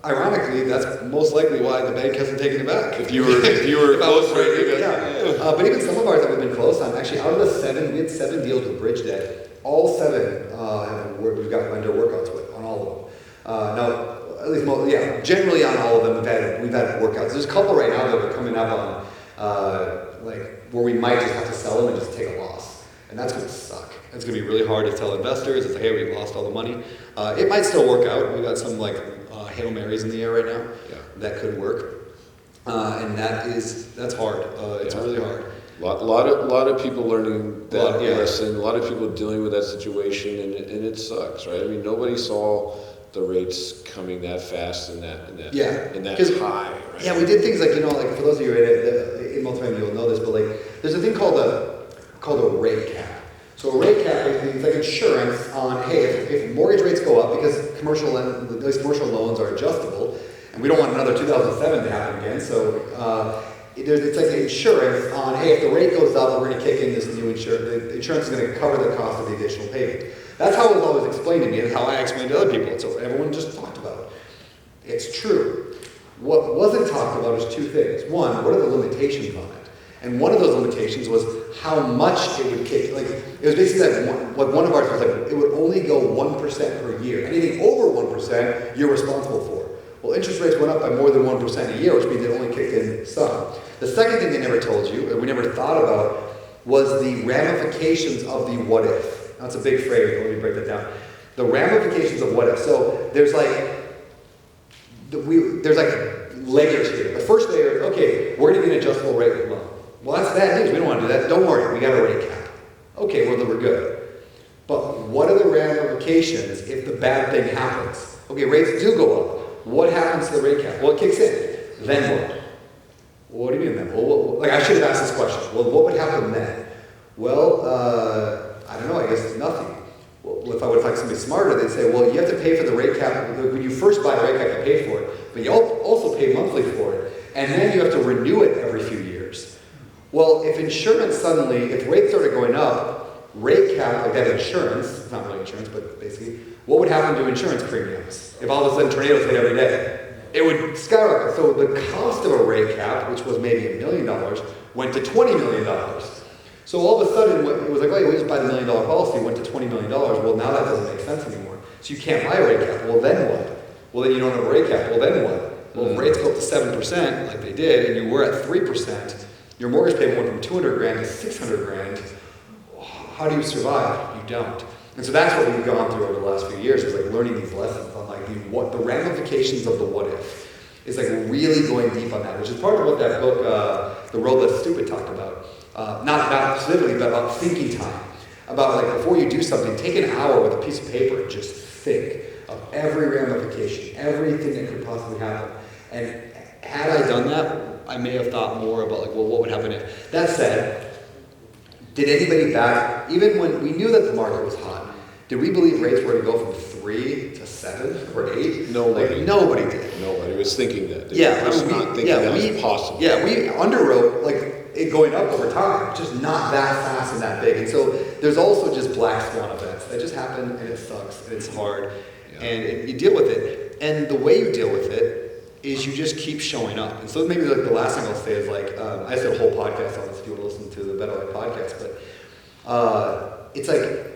Ironically, that's most likely why the bank hasn't taken it back. If you were close, right? But even some of ours that we've been close on, actually, out of the 7, we had 7 deals with bridge debt. All 7 we've got vendor workouts with on all of them. Now, at least generally on all of them we've had workouts. There's a couple right now that are coming up on where we might just have to sell them and just take a loss, and that's going to suck. It's going to be really hard to tell investors. It's like, hey, we lost all the money. It might still work out. We've got some Hail Marys in the air right now that could work, and that's hard. It's really hard. A lot of people learning that lesson. A lot of people dealing with that situation, and it sucks, right? Nobody saw the rates coming that fast and that high. Right? Yeah, we did things for those of you in multifamily, you'll know this, but there's a thing called a rate cap. So a rate cap is like insurance on, hey, if mortgage rates go up, because commercial loans are adjustable, and we don't want another 2007 to happen again, so it's like insurance on, hey, if the rate goes up, we're going to kick in this new insurance. The insurance is going to cover the cost of the additional payment. That's how it was always explained to me, and how I explained to other people. So everyone just talked about it. It's true. What wasn't talked about is 2 things. One, what are the limitations on it? And one of those limitations was how much it would kick. It was basically one of ours was it would only go 1% per year. Anything over 1%, you're responsible for. Well, interest rates went up by more than 1% a year, which means it only kicked in some. The second thing they never told you, and we never thought about, was the ramifications of the what if. That's a big phrase, but let me break that down. The ramifications of what if. So there's layers here. The first layer is, okay, we're going to get an adjustable rate loan. Well, that's bad news. We don't want to do that. Don't worry, we got a rate cap. Okay, well, then we're good. But what are the ramifications if the bad thing happens? Okay, rates do go up. What happens to the rate cap? Well, it kicks in. Then what? What do you mean then? Well, I should have asked this question. Well, what would happen then? Well, I don't know. I guess nothing. Well, if I would find somebody smarter, they'd say, well, you have to pay for the rate cap. When you first buy a rate cap, you pay for it. But you also pay monthly for it. And then you have to renew it every few years. Well, if rates started going up, rate cap, like that insurance, it's not really insurance, but basically, what would happen to insurance premiums if all of a sudden tornadoes hit every day? It would skyrocket. So the cost of a rate cap, which was maybe $1 million, went to $20 million. So all of a sudden, it was like, oh, we just buy the $1 million policy, it went to $20 million. Well, now that doesn't make sense anymore. So you can't buy a rate cap. Well, then what? Well, then you don't have a rate cap. Well, then what? Well, if rates go up to 7%, like they did, and you were at 3%, your mortgage payment went from $200,000 to $600,000. How do you survive? You don't. And so that's what we've gone through over the last few years, is learning these lessons on the ramifications of the what if. Is really going deep on that, which is part of what that book, The World That's Stupid, talked about. Not specifically, but about thinking time. About before you do something, take an hour with a piece of paper and just think. of every ramification, everything that could possibly happen. And had I done that, I may have thought more about like, well, what would happen if? That said, did anybody back, even when we knew that the market was hot, did we believe rates were going to go from 3 to 7 or 8? Nobody. Like, nobody did. Nobody was thinking that. They Yeah, was not thinking that was possible. Yeah, we underwrote like it going up over time, just not that fast and that big. And so there's also just black swan events that just happen, and it sucks, and it's hard, and you deal with it. And the way you deal with it is you just keep showing up. And so maybe like the last thing I'll say is like, I just did a whole podcast on this if you want to listen to the Better Life podcast, but it's like,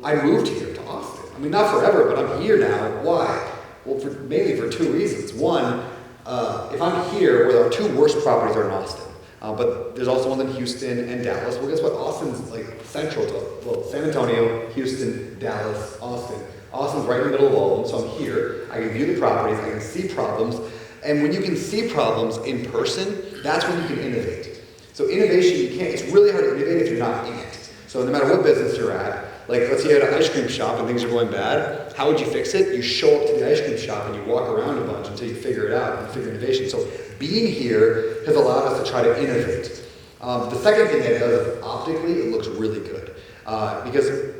I moved here to Austin. I mean, not forever, but I'm here now. Why? Well, mainly for 2 reasons. One, if I'm here, where our 2 worst properties are in Austin, but there's also ones in Houston and Dallas. Well, guess what? Austin's like central to, well, San Antonio, Houston, Dallas, Austin. Austin's right in the middle of all of them, so I'm here. I can view the properties, I can see problems, and when you can see problems in person, that's when you can innovate. So innovation, it's really hard to innovate if you're not in it. So no matter what business you're at, like let's say you had an ice cream shop and things are going bad, how would you fix it? You show up to the ice cream shop and you walk around a bunch until you figure it out and figure innovation. So being here has allowed us to try to innovate. The second thing it does is optically, it looks really good. Because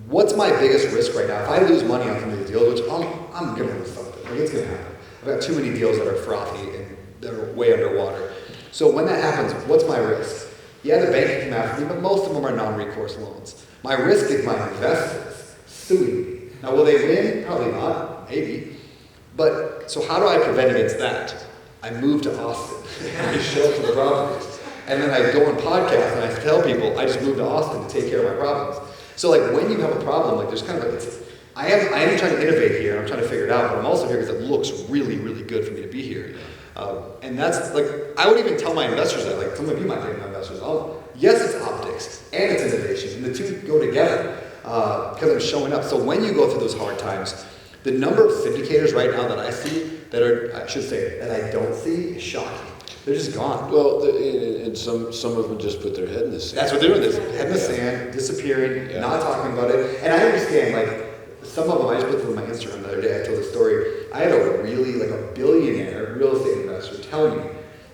what's my biggest risk right now? If I lose money on some of these deals, which I'm going to lose something, like it's going to happen. I've got too many deals that are frothy and that are way underwater. So when that happens, what's my risk? Yeah, the bank can come after me, but most of them are non-recourse loans. My risk is my investors suing me. Now, will they win? Probably not, maybe. But, so how do I prevent against that? I move to Austin. I show up to the properties. And then I go on podcasts and I tell people, I just moved to Austin to take care of my problems. So like when you have a problem, like there's kind of like, I am trying to innovate here, and I'm trying to figure it out, but I'm also here because it looks really, really good for me to be here. And that's like, I would even tell my investors that, like some of you might be my investors, yes, it's optics and it's innovation, and the two go together because I'm showing up. So when you go through those hard times, the number of syndicators right now that I see that are, I should say, that I don't see is shocking. They're just gone. Well, and some of them just put their head in the sand. That's what they're doing, this head in the sand, disappearing, not talking about it. And I understand, like, some of them, I just put them on my Instagram the other day, I told the story. I had a really, like a billionaire real estate investor tell me,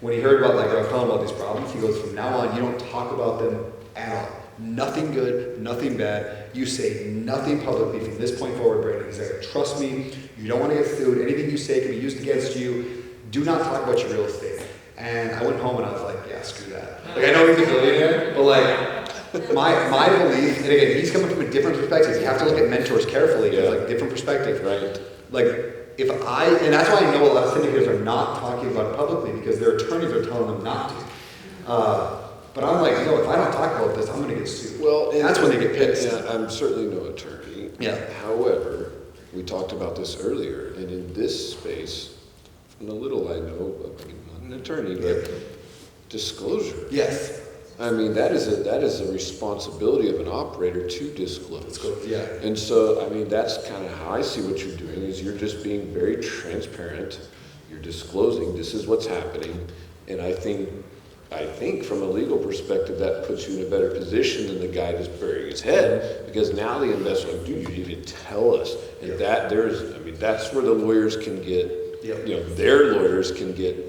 when he heard about, like, I was telling about these problems, he goes, from now on, you don't talk about them at all. Nothing good, nothing bad. You say nothing publicly from this point forward, Brandon. He's like, trust me, you don't want to get sued. Anything you say can be used against you. Do not talk about your real estate. And I went home and I was like, yeah, screw that. Like, I know he's a billionaire, but like, my belief, and again, he's coming from a different perspective. You have to look at mentors carefully, because like different perspectives. Right. Like, and that's why I know a lot of syndicators are not talking about it publicly, because their attorneys are telling them not to. But I'm like, no, if I don't talk about this, I'm going to get sued. Well, and that's when they get pissed. Yeah, I'm certainly no attorney. Yeah. However, we talked about this earlier, and in this space, from the little I know, I'm not an attorney, but disclosure. Yes. I mean, that is a responsibility of an operator to disclose. Yeah. And so, I mean, that's kind of how I see what you're doing, is you're just being very transparent. You're disclosing this is what's happening. And I think from a legal perspective, that puts you in a better position than the guy that's burying his head, because now the investor's like, dude, you didn't tell us. And that's where the lawyers can get, their lawyers can get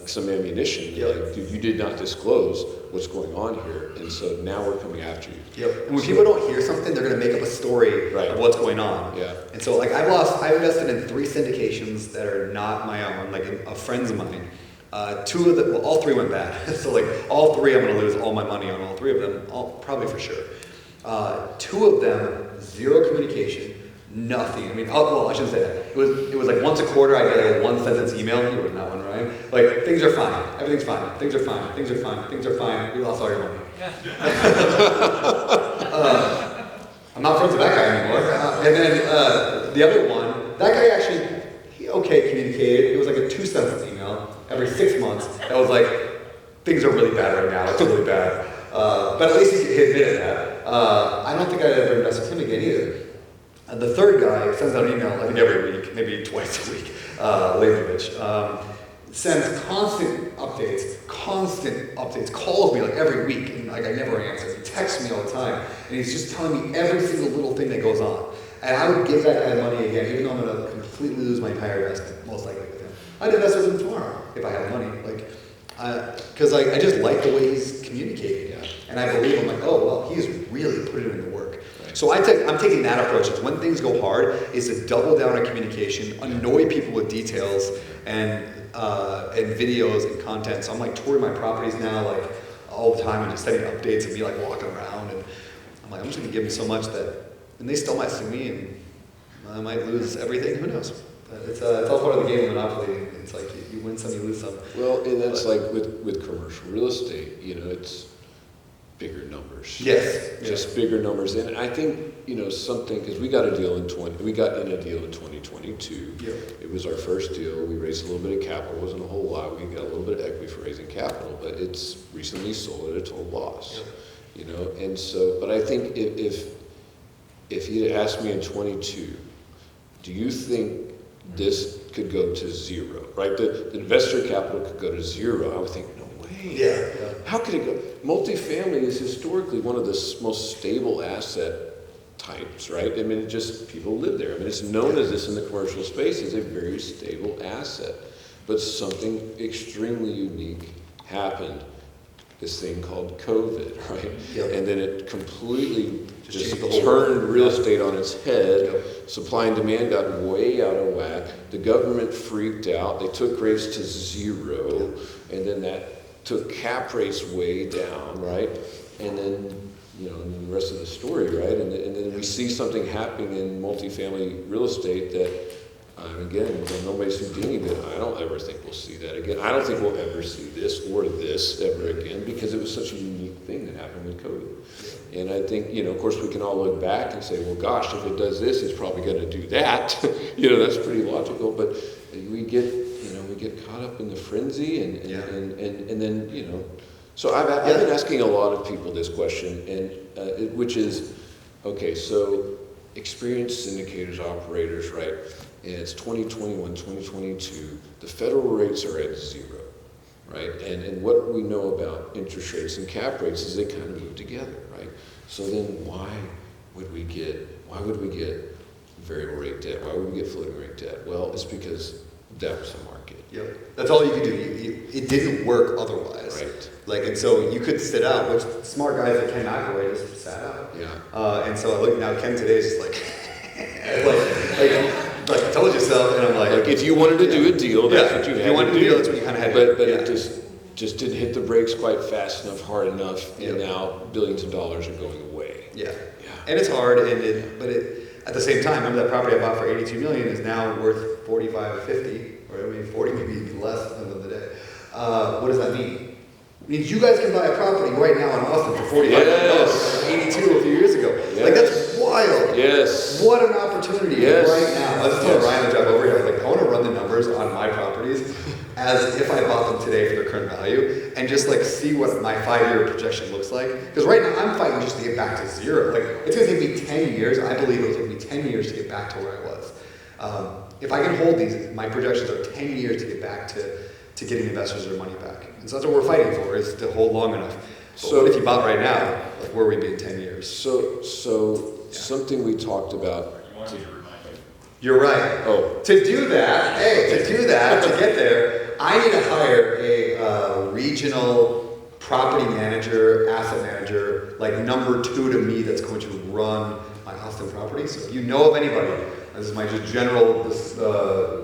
some ammunition. Like, dude, you did not disclose what's going on here, and so now we're coming after you. Yep. And when people don't hear something, they're going to make up a story of what's going on. Yeah. And so, like, I've invested in 3 syndications that are not my own, like of friends of mine. 2 of them, well, all 3 went bad. So, like, all 3, I'm going to lose all my money on all 3 of them, probably for sure. 2 of them, 0 communication. Nothing. I mean, well, I shouldn't say that. It was like once a quarter I get like a 1-sentence email. You were in that one, right? Like, things are fine. Everything's fine. Things are fine. Things are fine. Things are fine. We lost all your money. I'm not friends with that guy anymore. And then the other one, that guy actually, he communicated. It was like a 2-sentence email every 6 months. That was like, things are really bad right now. It's really bad. But at least he admitted that. I don't think I'd ever invest with him again either. The third guy sends out an email, I think every week, maybe twice a week, Lazovich, sends constant updates, calls me like every week, and like I never answer. He texts me all the time, and he's just telling me every single little thing that goes on. And I would give that guy money again, even though I'm going to completely lose my entire investment, most likely with him. I'd invest with him tomorrow if I had money. Because I just like the way he's communicating. Yeah. And I believe him, like, oh, well, he's really putting in the work. Right. So I'm taking that approach. Is when things go hard, is to double down on communication, annoy people with details and videos and content. So I'm like touring my properties now, like all the time, and just sending updates of me like walking around. And I'm like, I'm just going to give them so much and they still might sue me, and I might lose everything. Who knows? But it's all part of the game of Monopoly. It's like you win some, you lose some. Well, and that's like with commercial real estate, it's bigger numbers. Yes. Just bigger numbers. And I think, something, because we got in a deal in 2022. Yeah. It was our first deal. We raised a little bit of capital. It wasn't a whole lot. We got a little bit of equity for raising capital, but it's recently sold at a total loss. Yeah. And so, but I think if you'd asked me in 22, do you think this could go to zero, right? The investor capital could go to zero. I would think, no way. Yeah. How could it go? Multifamily is historically one of the most stable asset types, right? I mean, people live there. I mean, it's known as this in the commercial space as a very stable asset. But something extremely unique happened, this thing called COVID, right? Yep. And then it completely just changed the whole turned world. real estate on its head. Yep. Supply and demand got way out of whack. The government freaked out. They took rates to zero. And then that took cap rates way down, right? And then, and the rest of the story, right? And then we see something happening in multifamily real estate that, again, nobody's Houdini, but I don't ever think we'll see that again. I don't think we'll ever see this or this ever again, because it was such a unique thing that happened with COVID. And I think, of course, we can all look back and say, well, gosh, if it does this, it's probably going to do that. That's pretty logical. But we get caught up in the frenzy, and then, So I've been asking a lot of people this question, and which is, okay, so experienced syndicators, operators, right? And it's 2021, 2022. The federal rates are at zero, right? And what we know about interest rates and cap rates is they kind of move together, right? So then why would we get variable rate debt? Why would we get floating rate debt? Well, it's because that was the market. Yep. That's all you could do. It didn't work otherwise. Right. And so you could sit out, which smart guys like Ken McElroy just sat out. Yeah. And so I look now, Ken today is just like, like I told you so, and I'm like if you wanted to do a deal, that's what you had. If you wanted to do a deal, that's what you kind of had to do. But it just didn't hit the brakes quite fast enough, hard enough, and now billions of dollars are going away. Yeah. And it's hard, but at the same time, remember that property I bought for $82 million is now worth 45 or 50, or maybe 40, maybe even less at the end of the day. What does that mean? It means you guys can buy a property right now in Austin for $45 million, 82 a few years ago. Yes. Like, that's wild. Yes. What an opportunity right now. I was telling Ryan the drive over here, I was like, I want to run the numbers on my properties as if I bought them today for their current value, and just like see what my 5-year projection looks like. Because right now I'm fighting just to get back to zero. Like, it's going to take me 10 years. I believe it'll take me 10 years to get back to where I was. If I can hold these, my projections are 10 years to get back to getting investors their money back. And so that's what we're fighting for, is to hold long enough. But so what if you bought right now? Like, where would we be in 10 years? So something we talked about. You're right. To do that, to get there, I need to hire a regional property manager, asset manager, like number 2 to me, that's going to run my Austin property. So if you know of anybody, this is my just general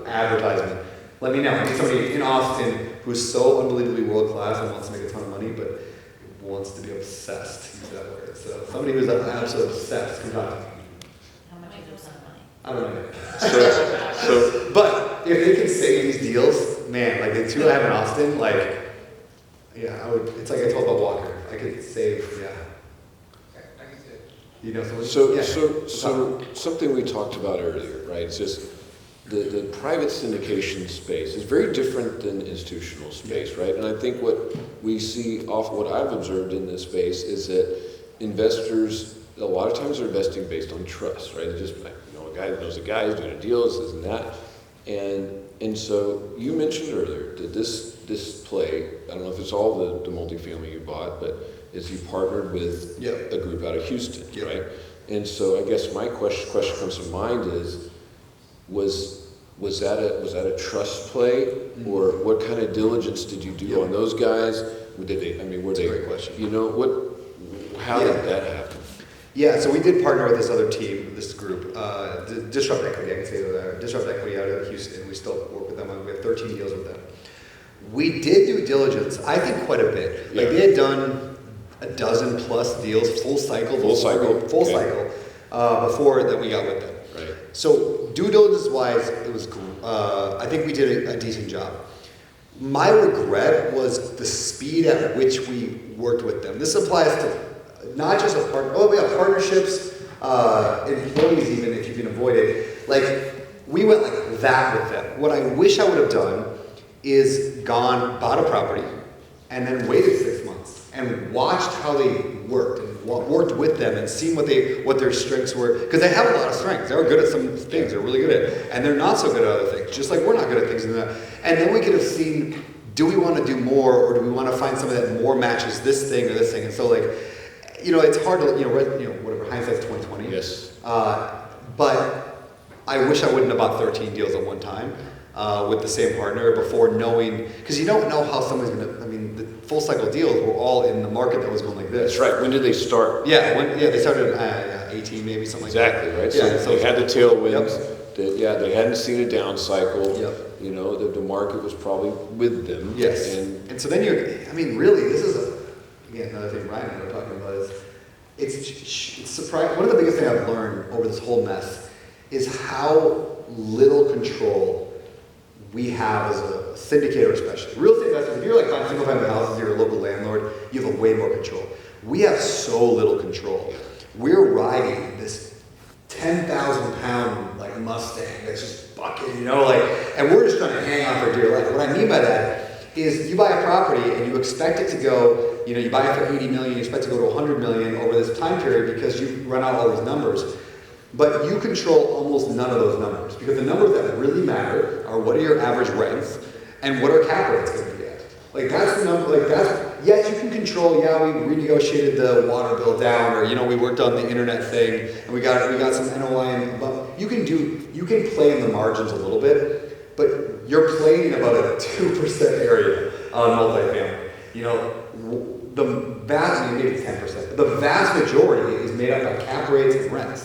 advertisement, let me know. I need somebody in Austin who's so unbelievably world class and wants to make a ton of money, but wants to be obsessed. Use that word. So somebody who's absolutely obsessed, come talk to me. How much is that money? I don't know. But if they can save these deals, man, like the 2 I have in Austin, like, yeah, I would. It's like I told about Walker. I could save, You know someone? So something we talked about earlier, right? It's just the private syndication space is very different than institutional space, right? And I think what we see what I've observed in this space is that investors, a lot of times, are investing based on trust, right? They're just like, a guy that knows a guy, he's doing a deal, this and that. And so you mentioned earlier that this play, I don't know if it's all the multifamily you bought, but is you partnered with a group out of Houston, right? And so I guess my question comes to mind is, was that a trust play, or what kind of diligence did you do on those guys? Did they? I mean, were That's they? a great question. You know what? How did that happen? Yeah, so we did partner with this other team, this group, Disrupt Equity, I can say that, Disrupt Equity out of Houston. We still work with them. We have 13 deals with them. We did due diligence, I think quite a bit. Like they had done a dozen plus deals, full cycle, before that we got with them. Right. So due diligence wise, it was, I think we did a decent job. My regret was the speed at which we worked with them. This applies to not just we have partnerships, employees even, if you can avoid it. Like, we went like that with them. What I wish I would have done is bought a property, and then waited 6 months and watched how they worked and worked with them and seen what their strengths were, because they have a lot of strengths. They're good at some things, they're really good at it, and they're not so good at other things, just like we're not good at things. And then we could have seen, do we want to do more, or do we want to find something that more matches this thing or this thing? And so, like, it's hard to, whatever, hindsight's 20/20. Yes. But I wish I wouldn't have bought 13 deals at one time with the same partner before knowing, because you don't know how someone's going to, the full cycle deals were all in the market that was going like this. That's right. When did they start? They started at 18 maybe, something Exactly, like that. right? Yeah, so they had the tailwinds. Yep. They hadn't seen a down cycle. Yep. The market was probably with them. Yes. And so then really, this is again, another thing Ryan and I were talking about is, it's surprising. One of the biggest things I've learned over this whole mess is how little control we have as a syndicator, especially. Real estate investors, if you're like buying single-family houses, you're a local landlord, you have way more control. We have so little control. We're riding this 10,000-pound like Mustang that's just bucking, and we're just trying to hang on for dear life. What I mean by that is, you buy a property and you expect it to go, you buy it for 80 million, you expect it to go to 100 million over this time period because you run out all these numbers. But you control almost none of those numbers, because the numbers that really matter are what are your average rents and what are cap rates going to be at. Like, that's the number, yes, you can control, we renegotiated the water bill down, or, we worked on the internet thing and we got some NOI, but you can play in the margins a little bit, but you're playing in about a 2% area on multifamily. Maybe it's 10%. The vast majority is made up by cap rates and rents.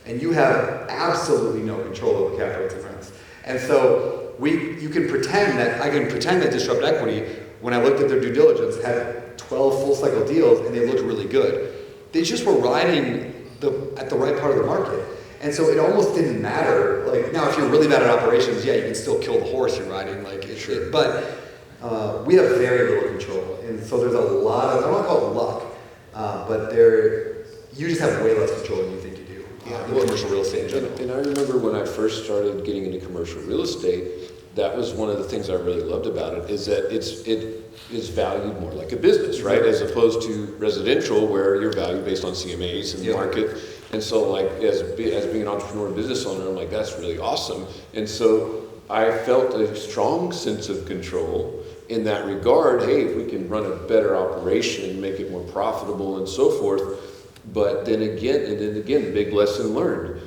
And you have absolutely no control over cap rates and rents. And so I can pretend that Disrupt Equity, when I looked at their due diligence, had 12 full cycle deals and they looked really good. They just were riding at the right part of the market. And so it almost didn't matter. Like, now, if you're really bad at operations, you can still kill the horse you're riding. But we have very little control. And so there's a lot of, I don't want to call it luck, but you just have way less control than you think you do. Commercial real estate in general. And I remember when I first started getting into commercial real estate, that was one of the things I really loved about it, is that it is valued more like a business, right? As opposed to residential, where you're valued based on CMAs and the market. And so, like, as being an entrepreneur and business owner, I'm like, that's really awesome. And so I felt a strong sense of control in that regard. Hey, if we can run a better operation, make it more profitable and so forth. But then again, big lesson learned.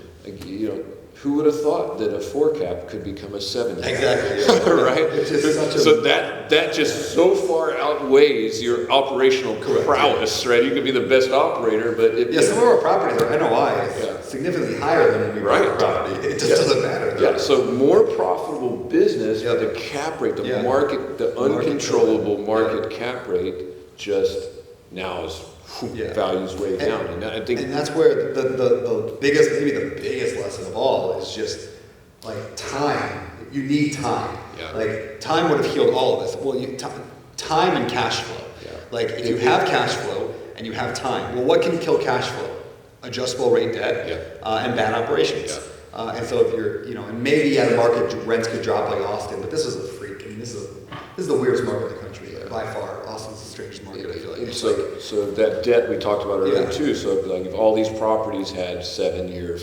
Who would have thought that a 4 cap could become a 7 cap? Exactly. Right? So that just so far outweighs your operational prowess, right? You could be the best operator, but some of our properties, our NOI is significantly higher than when we buy a property. It just doesn't matter. Yeah. So more profitable business, but the cap rate, the market, the uncontrollable market cap rate, just now is values way down. And I think, and that's where the biggest, maybe the biggest lesson of all is just like time. You need time. Yeah. Like, time would have healed all of this. Well, time and cash flow. Yeah. Like, if you have cash flow and you have time, well, what can kill cash flow? Adjustable rate debt and bad operations. Yeah. And so if you're, and maybe the market rents could drop like Austin, but this is a freak. This is the weirdest market in the country by far. Austin's the strangest market, I feel like. So that debt we talked about earlier too. So like, if all these properties had 7-year,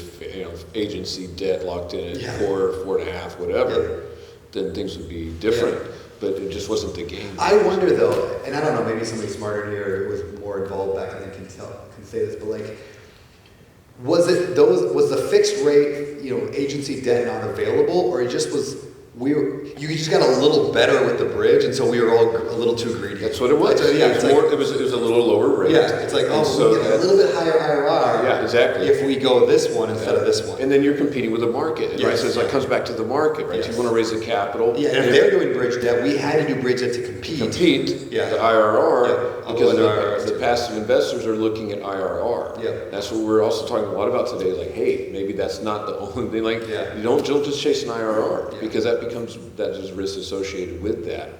agency debt locked in at 4.5, whatever, then things would be different. Yeah. But it just wasn't the game. I wonder though, and I don't know, maybe somebody smarter here was more involved back then can say this, but like, was the fixed rate, agency debt not available, or it just was, you just got a little better with the bridge, and so we were all a little too greedy. That's what it was. Yeah, it was a little lower rate. Yeah, it's like, so we get a little bit higher IRR. Yeah, exactly. If we go this one instead of this one. And then you're competing with the market. And Yes. So it's like comes back to the market, right? Yes. So you want to raise the capital. Yeah, and if they're doing bridge debt, we had to do bridge debt to compete. The IRR, Yeah, because IRRs the too. passive investors are looking at IRR. Yeah. That's what we're also talking a lot about today. Like, hey, maybe that's not the only thing. Like, Yeah. you don't just chase an IRR Yeah. because that there's risk associated with that.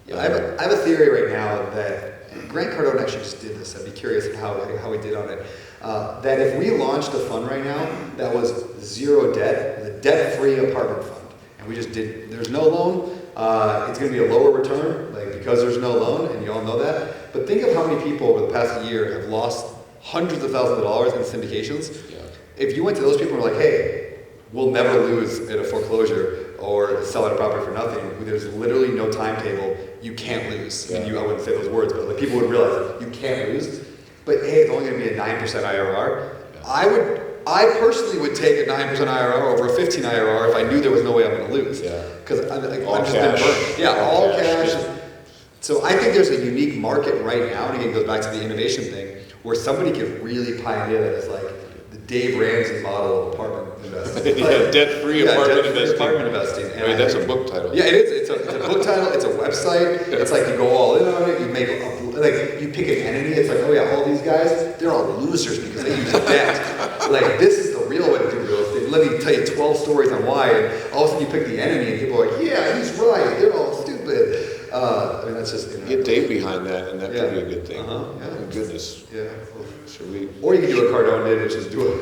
Yeah, I have a theory right now that Grant Cardone actually just did this. I'd be curious how he did on it. That if we launched a fund right now that was zero debt, the debt-free apartment fund, and we just did, there's no loan, it's going to be a lower return, because there's no loan, and you all know that. But think of how many people over the past year have lost hundreds of thousands of dollars in syndications. Yeah. If you went to those people and were like, hey, we'll never lose at a foreclosure or sell at a property for nothing. There's literally no timetable. You can't lose. Yeah. I wouldn't say those words, but people would realize you can't lose. But hey, it's only going to be a 9% IRR. Yeah. I personally would take a 9% IRR over a 15 IRR if I knew there was no way I'm going to lose. Yeah. Because I'm just cash. been burned. Yeah, all cash. Yeah. So I think there's a unique market right now, and again, it goes back to the innovation thing, where somebody could really pioneer that as the Dave Ramsey model of apartment investing. Debt-free apartment investing. Apartment investing. And Wait, that's a book title. Yeah, it is. It's a book title. It's a website. It's like you go all in on it. You make you pick an entity. It's like, oh yeah, all these guys, they're all losers because they use debt. This is the real way to do real estate. Let me tell you 12 stories on why. And all of a sudden you pick the entity, and people are like, yeah, he's right. They're all stupid. That's just Get Dave behind that, and that Yeah. could be a good thing. Yeah. Oh, goodness. Yeah. Should we? Or you can do what Cardone did, which is do a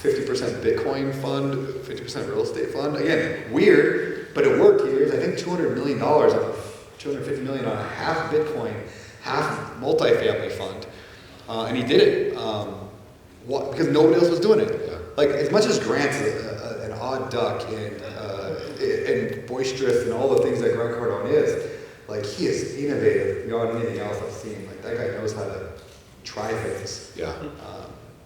50% Bitcoin fund, 50% real estate fund. Again, weird, but it worked. He raised, I think, $200 million, $250 million on a half Bitcoin, half multifamily fund, and he did it. Because nobody else was doing it. Yeah. As much as Grant's an odd duck and boisterous and all the things that Grant Cardone is, he is innovative beyond anything else I've seen. That guy knows how to try things. Yeah.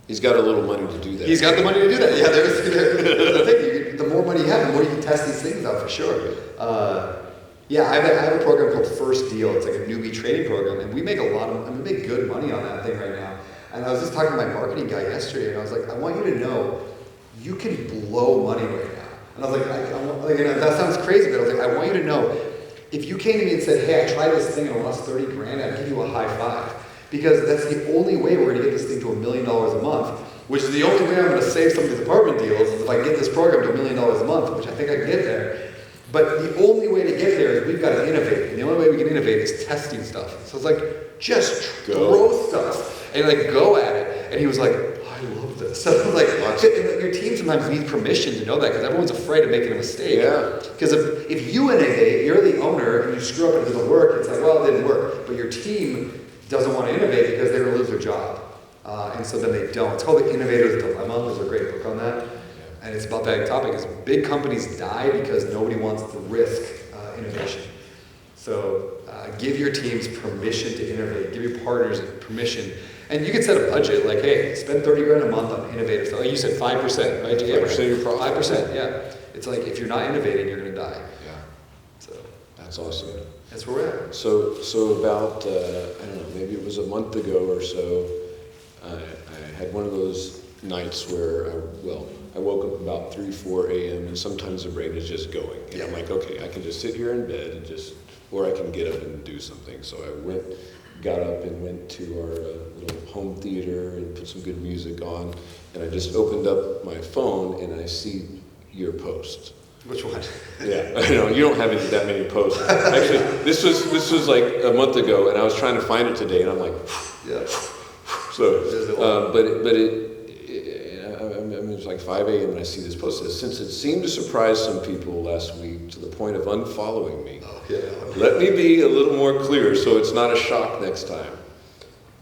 He's got a little money to do that. He's got the money to do that. Yeah, there's the thing. The more money you have, the more you can test these things out for sure. I have a program called First Deal. It's like a newbie training program, and we make we make good money on that thing right now. And I was just talking to my marketing guy yesterday, and I was like, I want you to know, you can blow money right now. And I was like, that sounds crazy, but I was like, I want you to know, if you came to me and said, hey, I tried this thing and I lost 30 grand, I'd give you a high five. Because that's the only way we're going to get this thing to $1 million a month, which is the only way I'm going to save some of these apartment deals is if I get this program to $1 million a month, which I think I can get there. But the only way to get there is we've got to innovate. And the only way we can innovate is testing stuff. So it's just throw stuff and go at it. And he was like, I love this. So your team sometimes needs permission to know that because everyone's afraid of making a mistake. Yeah. Because if you innovate, you're the owner, and you screw up and it doesn't work, it's like, well, it didn't work. But your team doesn't want to innovate because they're going to lose their job. And so then they don't. It's called The Innovator's Dilemma. There's a great book on that. And it's about that topic is big companies die because nobody wants to risk innovation. So give your teams permission to innovate. Give your partners permission. And you can set a budget like, hey, spend 30 grand a month on innovative stuff. Like you said 5%, right? 5% of your profit. 5%, yeah. It's like if you're not innovating, you're going to die. Yeah. So That's awesome. that's where we're at. So about, I don't know, maybe it was a month ago or so, I had one of those nights where, I woke up about 3, 4 a.m. and sometimes the brain is just going. And I'm like, okay, I can just sit here in bed and or I can get up and do something. So I got up and went to our little home theater and put some good music on. And I just opened up my phone and I see your post. Which one? Yeah, I know, you don't have that many posts. Actually, this was like a month ago and I was trying to find it today and I'm like, Yeah. so, it's like 5 a.m. and I see this post. It says, since it seemed to surprise some people last week to the point of unfollowing me, let me be a little more clear so it's not a shock next time.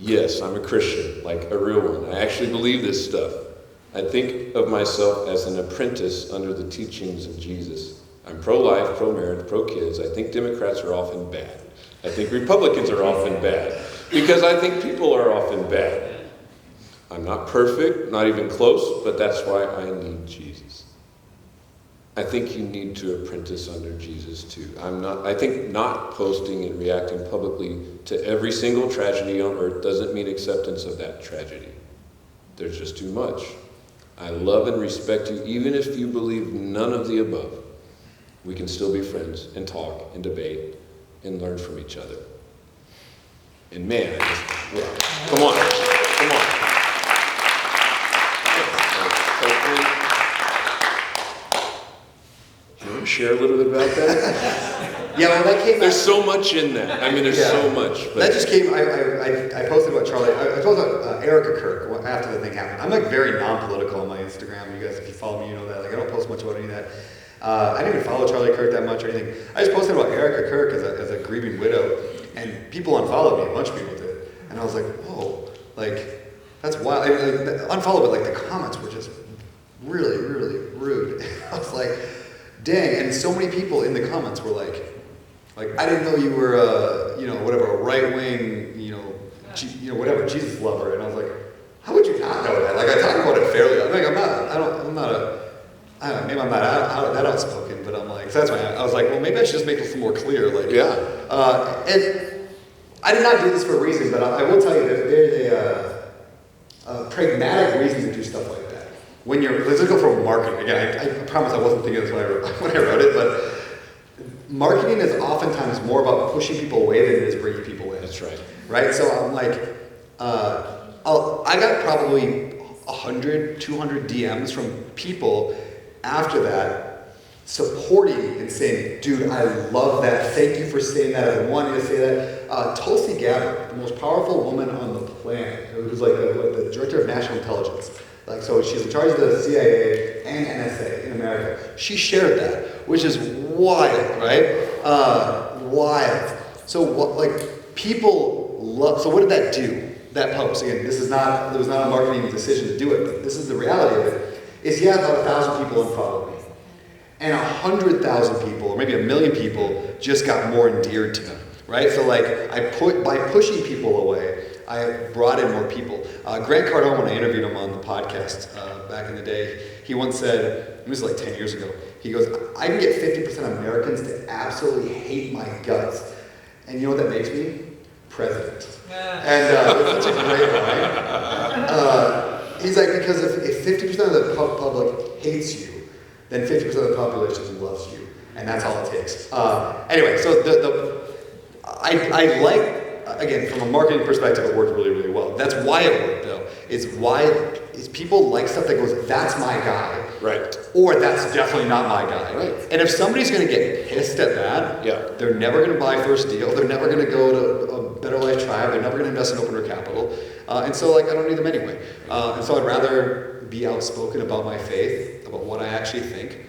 Yes, I'm a Christian, like a real one. I actually believe this stuff. I think of myself as an apprentice under the teachings of Jesus. I'm pro-life, pro-marriage, pro-kids. I think Democrats are often bad. I think Republicans are often bad. Because I think people are often bad. I'm not perfect, not even close, but that's why I need Jesus. I think you need to apprentice under Jesus too. I think not posting and reacting publicly to every single tragedy on earth doesn't mean acceptance of that tragedy. There's just too much. I love and respect you, even if you believe none of the above. We can still be friends and talk and debate and learn from each other. And man, come on. You want to share a little bit about that? Yeah, well, that came. There's so much in that. I mean, there's so much. But that just came. I posted about Charlie. I posted about Erica Kirk after the thing happened. I'm like very non-political on my Instagram. You guys, if you follow me, you know that. Like I don't post much about any of that. I didn't even follow Charlie Kirk that much or anything. I just posted about Erica Kirk as a grieving widow, and people unfollowed me. A bunch of people did, and I was like, whoa, like that's wild. Unfollowed, but like the comments were just really, really rude. I was like, dang. And so many people in the comments were like, I didn't know you were a right wing, whatever, Jesus lover. And I was like, how would you not know that? Like I talk about it fairly. I'm like, I don't know, maybe I'm not that outspoken, but I'm like, so that's why I was like, well, maybe I should just make this more clear. Like, yeah. And I did not do this for a reason, but I will tell you that there's a pragmatic reason to do stuff like that. Let's just go for marketing. Again, I promise I wasn't thinking this when I wrote it, but marketing is oftentimes more about pushing people away than it is bringing people in. That's right. Right? So I'm like, I got probably 100, 200 DMs from people after that supporting me and saying, dude, I love that. Thank you for saying that. I wanted to say that. Tulsi Gabbard, the most powerful woman on the planet, who's like the director of national intelligence. Like, so she's in charge of the CIA and NSA in America. She shared that, which is wild, right? Wild. So what, people love, so what did that do? That post, again, there was not a marketing decision to do it, but this is the reality of it, is about 1,000 people unfollowed me. And 100,000 people, or maybe 1 million people, just got more endeared to me, right? So by pushing people away, I brought in more people. Grant Cardone, when I interviewed him on the podcast back in the day, he once said, this was like 10 years ago, he goes, I can get 50% of Americans to absolutely hate my guts. And you know what that makes me? President. And it's such a great line. He's like, because if 50% of the public hates you, then 50% of the population loves you. And that's all it takes. Anyway, so I like, again, from a marketing perspective, it worked really, really well. That's why it worked, though. Is people like stuff that goes, that's my guy. Right. Or that's definitely not my guy. Right. And if somebody's going to get pissed at that, yeah, they're never going to buy First Deal. They're never going to go to a Better Life Tribe. They're never going to invest in Open Capital. And so, I don't need them anyway. And so I'd rather be outspoken about my faith, about what I actually think,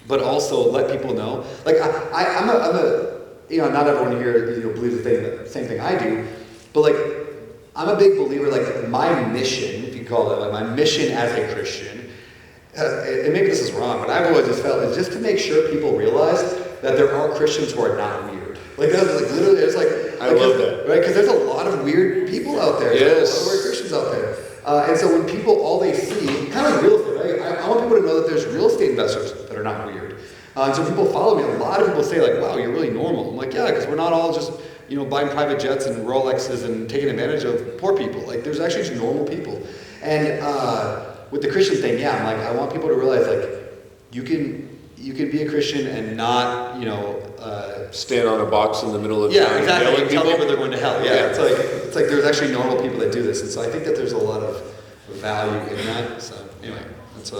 but also let people know. I'm a not everyone here believes the same thing I do, but I'm a big believer. My mission, if you call it, my mission as a Christian, and maybe this is wrong, but I've always just felt is just to make sure people realize that there are Christians who are not weird. Literally, it's I love that, right? Because there's a lot of weird people out there. Yes, a lot of weird Christians out there. And so when people all they see, kind of like real estate, right? I want people to know that there's real estate investors that are not weird. And so people follow me. A lot of people say wow, you're really normal. I'm like, yeah, because we're not all just buying private jets and Rolexes and taking advantage of poor people. There's actually just normal people. And with the Christian thing, yeah, I'm I want people to realize you can be a Christian and not stand on a box in the middle of town exactly. And tell people they're going to hell. Yeah, it's like there's actually normal people that do this, and so I think that there's a lot of value in that. So anyway, that's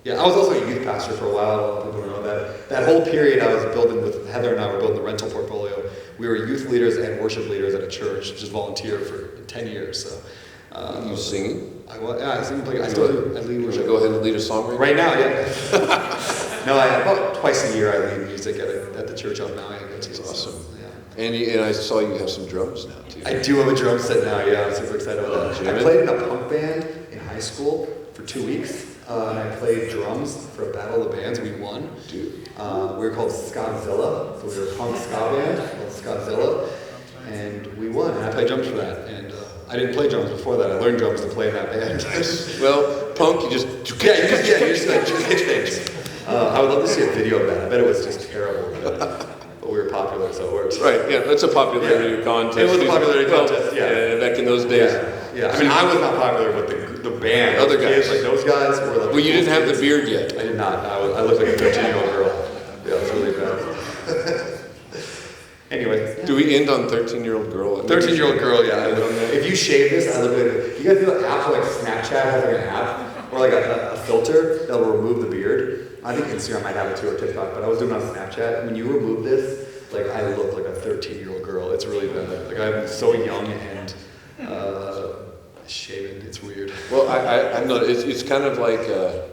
yeah. I was also a youth pastor for a while. A lot of people don't know that. That whole period I was building with Heather and I were building the rental portfolio. We were youth leaders and worship leaders at a church, just volunteer for 10 years. So. You singing? I sing. I still do. I lead worship. Go ahead and lead a song right now. Yeah. No, about twice a year I lead music at the church on Maui. That's awesome. Yeah. And I saw you have some drums now too. I do have a drum set now. Yeah, I'm super excited about that. I played in a punk band in high school for 2 weeks, and I played drums for a battle of the bands. We won. Dude. We were called Scotzilla, so we were a punk ska band called Scotzilla, and we won. And I played drums for that. And I didn't play drums before that. I learned drums to play in that band. Well, punk, you just hit things. I would love to see a video of that. I bet it was just terrible. But we were popular, so it works. right. Yeah, that's a popularity contest. It was a popularity contest. Yeah. Back in those days. Yeah. I mean, I was not popular, but the band, Other kids, guys. like those guys, were like. Well, you didn't have the beard yet. I did not. I looked like a 13-year-old girl. Yeah, it was really bad. Anyway. Do we end on 13-year-old girl? 13-year-old girl, yeah. If you shave this, I look like. You guys know the apps like Snapchat has like an app or like a filter that will remove the beard. I think Instagram might have it too or TikTok, but I was doing it on Snapchat. When you remove this, like I look like a 13-year-old girl. It's really bad. Like I'm so young and shaven. It's weird. Well, I know it's kind of like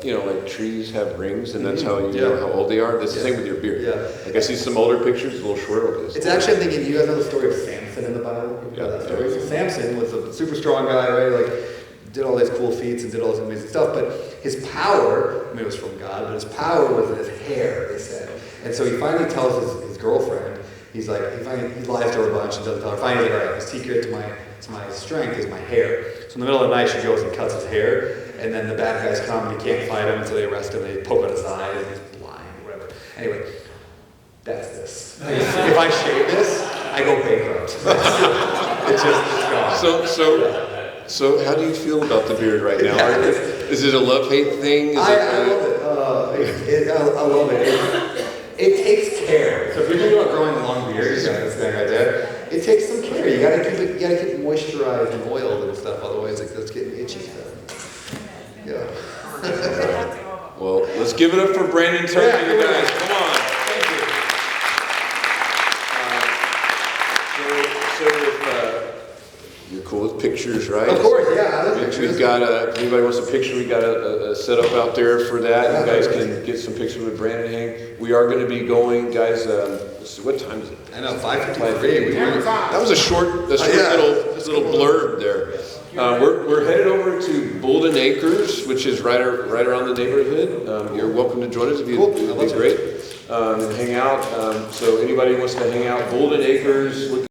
like trees have rings, and that's how you know how old they are. That's the same with your beard. Yeah. Like I see some older pictures, a little shorter with this. It's actually, I'm thinking, you guys know the story of Samson in the Bible? You know that story? So Samson was a super strong guy, right? Like, did all these cool feats and did all this amazing stuff, but his power, I mean, it was from God, but his power was in his hair, they said. And so he finally tells his girlfriend, he lies to her a bunch and doesn't tell her. Finally, he's like, all right, the secret to my strength is my hair. So in the middle of the night, she goes and cuts his hair, and then the bad guys come and he can't fight him, and so they arrest him, and they poke out his eye, and he's blind, or whatever. Anyway, that's this. If I shave this, I go bankrupt. It's gone. So how do you feel about the beard right now? Is it a love-hate thing? I love it. I love it. It takes care. So if you're thinking about growing a long beard, you got this thing right there. It takes some care. You gotta keep it moisturized and oiled and stuff. Otherwise, it's getting itchy. Yeah. Well, let's give it up for Brandon Turkey, you guys. Come on. Thank you. So if you're cool with pictures, right? Of course, yeah. I love pictures. We've got if anybody wants a picture, we got a setup out there for that. You guys can get some pictures with Brandon Hang. We are going to be going, guys. What time is it? I know, 5:53. That was a short little blurb there. We're headed over to Bolden Acres, which is right around the neighborhood. You're welcome to join us if you'd be great. And hang out. So anybody wants to hang out, Bolden Acres.